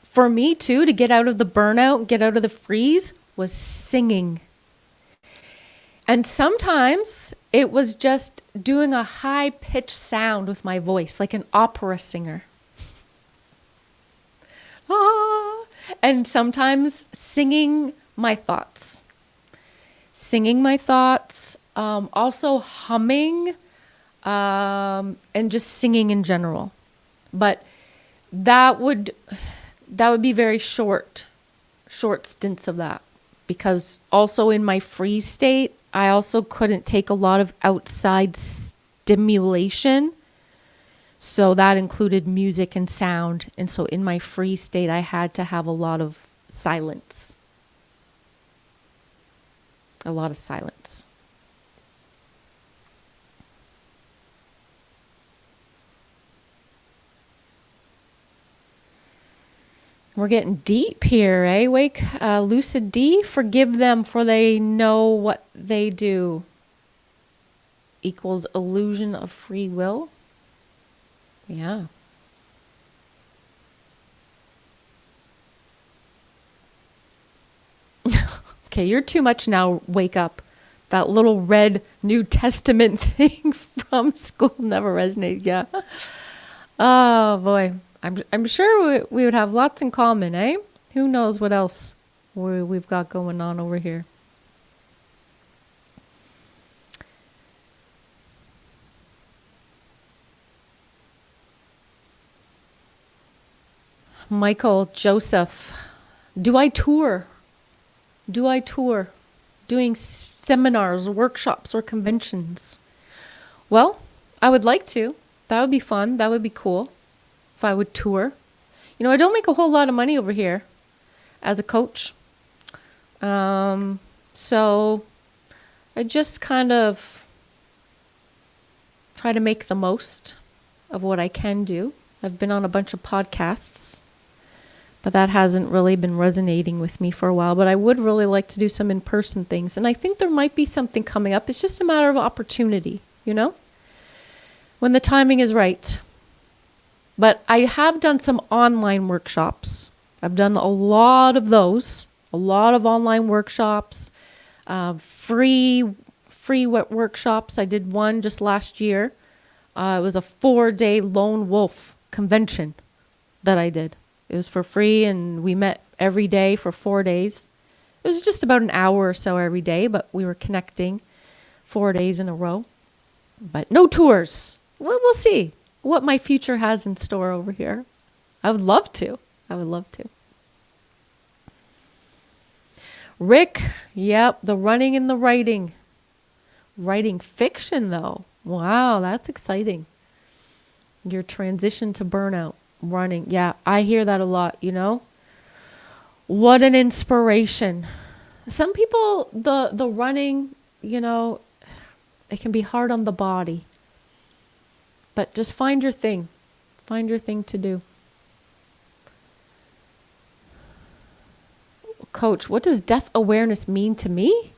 For me too, to get out of the burnout, get out of the freeze, was singing. And sometimes it was just doing a high-pitched sound with my voice, like an opera singer. Ah! And sometimes singing my thoughts. Also humming, and just singing in general. But that would be very short stints of that. Because also in my freeze state, I also couldn't take a lot of outside stimulation. So that included music and sound. And so in my freeze state, I had to have a lot of silence. A lot of silence. We're getting deep here, eh? Wake, Lucid D, forgive them for they know what they do. Equals illusion of free will. Yeah. Okay, you're too much now, wake up. That little red New Testament thing from school never resonated, yeah. Oh, boy. I'm sure we would have lots in common, eh? Who knows what else we've got going on over here. Michael, Joseph, do I tour? Doing seminars, workshops, or conventions? Well, I would like to. That would be fun. That would be cool. If I would tour. You know, I don't make a whole lot of money over here as a coach. So I just kind of try to make the most of what I can do. I've been on a bunch of podcasts, but that hasn't really been resonating with me for a while. But I would really like to do some in-person things. And I think there might be something coming up. It's just a matter of opportunity, you know? When the timing is right. But I have done some online workshops. I've done a lot of those, a lot of online workshops, free workshops. I did one just last year. It was a 4-day lone wolf convention that I did. It was for free, and we met every day for 4 days. It was just about an hour or so every day, but we were connecting 4 days in a row. But no tours. We'll see what my future has in store over here. I would love to. Rick, yep, the running and the writing. Writing fiction, though. Wow, that's exciting. Your transition to burnout, running. Yeah, I hear that a lot, you know. What an inspiration. Some people, the running, you know, it can be hard on the body. But just find your thing. Find your thing to do. Coach, what does death awareness mean to me?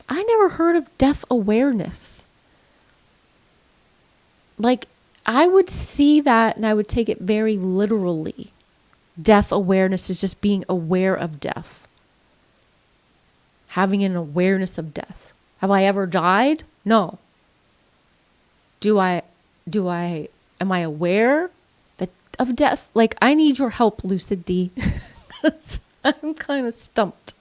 I never heard of death awareness. Like, I would see that and I would take it very literally. Death awareness is just being aware of death. Having an awareness of death. Have I ever died? No. Am I aware of death? Like, I need your help, Lucid D. I'm kind of stumped.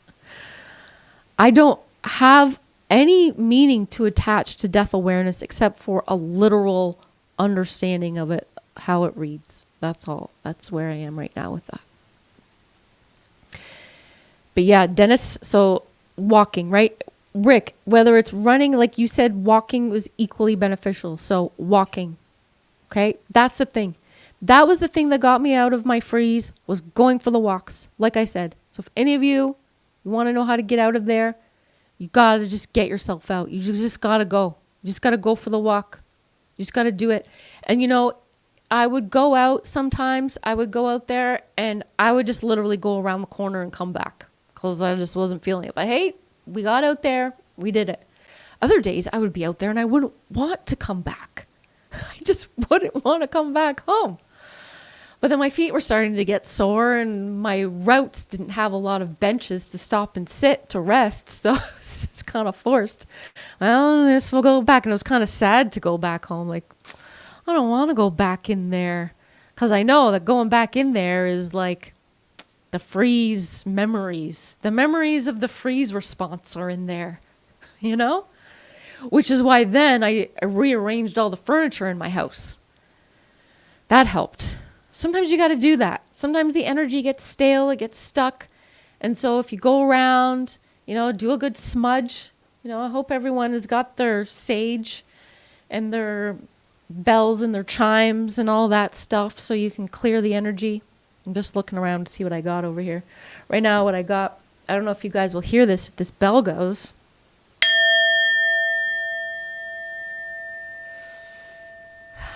I don't have any meaning to attach to death awareness except for a literal understanding of it, how it reads. That's all. That's where I am right now with that. But yeah, Dennis, so walking, right? Rick, whether it's running, like you said, walking was equally beneficial. So walking, okay? That's the thing. That was the thing that got me out of my freeze, was going for the walks, like I said. So if any of you want to know how to get out of there, you got to just get yourself out. You just got to go. You just got to go for the walk. You just got to do it. And, you know, I would go out sometimes. I would go out there and I would just literally go around the corner and come back because I just wasn't feeling it. But hey, we got out there. We did it. Other days I would be out there and I wouldn't want to come back. I just wouldn't want to come back home. But then my feet were starting to get sore and my routes didn't have a lot of benches to stop and sit to rest. So it's just kind of forced. Well, I guess we'll go back. And it was kind of sad to go back home. Like, I don't want to go back in there. Because I know that going back in there is like the freeze memories. The memories of the freeze response are in there, you know? Which is why then I rearranged all the furniture in my house. That helped. Sometimes you got to do that. Sometimes the energy gets stale, it gets stuck. And so if you go around, you know, do a good smudge. You know, I hope everyone has got their sage and their bells and their chimes and all that stuff so you can clear the energy. I'm just looking around to see what I got over here. Right now, what I got, I don't know if you guys will hear this if this bell goes.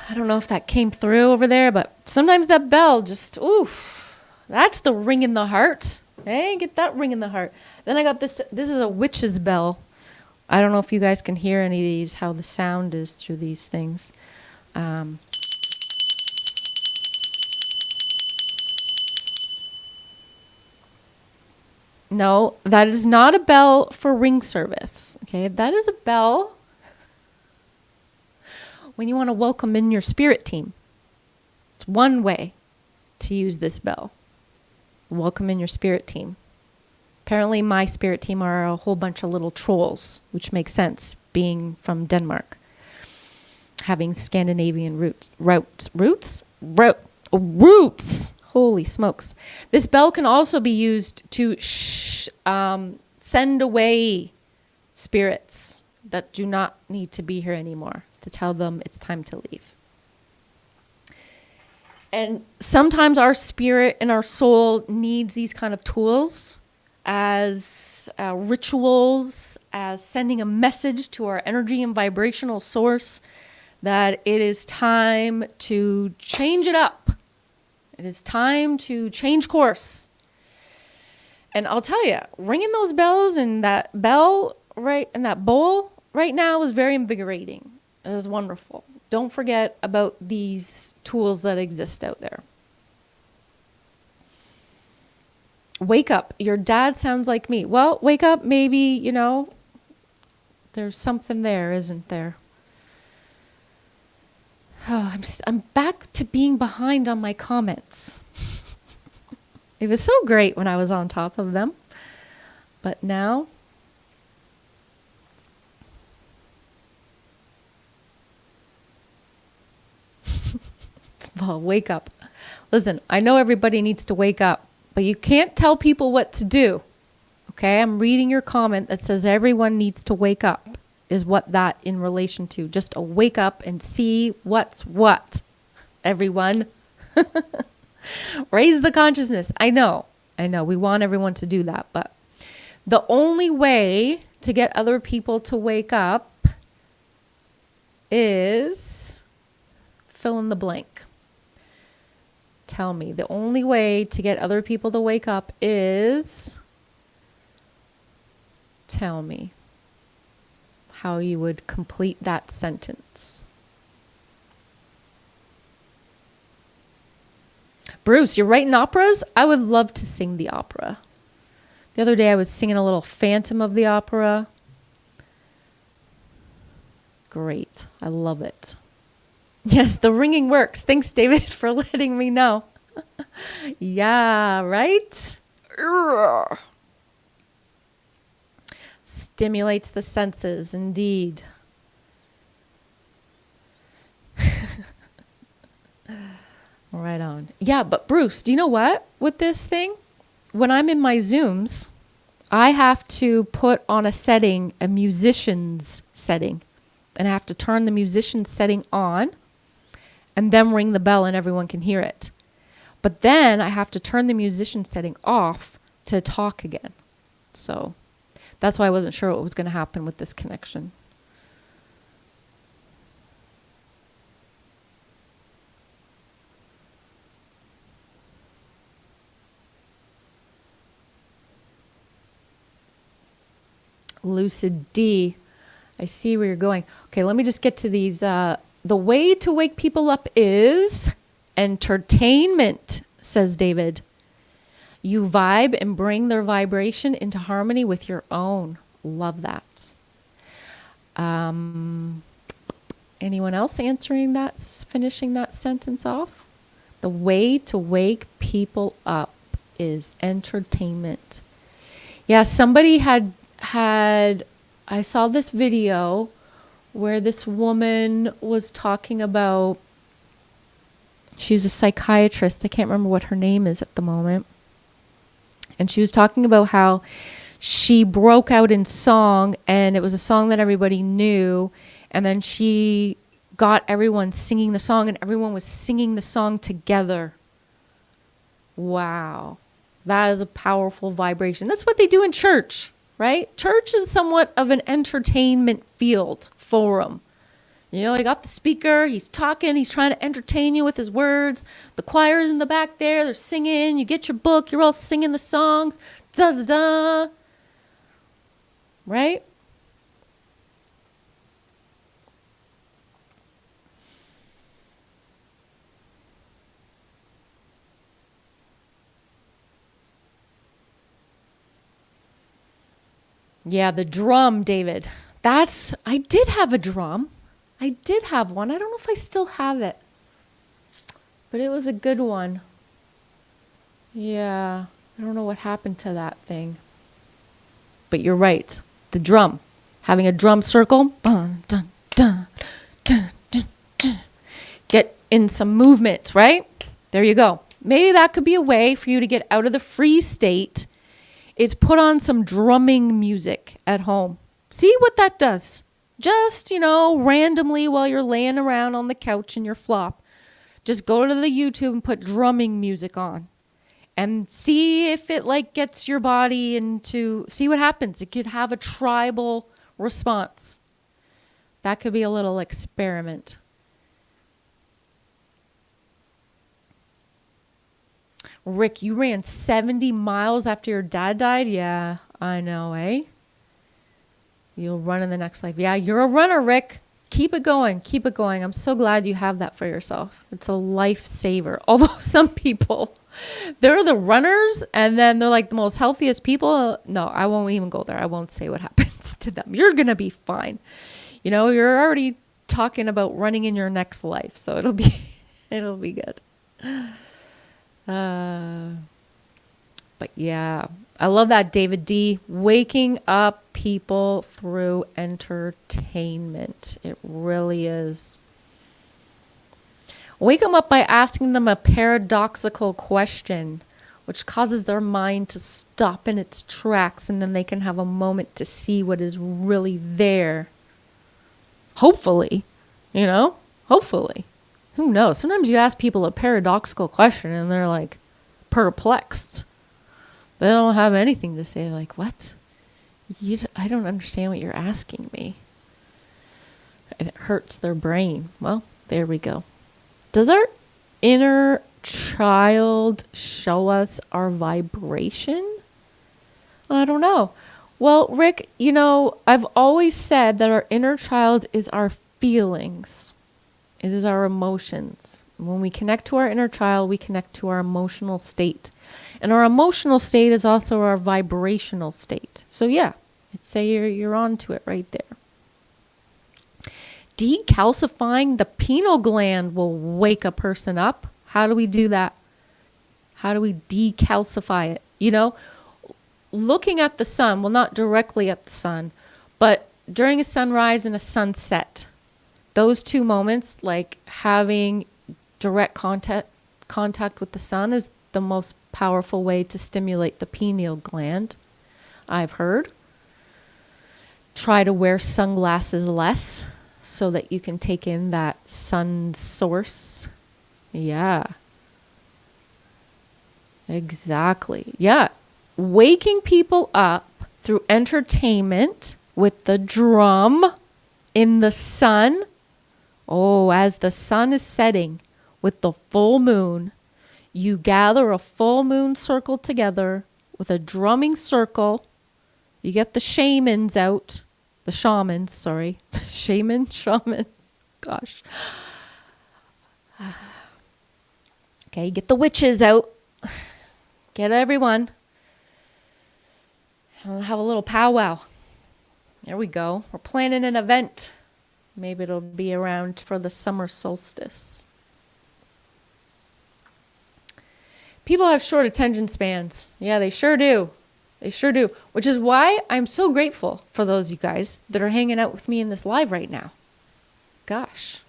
I don't know if that came through over there, but sometimes that bell just, oof, that's the ring in the heart. Hey, get that ring in the heart. Then I got this is a witch's bell. I don't know if you guys can hear any of these, how the sound is through these things. No, that is not a bell for ring service. Okay, that is a bell when you want to welcome in your spirit team. It's one way to use this bell. Welcome in your spirit team. Apparently my spirit team are a whole bunch of little trolls, which makes sense being from Denmark. Having Scandinavian roots. Holy smokes. This bell can also be used to send away spirits that do not need to be here anymore, to tell them it's time to leave. And sometimes our spirit and our soul needs these kind of tools as rituals, as sending a message to our energy and vibrational source that it is time to change it up. It is time to change course. And I'll tell you, ringing those bells and that bell right in that bowl right now was very invigorating. It was wonderful. Don't forget about these tools that exist out there. Wake up. Your dad sounds like me. Well, wake up. Maybe, you know, there's something there, isn't there? Oh, I'm back to being behind on my comments. It was so great when I was on top of them. But now... Well, wake up. Listen, I know everybody needs to wake up, but you can't tell people what to do. Okay, I'm reading your comment that says everyone needs to wake up. Is what that in relation to. Just a wake up and see what's what. Everyone. Raise the consciousness. I know. We want everyone to do that, but The only way to get other people to wake up is fill in the blank. Tell me. The only way to get other people to wake up is... Tell me how you would complete that sentence. Bruce, you're writing operas? I would love to sing the opera. The other day I was singing a little Phantom of the Opera. Great. I love it. Yes, the ringing works. Thanks, David, for letting me know. Yeah, right? Urgh. Stimulates the senses, indeed. Right on. Yeah, but Bruce, do you know what? With this thing, when I'm in my Zooms, I have to put on a setting, a musician's setting. And I have to turn the musician's setting on and then ring the bell and everyone can hear it. But then I have to turn the musician's setting off to talk again. So that's why I wasn't sure what was going to happen with this connection. Lucid D. I see where you're going. Okay, let me just get to these. The way to wake people up is entertainment, says David. You vibe and bring their vibration into harmony with your own. Love that. Anyone else answering that, finishing that sentence off? The way to wake people up is entertainment. Yeah, somebody had I saw this video where this woman was talking about, she's a psychiatrist. I can't remember what her name is at the moment. And she was talking about how she broke out in song, and it was a song that everybody knew. And then she got everyone singing the song, and everyone was singing the song together. Wow. That is a powerful vibration. That's what they do in church, right? Church is somewhat of an entertainment field, forum. You know, you got the speaker, he's talking, he's trying to entertain you with his words. The choir's in the back there, they're singing. You get your book, you're all singing the songs. Da da da. Right? Yeah, the drum, David. I did have a drum. I did have one. I don't know if I still have it. But it was a good one. Yeah. I don't know what happened to that thing. But you're right. The drum. Having a drum circle. Dun, dun, dun, dun, dun, dun. Get in some movement, right? There you go. Maybe that could be a way for you to get out of the freeze state, is put on some drumming music at home. See what that does. Just, randomly while you're laying around on the couch in your flop, just go to the YouTube and put drumming music on and see if it gets your body into, see what happens. It could have a tribal response. That could be a little experiment. Rick, you ran 70 miles after your dad died? Yeah, I know, eh? You'll run in the next life. Yeah, you're a runner, Rick. Keep it going. Keep it going. I'm so glad you have that for yourself. It's a lifesaver. Although some people, they're the runners and then they're the most healthiest people. No, I won't even go there. I won't say what happens to them. You're going to be fine. You're already talking about running in your next life. So it'll be good. But yeah, I love that, David D. Waking up people through entertainment. It really is. Wake them up by asking them a paradoxical question, which causes their mind to stop in its tracks, and then they can have a moment to see what is really there. Hopefully, hopefully. Who knows? Sometimes you ask people a paradoxical question and they're perplexed. They don't have anything to say. What? I don't understand what you're asking me. It hurts their brain. Well, there we go. Does our inner child show us our vibration? I don't know. Well, Rick, I've always said that our inner child is our feelings. It is our emotions. When we connect to our inner child, we connect to our emotional state. And our emotional state is also our vibrational state. So yeah, I'd say you're onto it right there. Decalcifying the pineal gland will wake a person up. How do we do that? How do we decalcify it? Looking at the sun, well, not directly at the sun, but during a sunrise and a sunset, those two moments, like having direct contact with the sun, is the most powerful way to stimulate the pineal gland, I've heard. Try to wear sunglasses less so that you can take in that sun source. Yeah. Exactly. Yeah. Waking people up through entertainment with the drum in the sun. Oh, as the sun is setting with the full moon, you gather a full moon circle together with a drumming circle. You get the shamans out. The shamans, sorry. Shaman. Gosh. Okay, get the witches out. Get everyone. We'll have a little powwow. There we go. We're planning an event. Maybe it'll be around for the summer solstice. People have short attention spans. Yeah, they sure do. They sure do. Which is why I'm so grateful for those you guys that are hanging out with me in this live right now. Gosh.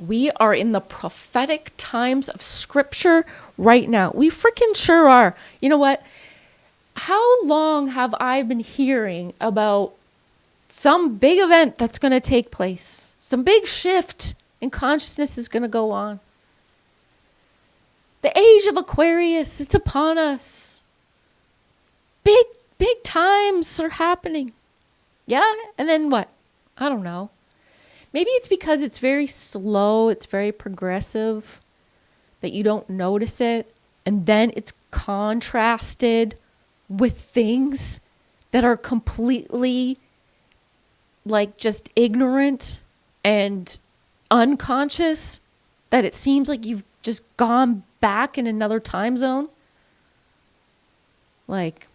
We are in the prophetic times of scripture right now. We freaking sure are. You know what? How long have I been hearing about some big event that's going to take place? Some big shift in consciousness is going to go on. The age of Aquarius, it's upon us. Big times are happening. Yeah? And then what? I don't know. Maybe it's because it's very slow, it's very progressive, that you don't notice it. And then it's contrasted with things that are completely like just ignorant and unconscious, that it seems like you've just gone back in another time zone. Like,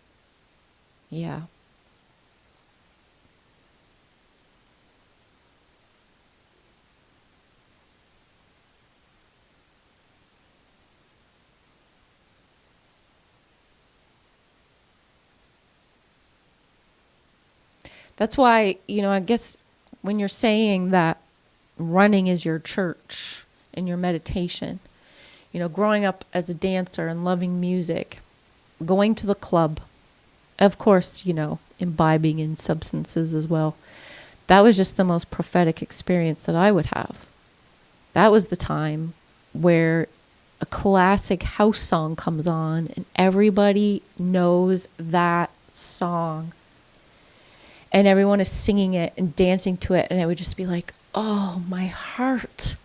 yeah. That's why, I guess when you're saying that running is your church and your meditation, growing up as a dancer and loving music, going to the club, of course, imbibing in substances as well. That was just the most prophetic experience that I would have. That was the time where a classic house song comes on and everybody knows that song. And everyone is singing it and dancing to it. And it would just be like, oh, my heart.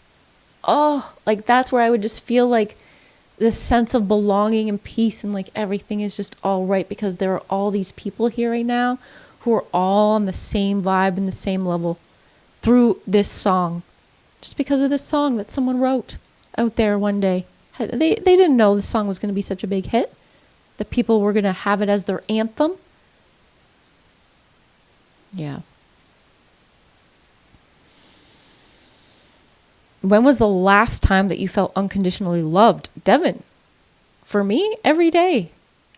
Oh, like that's where I would just feel like this sense of belonging and peace. And like everything is just all right because there are all these people here right now who are all on the same vibe and the same level through this song. Just because of this song that someone wrote out there one day. They didn't know the song was going to be such a big hit. That people were going to have it as their anthem. Yeah. When was the last time that you felt unconditionally loved? Devin, for me, every day.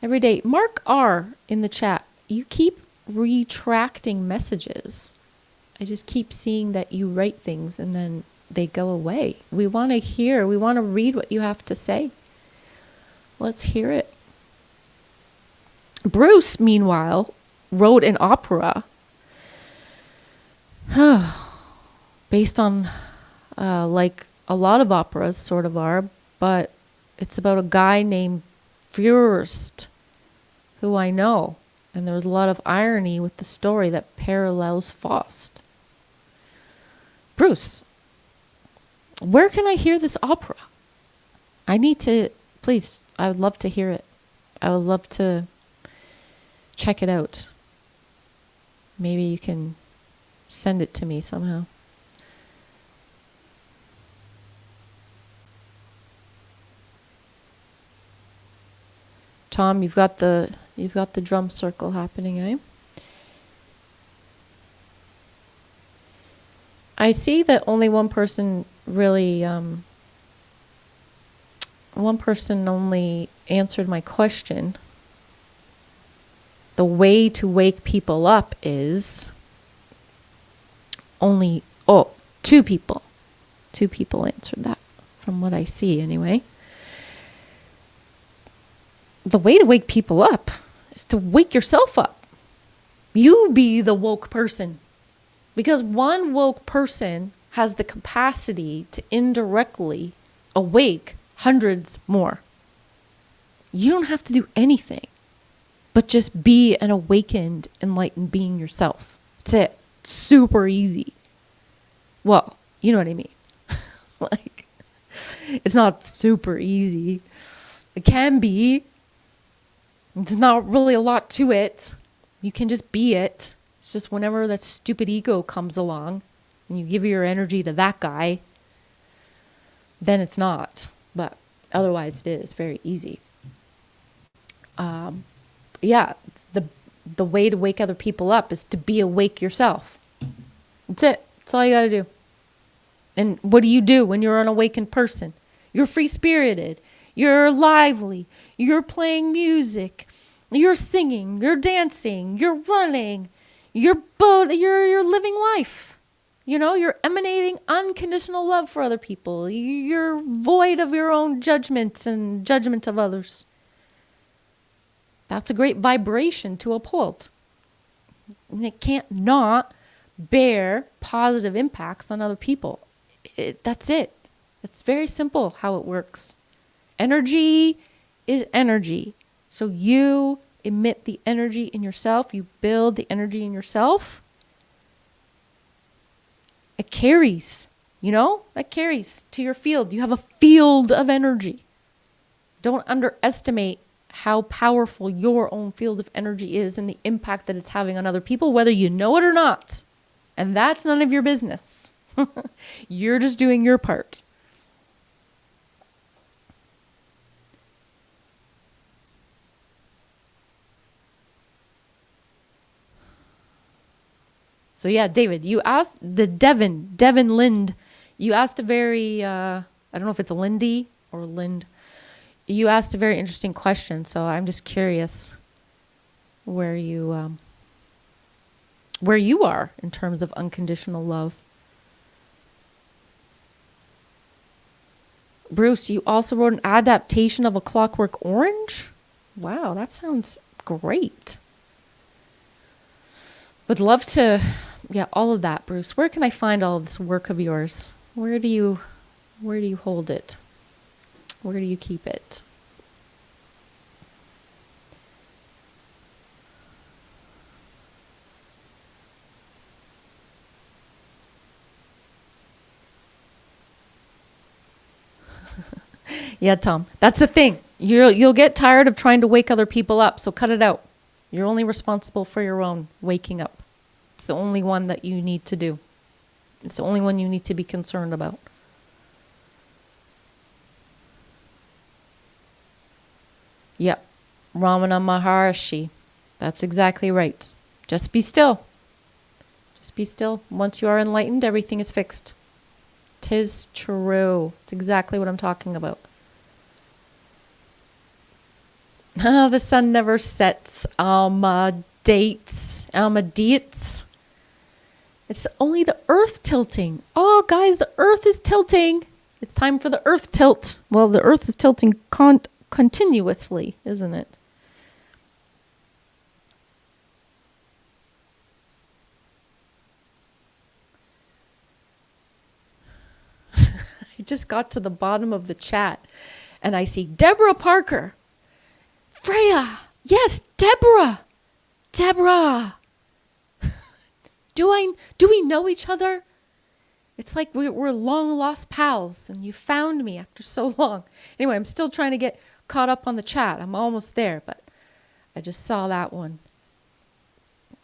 Every day. Mark R in the chat. You keep retracting messages. I just keep seeing that you write things and then they go away. We want to hear. We want to read what you have to say. Let's hear it. Bruce, meanwhile, wrote an opera based on like A lot of operas sort of are, but it's about a guy named Fürst, who I know. And there's a lot of irony with the story that parallels Faust. Bruce, where can I hear this opera? I need to, please, I would love to hear it. I would love to check it out. Maybe you can send it to me somehow. Tom, you've got the drum circle happening, eh? I see that only one person really one person only answered my question. The way to wake people up is only, two people. Two people answered that, from what I see anyway. The way to wake people up is to wake yourself up. You be the woke person. Because one woke person has the capacity to indirectly awake hundreds more. You don't have to do anything but just be an awakened, enlightened being yourself. That's it. Super easy. Well, you know what I mean. Like, it's not super easy. It can be. There's not really a lot to it. You can just be it. It's just whenever that stupid ego comes along and you give your energy to that guy, then it's not. But otherwise it is very easy. Yeah, the way to wake other people up is to be awake yourself. That's it. That's all you got to do. And what do you do when you're an awakened person? You're free-spirited. You're lively. You're playing music. You're singing. You're dancing. You're running. You're living life. You know, you're emanating unconditional love for other people. You're void of your own judgments and judgment of others. That's a great vibration to uphold. And it can't not bear positive impacts on other people. That's it. It's very simple how it works. Energy is energy. So you emit the energy in yourself. You build the energy in yourself. It carries, that carries to your field. You have a field of energy. Don't underestimate how powerful your own field of energy is and the impact that it's having on other people, whether you know it or not. And that's none of your business. You're just doing your part. So yeah, David, you asked Devin Lind, you asked a very, I don't know if it's Lindy or Lind. You asked a very interesting question, so I'm just curious where you are in terms of unconditional love. Bruce, you also wrote an adaptation of A Clockwork Orange? Wow, that sounds great. Would love to, all of that, Bruce. Where can I find all of this work of yours? Where do you hold it? Where do you keep it? Yeah, Tom, that's the thing. You'll get tired of trying to wake other people up, so cut it out. You're only responsible for your own waking up. It's the only one that you need to do. It's the only one you need to be concerned about. Yep. Ramana Maharshi. That's exactly right. Just be still. Just be still. Once you are enlightened, everything is fixed. 'Tis true. It's exactly what I'm talking about. The sun never sets. Dates. It's only the earth tilting. Oh, guys, the earth is tilting. It's time for the earth tilt. Well, the earth is tilting continuously, isn't it? I just got to the bottom of the chat and I see Deborah Parker. Freya. Yes, Deborah. Deborah. Do we know each other? It's like we're long lost pals and you found me after so long. Anyway, I'm still trying to get caught up on the chat. I'm almost there, but I just saw that one.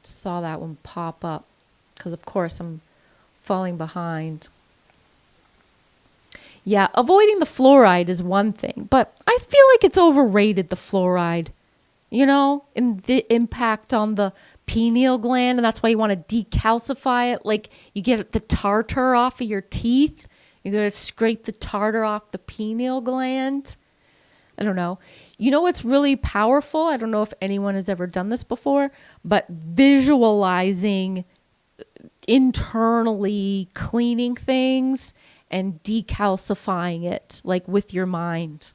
Saw that one pop up because of course I'm falling behind. Yeah, avoiding the fluoride is one thing, but I feel like it's overrated, the fluoride, and the impact on the pineal gland, and that's why you want to decalcify it. Like you get the tartar off of your teeth, you gotta scrape the tartar off the pineal gland. I don't know. You know what's really powerful? I don't know if anyone has ever done this before, but visualizing internally cleaning things and decalcifying it, like with your mind.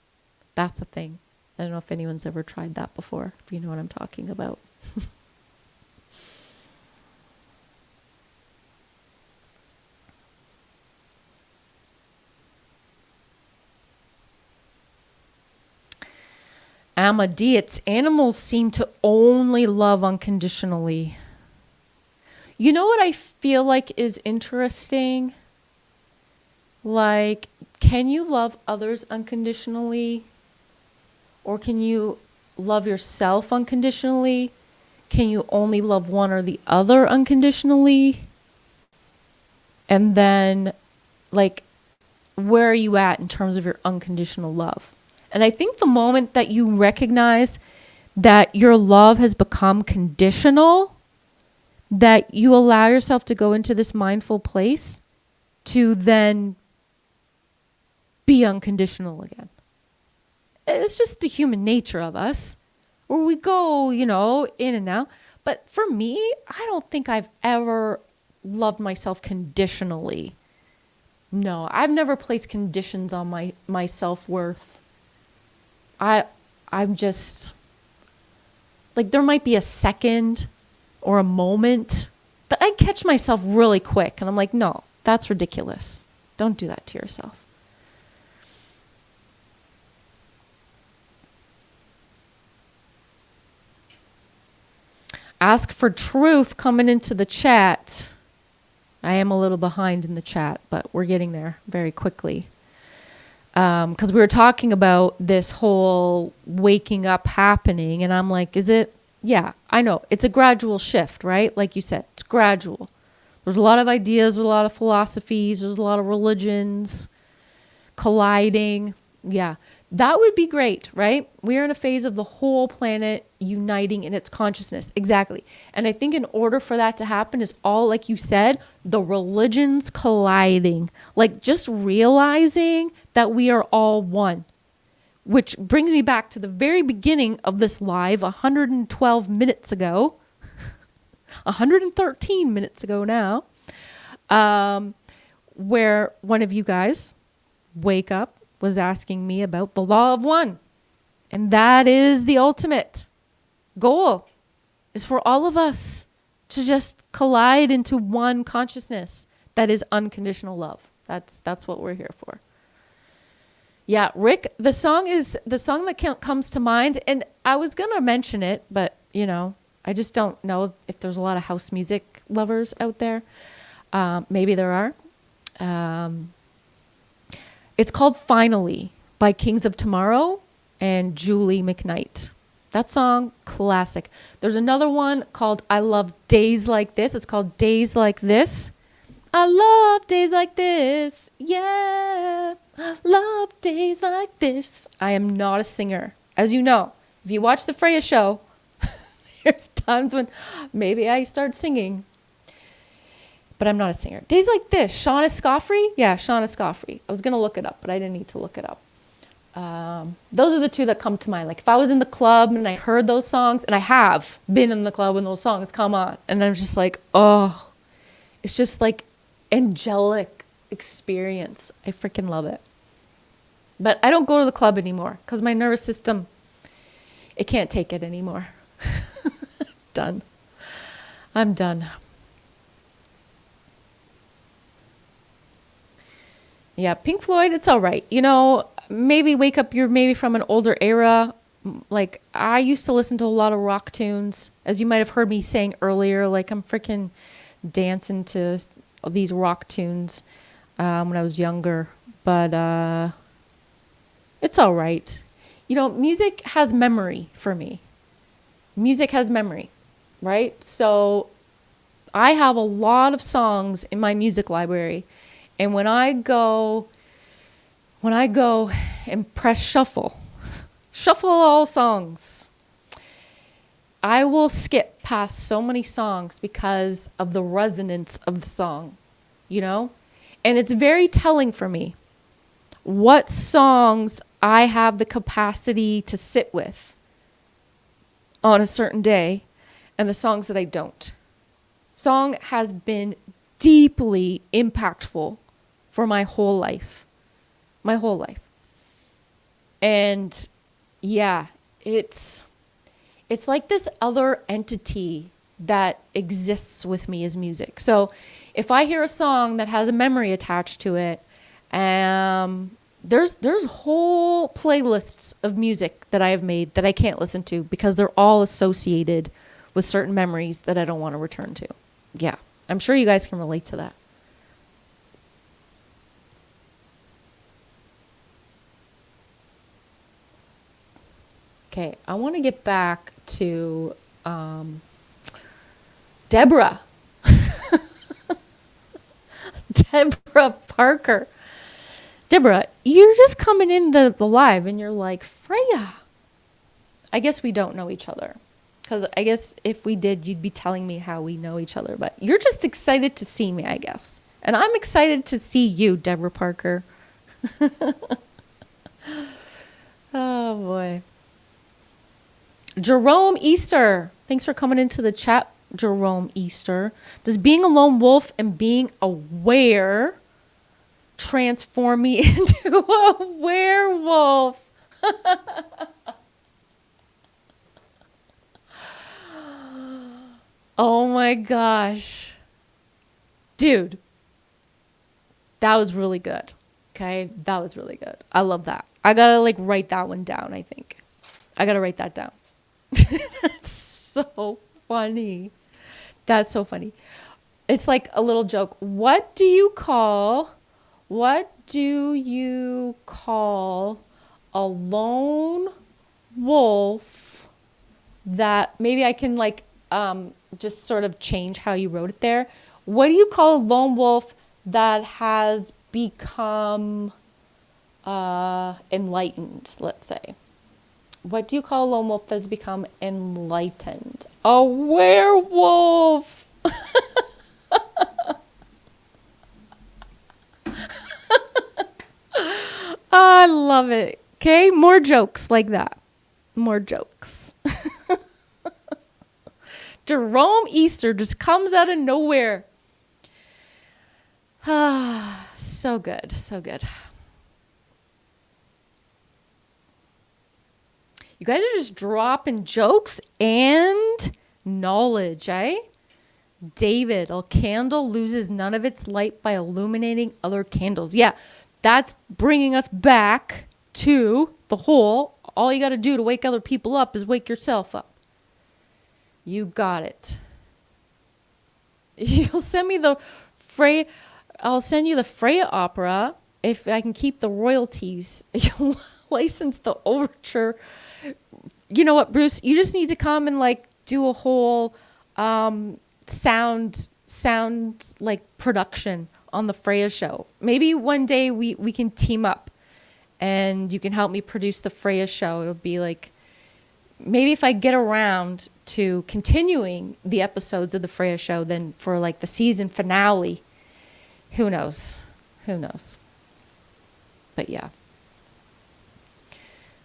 That's a thing. I don't know if anyone's ever tried that before, if you know what I'm talking about. Amadeus, animals seem to only love unconditionally. You know what I feel like is interesting? Like, can you love others unconditionally? Or can you love yourself unconditionally? Can you only love one or the other unconditionally? And then, like, where are you at in terms of your unconditional love? And I think the moment that you recognize that your love has become conditional, that you allow yourself to go into this mindful place to then be unconditional again. It's just the human nature of us, where we go, in and out. But for me, I don't think I've ever loved myself conditionally. No, I've never placed conditions on my self-worth. I'm just, like, there might be a second or a moment, but I catch myself really quick and I'm like, no, that's ridiculous. Don't do that to yourself. Ask for truth coming into the chat. I am a little behind in the chat, but we're getting there very quickly. Because we were talking about this whole waking up happening, and I'm like, is it? Yeah, I know. It's a gradual shift, right? Like you said, it's gradual. There's a lot of ideas, there's a lot of philosophies, there's a lot of religions colliding. Yeah, that would be great, right? We're in a phase of the whole planet uniting in its consciousness. Exactly. And I think in order for that to happen is all, like you said, the religions colliding. Like just realizing that we are all one. Which brings me back to the very beginning of this live 112 minutes ago. 113 minutes ago now. Where one of you guys, Wake Up, was asking me about the law of one. And that is the ultimate goal, is for all of us to just collide into one consciousness that is unconditional love. That's what we're here for. Yeah, Rick, the song that comes to mind, and I was going to mention it, but, I just don't know if there's a lot of house music lovers out there. Maybe there are. It's called Finally by Kings of Tomorrow and Julie McKnight. That song, classic. There's another one called I Love Days Like This. It's called Days Like This. I love days like this. Yeah. I love days like this. I am not a singer. As you know, if you watch the Freya show, there's times when maybe I start singing. But I'm not a singer. Days Like This. Shauna Scoffrey? Yeah, Shauna Scoffrey. I was going to look it up, but I didn't need to look it up. Those are the two that come to mind. Like if I was in the club and I heard those songs, and I have been in the club when those songs come on, and I'm just like, oh, it's just like angelic experience. I freaking love it. But I don't go to the club anymore because my nervous system, it can't take it anymore. Done. I'm done. Yeah, Pink Floyd, it's all right. You know, maybe Wake Up, you're maybe from an older era. Like, I used to listen to a lot of rock tunes. As you might have heard me saying earlier, like, I'm freaking dancing to these rock tunes when I was younger. But it's all right. You know, music has memory for me. Music has memory, right? So I have a lot of songs in my music library. And when I go and press shuffle all songs, I will skip past so many songs because of the resonance of the song, you know? And it's very telling for me what songs I have the capacity to sit with on a certain day and the songs that I don't. Song has been deeply impactful for my whole life. My whole life. And yeah, it's like this other entity that exists with me as music. So if I hear a song that has a memory attached to it, there's whole playlists of music that I have made that I can't listen to because they're all associated with certain memories that I don't want to return to. Yeah, I'm sure you guys can relate to that. Okay, I want to get back to Deborah. Deborah Parker. Deborah, you're just coming in the live and you're like, Freya. I guess we don't know each other. Because I guess if we did, you'd be telling me how we know each other. But you're just excited to see me, I guess. And I'm excited to see you, Deborah Parker. Oh, boy. Jerome Easter. Thanks for coming into the chat, Jerome Easter. Does being a lone wolf and being aware transform me into a werewolf? Oh my gosh. Dude, that was really good. Okay, that was really good. I love that. I gotta write that one down, I think. I gotta write that down. That's so funny. That's so funny. It's like a little joke. What do you call a lone wolf that maybe I can just sort of change how you wrote it there. What do you call a lone wolf that has become enlightened, let's say? What do you call a lone wolf that's become enlightened? A werewolf! I love it. Okay, more jokes like that. More jokes. Jerome Easter just comes out of nowhere. Ah, so good, so good. You guys are just dropping jokes and knowledge, eh? David, a candle loses none of its light by illuminating other candles. Yeah, that's bringing us back to the whole, all you got to do to wake other people up is wake yourself up. You got it. You'll send me I'll send you the Freya opera if I can keep the royalties. You'll license the overture. You know what, Bruce? You just need to come and do a whole sound production on the Freya show. Maybe one day we can team up and you can help me produce the Freya show. It'll be maybe if I get around to continuing the episodes of the Freya show, then for the season finale, who knows? Who knows? But yeah.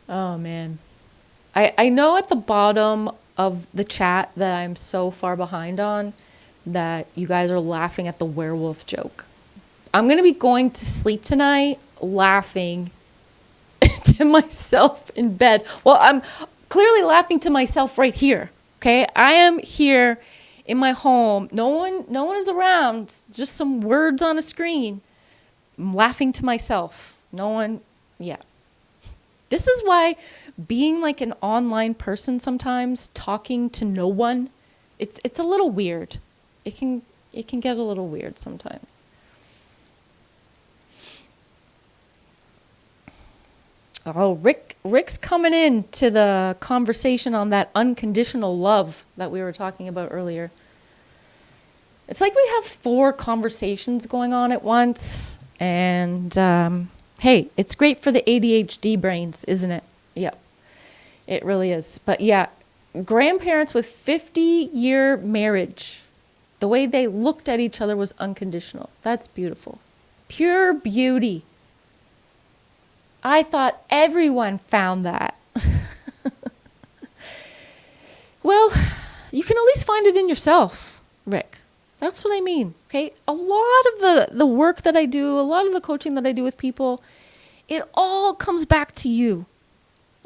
Oh man. I know at the bottom of the chat that I'm so far behind on that you guys are laughing at the werewolf joke. I'm going to be going to sleep tonight laughing to myself in bed. Well, I'm clearly laughing to myself right here. Okay? I am here in my home. No one is around. Just some words on a screen. I'm laughing to myself. No one, yeah. This is why being like an online person sometimes, talking to no one, it's a little weird. It can get a little weird sometimes. Oh, Rick's coming in to the conversation on that unconditional love that we were talking about earlier. It's like we have 4 conversations going on at once. And hey, it's great for the ADHD brains, isn't it? Yep, it really is. But yeah, grandparents with 50-year marriage, the way they looked at each other was unconditional. That's beautiful. Pure beauty. I thought everyone found that. Well, you can at least find it in yourself, Rick. That's what I mean, okay? A lot of the work that I do, a lot of the coaching that I do with people, it all comes back to you,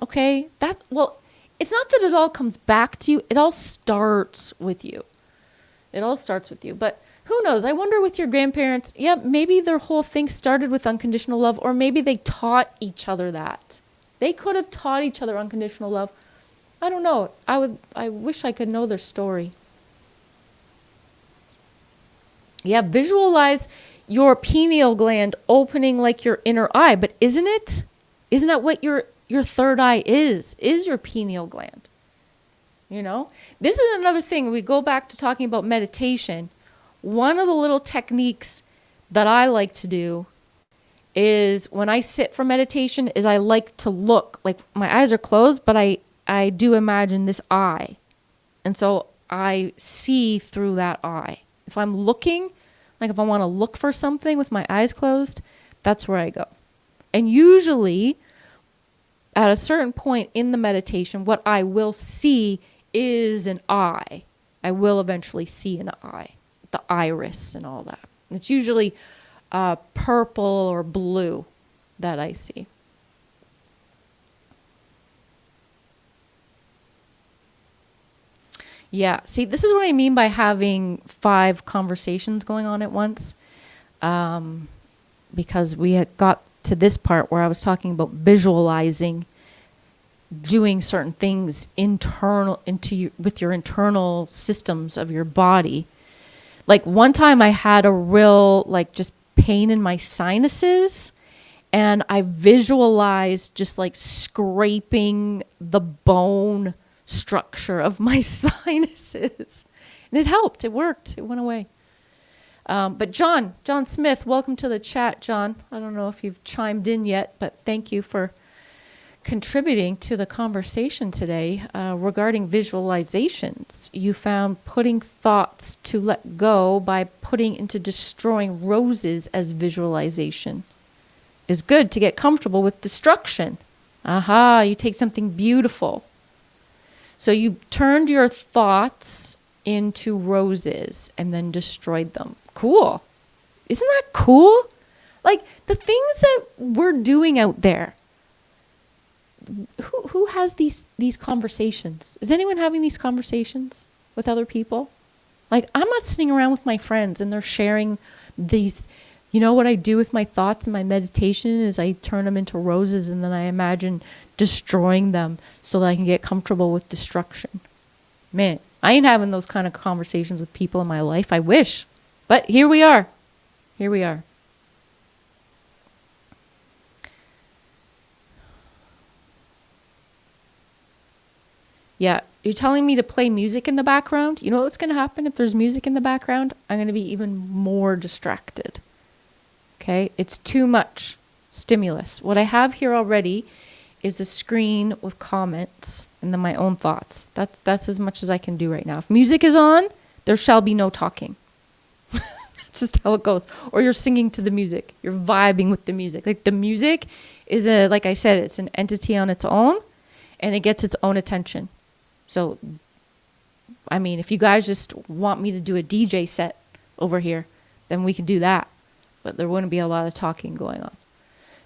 okay? It's not that it all comes back to you. It all starts with you. It all starts with you. But who knows? I wonder with your grandparents, yeah, maybe their whole thing started with unconditional love, or maybe they taught each other that. They could have taught each other unconditional love. I don't know. I wish I could know their story. Yeah, visualize your pineal gland opening like your inner eye. But isn't it? Isn't that what your third eye is your pineal gland? You know? This is another thing. We go back to talking about meditation. One of the little techniques that I like to do is when I sit for meditation is I like to look, like my eyes are closed, but I do imagine this eye. And so I see through that eye. If I'm looking, like if I want to look for something with my eyes closed, that's where I go. And usually at a certain point in the meditation, what I will see is an eye. I will eventually see an eye, the iris and all that. It's usually purple or blue that I see. Yeah, see, this is what I mean by having 5 conversations going on at once. Because we had got to this part where I was talking about visualizing doing certain things with your internal systems of your body. Like one time I had a real just pain in my sinuses, and I visualized just like scraping the bone structure of my sinuses, and it helped. It worked. It went away. But John Smith, welcome to the chat, John. I don't know if you've chimed in yet, but thank you for contributing to the conversation today regarding visualizations. You found putting thoughts to let go by putting into destroying roses as visualization is good to get comfortable with destruction. Aha, you take something beautiful. So you turned your thoughts into roses and then destroyed them. Cool. Isn't that cool? Like the things that we're doing out there. Who has these conversations? Is anyone having these conversations with other people? Like I'm not sitting around with my friends and they're sharing these. You know what I do with my thoughts and my meditation is I turn them into roses and then I imagine destroying them so that I can get comfortable with destruction. Man, I ain't having those kind of conversations with people in my life. I wish. But here we are. Here we are. Yeah, you're telling me to play music in the background? You know what's going to happen if there's music in the background? I'm going to be even more distracted. Okay, it's too much stimulus. What I have here already is a screen with comments and then my own thoughts. That's as much as I can do right now. If music is on, there shall be no talking. That's just how it goes. Or you're singing to the music. You're vibing with the music. Like the music is like I said, it's an entity on its own and it gets its own attention. So, I mean, if you guys just want me to do a DJ set over here, then we can do that. But there wouldn't be a lot of talking going on.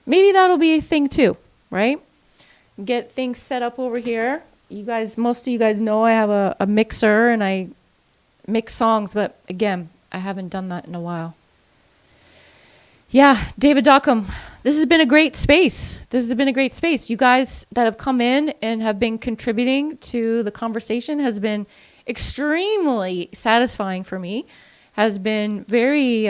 Maybe that'll be a thing too, right? Get things set up over here. You guys, most of you guys know I have a mixer and I mix songs, but again, I haven't done that in a while. Yeah, David Dockham, this has been a great space. This has been a great space. You guys that have come in and have been contributing to the conversation has been extremely satisfying for me, has been very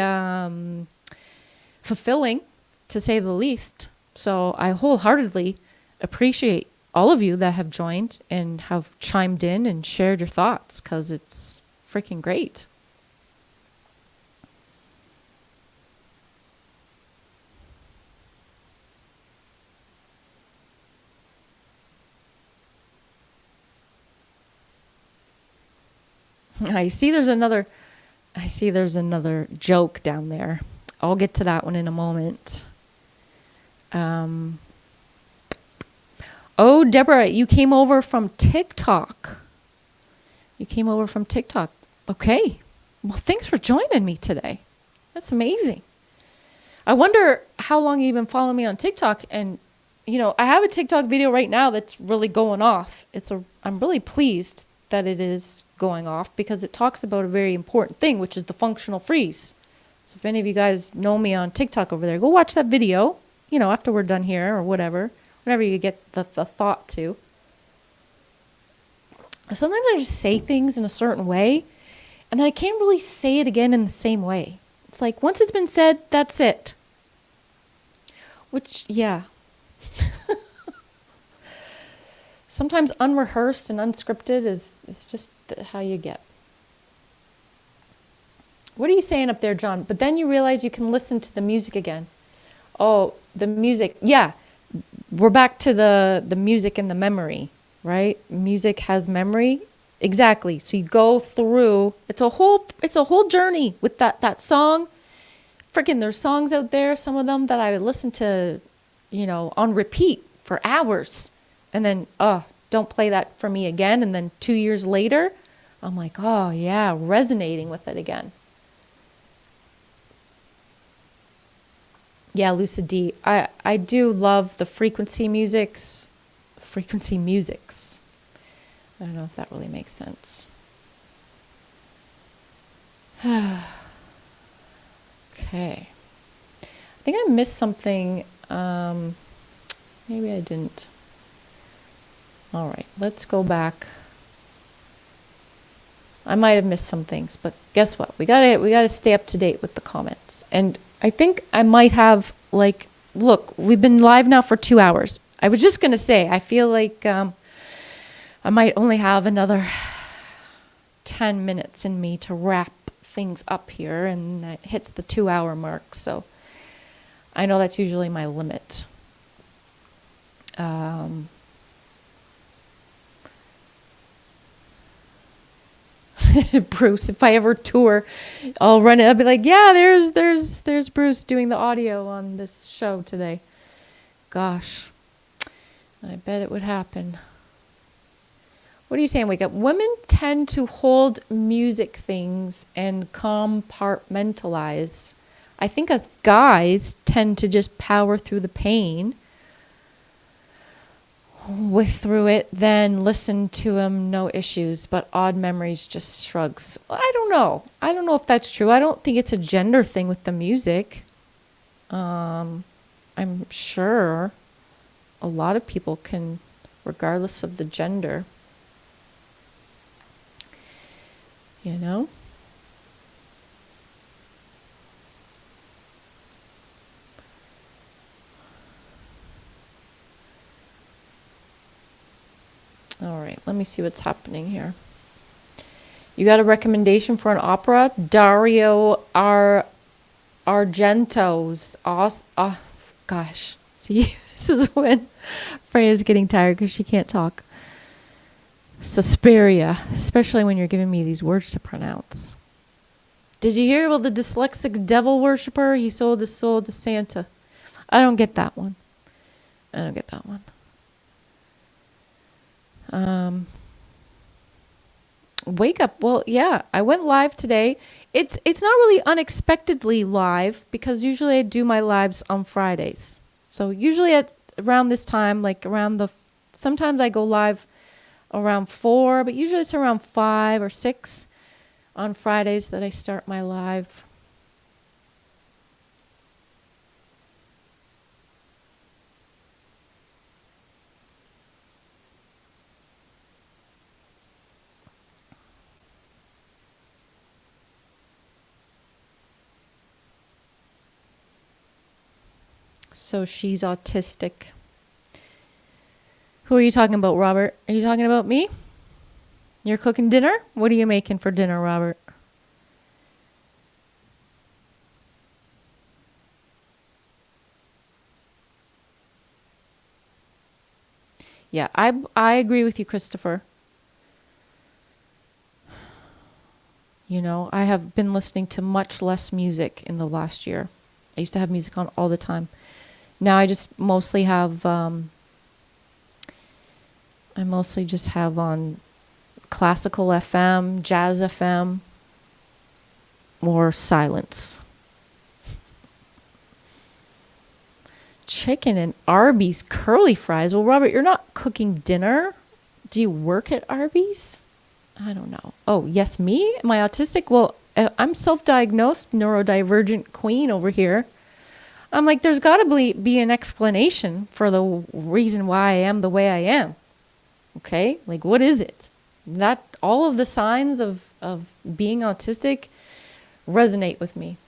fulfilling, to say the least. So I wholeheartedly appreciate all of you that have joined and have chimed in and shared your thoughts, because it's freaking great. I see there's another joke down there. I'll get to that one in a moment. Oh, Deborah, you came over from TikTok. Okay. Well, thanks for joining me today. That's amazing. I wonder how long you've been following me on TikTok. And, I have a TikTok video right now that's really going off. I'm really pleased that it is going off, because it talks about a very important thing, which is the functional freeze. So if any of you guys know me on TikTok over there, go watch that video, after we're done here or whenever you get the thought to. Sometimes I just say things in a certain way, and then I can't really say it again in the same way. It's like, once it's been said, that's it. Which, yeah. Sometimes unrehearsed and unscripted is just how you get. What are you saying up there, John? But then you realize you can listen to the music again. Oh, the music. Yeah. We're back to the music and the memory, right? Music has memory. Exactly. So you go through, it's a whole journey with that song. Freaking, there's songs out there, some of them that I would listen to, on repeat for hours. And then, don't play that for me again. And then 2 years later, I'm like, oh yeah, resonating with it again. Yeah, Lucid D. I do love the frequency musics. I don't know if that really makes sense. Okay. I think I missed something. Maybe I didn't. All right, let's go back. I might have missed some things, but guess what? We gotta stay up to date with the comments. And I think I might have, look, we've been live now for 2 hours. I was just gonna say, I feel like I might only have another 10 minutes in me to wrap things up here, and it hits the 2-hour mark. So I know that's usually my limit. Bruce, if I ever tour, I'll run it. I'll be like, yeah, there's Bruce doing the audio on this show today. Gosh, I bet it would happen. What are you saying, Wake Up? Women tend to hold music things and compartmentalize. I think us guys tend to just power through the pain, through it, then listen to him, no issues, but odd memories, just shrugs. I don't know if that's true. I don't think it's a gender thing with the music. I'm sure a lot of people can, regardless of the gender, All right, let me see what's happening here. You got a recommendation for an opera? Dario Argento's. Gosh. See, this is when Freya's getting tired because she can't talk. Suspiria, especially when you're giving me these words to pronounce. Did you hear about the dyslexic devil worshiper? He sold his soul to Santa. I don't get that one. Wake Up. Well, yeah, I went live today. It's not really unexpectedly live, because usually I do my lives on Fridays. So usually at around this time, sometimes I go live around 4, but usually it's around 5 or 6 on Fridays that I start my live. So she's autistic. Who are you talking about, Robert? Are you talking about me? You're cooking dinner? What are you making for dinner, Robert? Yeah, I agree with you, Christopher. You know, I have been listening to much less music in the last year. I used to have music on all the time. Now I just mostly have, I mostly just have on classical FM, jazz FM, or silence. Chicken and Arby's curly fries. Well, Robert, you're not cooking dinner. Do you work at Arby's? I don't know. Oh, yes, me? Am I autistic? Well, I'm self-diagnosed neurodivergent queen over here. I'm like, there's got to be an explanation for the reason why I am the way I am. Okay? Like, what is it? That all of the signs of being autistic resonate with me,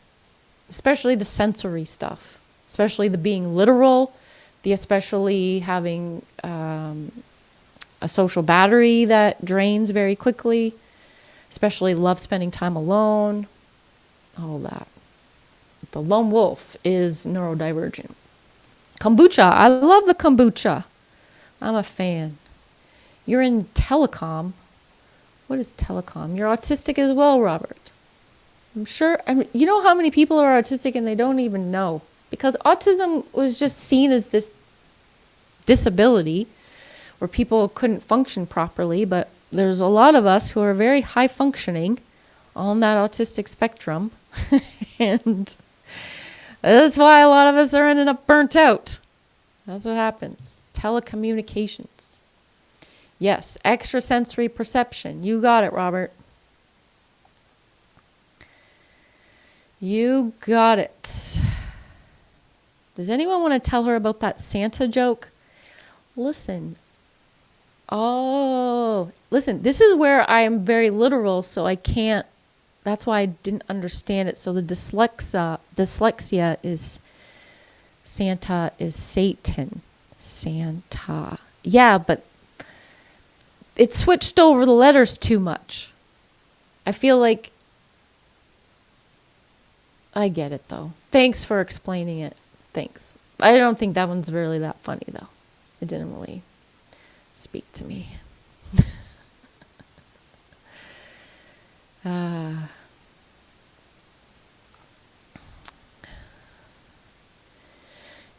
especially the sensory stuff, especially the being literal, the especially having a social battery that drains very quickly, especially love spending time alone, all that. The lone wolf is neurodivergent. Kombucha. I love the kombucha. I'm a fan. You're in telecom. What is telecom? You're autistic as well, Robert. I'm sure. I mean, you know how many people are autistic and they don't even know? Because autism was just seen as this disability where people couldn't function properly, but there's a lot of us who are very high functioning on that autistic spectrum. And that's why a lot of us are ending up burnt out. That's what happens. Telecommunications. Yes, extrasensory perception. You got it, Robert. You got it. Does anyone want to tell her about that Santa joke? Listen. Oh, listen, this is where I am very literal, so I can't, that's why I didn't understand it. So the dyslexia is, Santa is Satan. Santa. Yeah, but it switched over the letters too much. I feel like, I get it though. Thanks for explaining it. Thanks. I don't think that one's really that funny though. It didn't really speak to me.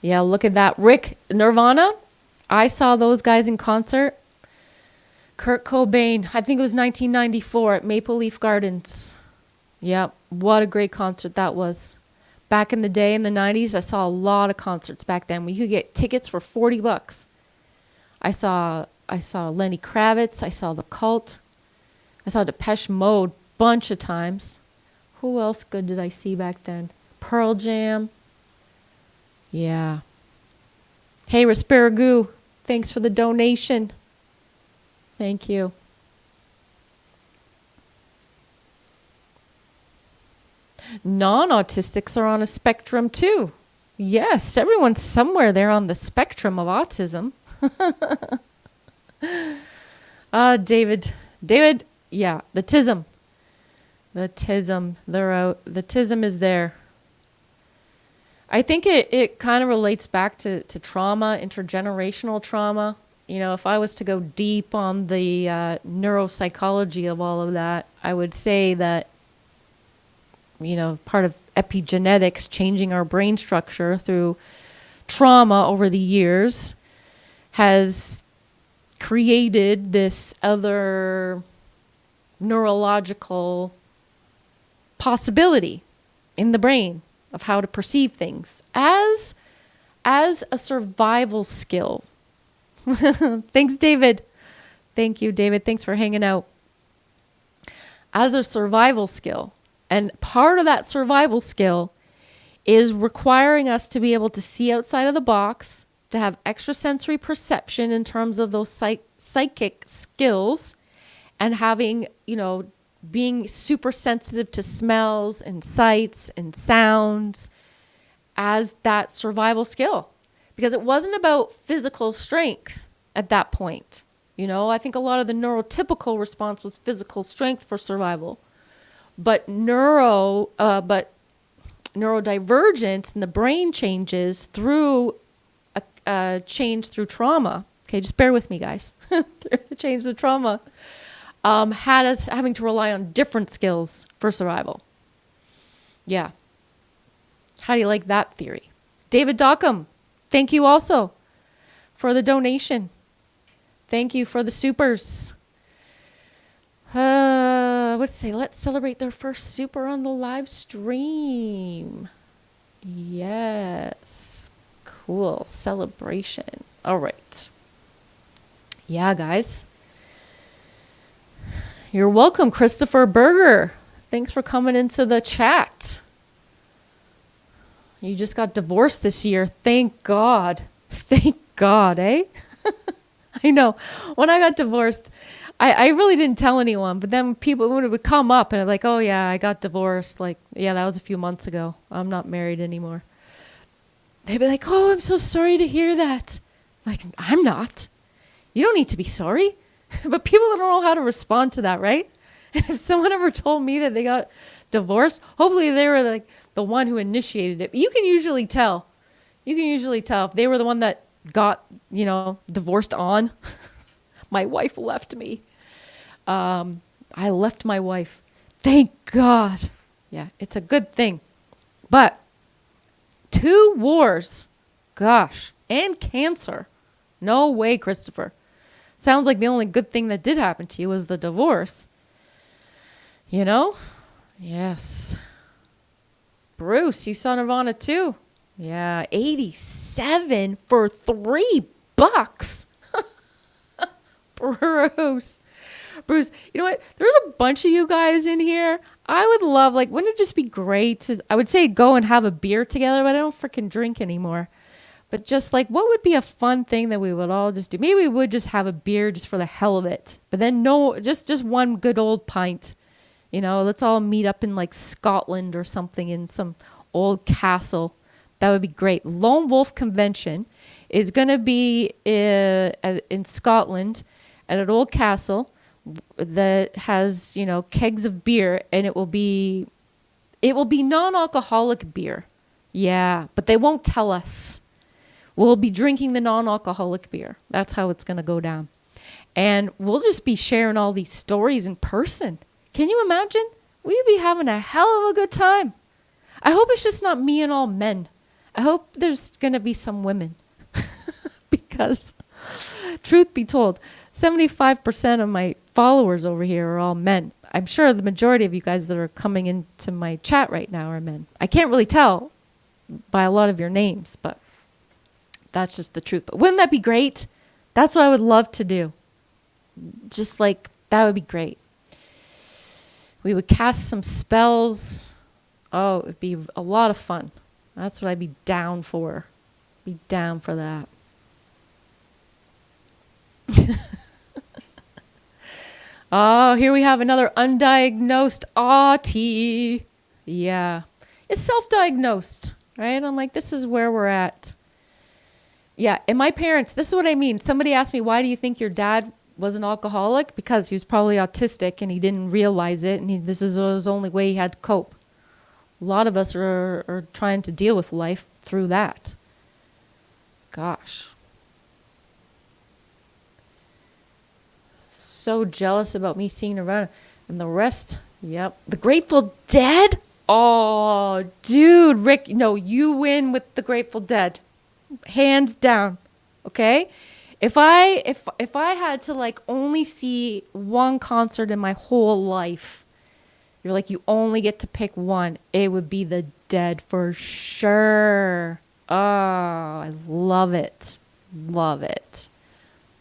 Yeah, look at that. Rick, Nirvana. I saw those guys in concert. Kurt Cobain, I think it was 1994 at Maple Leaf Gardens. Yep, what a great concert that was. Back in the day, in the 90s, I saw a lot of concerts back then. You could get tickets for $40. I saw Lenny Kravitz. I saw The Cult. I saw Depeche Mode bunch of times. Who else good did I see back then? Pearl Jam. Yeah. Hey, Respiragoo, thanks for the donation. Thank you. Non-autistics are on a spectrum too. Yes, everyone's somewhere there on the spectrum of autism. David, yeah, the tism. They're out. The tism is there. I think it kind of relates back to trauma, intergenerational trauma. You know, if I was to go deep on the neuropsychology of all of that, I would say that, you know, part of epigenetics, changing our brain structure through trauma over the years, has created this other neurological possibility in the brain of how to perceive things as a survival skill. Thanks, David. Thank you, David. Thanks for hanging out. As a survival skill. And part of that survival skill is requiring us to be able to see outside of the box, to have extrasensory perception in terms of those psychic skills, and having, you know, being super sensitive to smells and sights and sounds, as that survival skill, because it wasn't about physical strength at that point. I think a lot of the neurotypical response was physical strength for survival, but neurodivergence in the brain changes through a change through trauma. Okay, just bear with me, guys. The change through trauma had us having to rely on different skills for survival. Yeah. How do you like that theory? David Dockham, thank you also for the donation. Thank you for the supers. Let's say, let's celebrate their first super on the live stream. Yes. Cool. Celebration. All right. Yeah, guys. You're welcome, Christopher Berger. Thanks for coming into the chat. You just got divorced this year. Thank God. Thank God, eh? I know. When I got divorced, I really didn't tell anyone, but then people would come up and I'm like, oh yeah, I got divorced. Like, yeah, that was a few months ago. I'm not married anymore. They'd be like, oh, I'm so sorry to hear that. Like, I'm not. You don't need to be sorry. But people don't know how to respond to that, right? And if someone ever told me that they got divorced, hopefully they were like the one who initiated it. But you can usually tell. You can usually tell if they were the one that got, divorced on. My wife left me. I left my wife. Thank God. Yeah, it's a good thing. But 2 wars, gosh, and cancer. No way, Christopher. Sounds like the only good thing that did happen to you was the divorce. Yes. Bruce, you saw Nirvana too? Yeah, 87 for $3. Bruce, you know what? There's a bunch of you guys in here. I would love, wouldn't it just be great to, I would say go and have a beer together, but I don't freaking drink anymore. But just what would be a fun thing that we would all just do? Maybe we would just have a beer just for the hell of it. But then just one good old pint. Let's all meet up in Scotland or something in some old castle. That would be great. Lone Wolf Convention is going to be in Scotland at an old castle that has, kegs of beer, and it will be non-alcoholic beer. Yeah, but they won't tell us. We'll be drinking the non-alcoholic beer. That's how it's going to go down. And we'll just be sharing all these stories in person. Can you imagine? We'd be having a hell of a good time. I hope it's just not me and all men. I hope there's going to be some women. Because, truth be told, 75% of my followers over here are all men. I'm sure the majority of you guys that are coming into my chat right now are men. I can't really tell by a lot of your names, but that's just the truth. But wouldn't that be great? That's what I would love to do. Just that would be great. We would cast some spells. Oh, it would be a lot of fun. That's what I'd be down for. Be down for that. Oh, here we have another undiagnosed autie. Yeah. It's self-diagnosed, right? I'm like, this is where we're at. Yeah, and my parents, this is what I mean. Somebody asked me, why do you think your dad was an alcoholic? Because he was probably autistic and he didn't realize it, and this is his only way he had to cope. A lot of us are trying to deal with life through that. Gosh. So jealous about me seeing Nirvana. And the rest, yep. The Grateful Dead? Oh, dude, Rick, no, you win with the Grateful Dead. Hands down. Okay? If I had to only see one concert in my whole life, you're like, you only get to pick one, it would be the Dead for sure. Oh, I love it. Love it.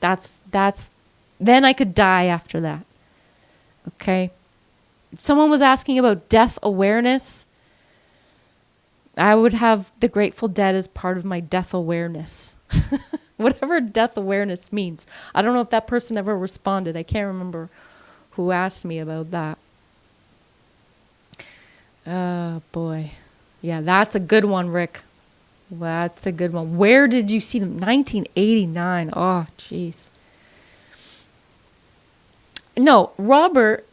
That's then I could die after that. Okay? If someone was asking about death awareness, I would have the Grateful Dead as part of my death awareness. Whatever death awareness means. I don't know if that person ever responded. I can't remember who asked me about that. Oh, boy. Yeah, that's a good one, Rick. Well, that's a good one. Where did you see them? 1989. Oh, jeez. No, Robert,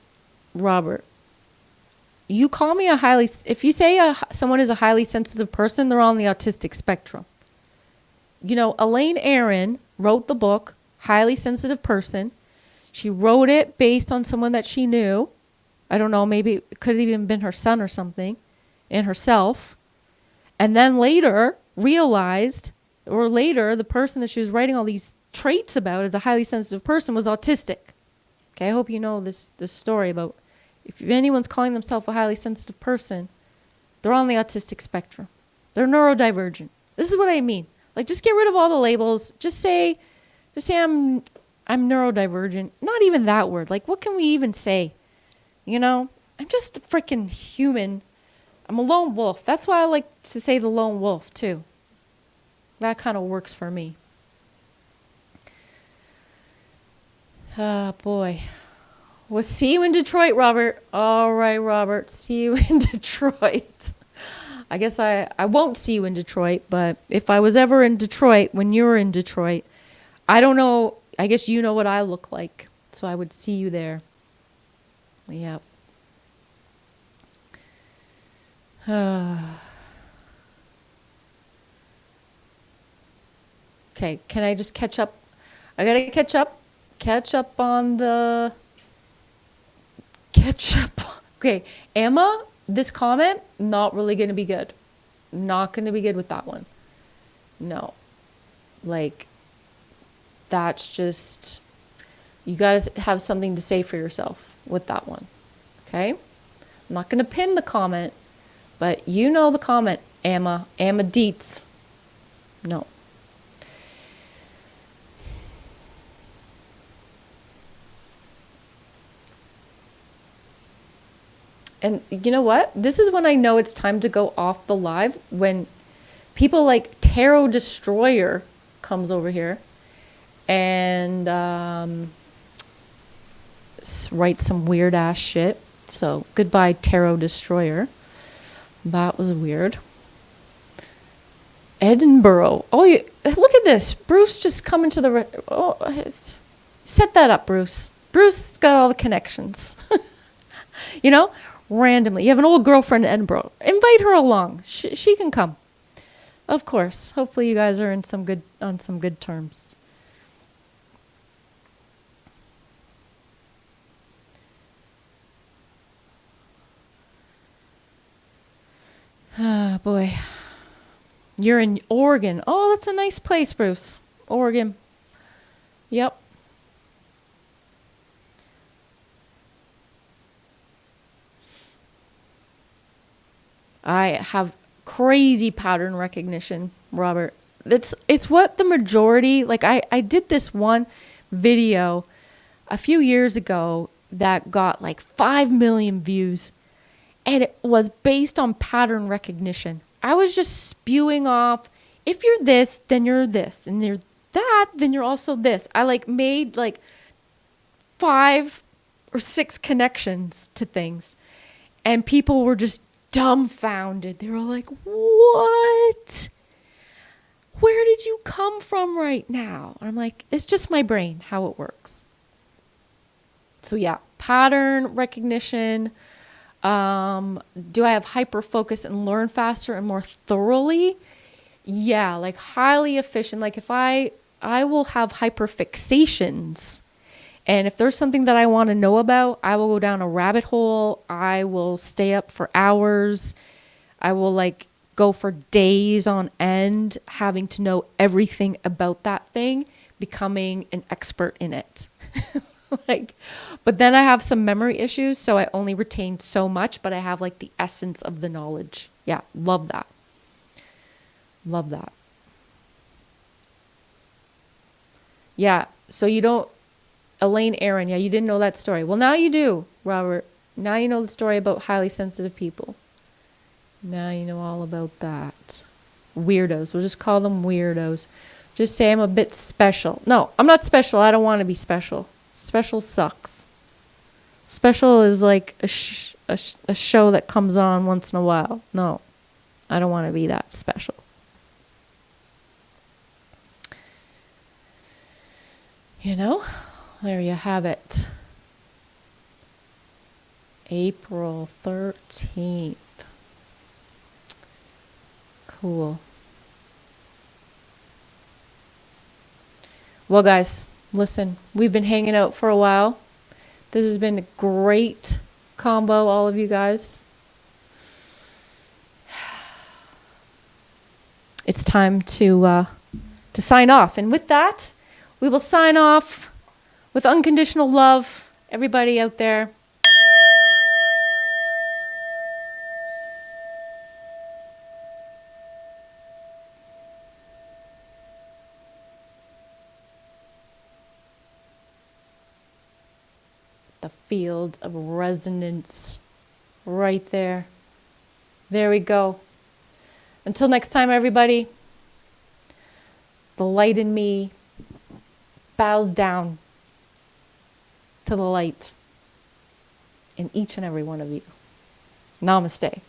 you call me if you say someone is a highly sensitive person, they're on the autistic spectrum. You know, Elaine Aron wrote the book, Highly Sensitive Person. She wrote it based on someone that she knew. I don't know, maybe it could have even been her son or something, and herself. And then later realized, or later, the person that she was writing all these traits about as a highly sensitive person was autistic. Okay, I hope you know this story about if anyone's calling themselves a highly sensitive person, they're on the autistic spectrum. They're neurodivergent. This is what I mean. Like, just get rid of all the labels. Just say I'm neurodivergent. Not even that word. Like, what can we even say? You know, I'm just a freaking human. I'm a lone wolf. That's why I like to say the lone wolf, too. That kind of works for me. Oh, boy. We'll see you in Detroit, Robert. All right, Robert. See you in Detroit. I guess I won't see you in Detroit, but if I was ever in Detroit when you were in Detroit, I don't know. I guess you know what I look like, so I would see you there. Yep. Okay, can I just catch up? I gotta catch up on the Okay, Emma, this comment, not really gonna be good. Not gonna be good with that one. No. Like, that's just, you gotta have something to say for yourself with that one. Okay? I'm not gonna pin the comment, but you know the comment, Emma Dietz. No. And you know what? This is when I know it's time to go off the live, when people like Tarot Destroyer comes over here and writes some weird ass shit. So goodbye, Tarot Destroyer. That was weird. Edinburgh. Oh, look at this. Bruce just coming to the... set that up, Bruce. Bruce's got all the connections. You know? Randomly. You have an old girlfriend in Edinburgh. Invite her along. She can come. Of course. Hopefully you guys are on some good terms. Ah, boy. You're in Oregon. Oh, that's a nice place, Bruce. Oregon. Yep. I have crazy pattern recognition, Robert. It's what the majority, like I did this one video a few years ago that got like 5 million views, and it was based on pattern recognition. I was just spewing off, if you're this, then you're this, and you're that, then you're also this. I like made like 5 or 6 connections to things, and people were just dumbfounded. They were like, what? Where did you come from right now? And I'm like, it's just my brain, how it works. So yeah, pattern recognition. Do I have hyper focus and learn faster and more thoroughly? Yeah, like highly efficient. Like if I will have hyper fixations. And if there's something that I want to know about, I will go down a rabbit hole. I will stay up for hours. I will like go for days on end, having to know everything about that thing, becoming an expert in it. But then I have some memory issues, so I only retain so much, but I have like the essence of the knowledge. Yeah, love that. Love that. Yeah, so you don't... Elaine Aron, yeah, you didn't know that story. Well, now you do, Robert. Now you know the story about highly sensitive people. Now you know all about that. Weirdos. We'll just call them weirdos. Just say I'm a bit special. No, I'm not special. I don't want to be special. Special sucks. Special is like a show that comes on once in a while. No, I don't want to be that special. You know, there you have it. April 13th. Cool. Well, guys, listen, we've been hanging out for a while. This has been a great combo, all of you guys. It's time to sign off. And with that, we will sign off with unconditional love. Everybody out there. The field of resonance right there. There we go. Until next time, everybody, the light in me bows down to the light in each and every one of you. Namaste.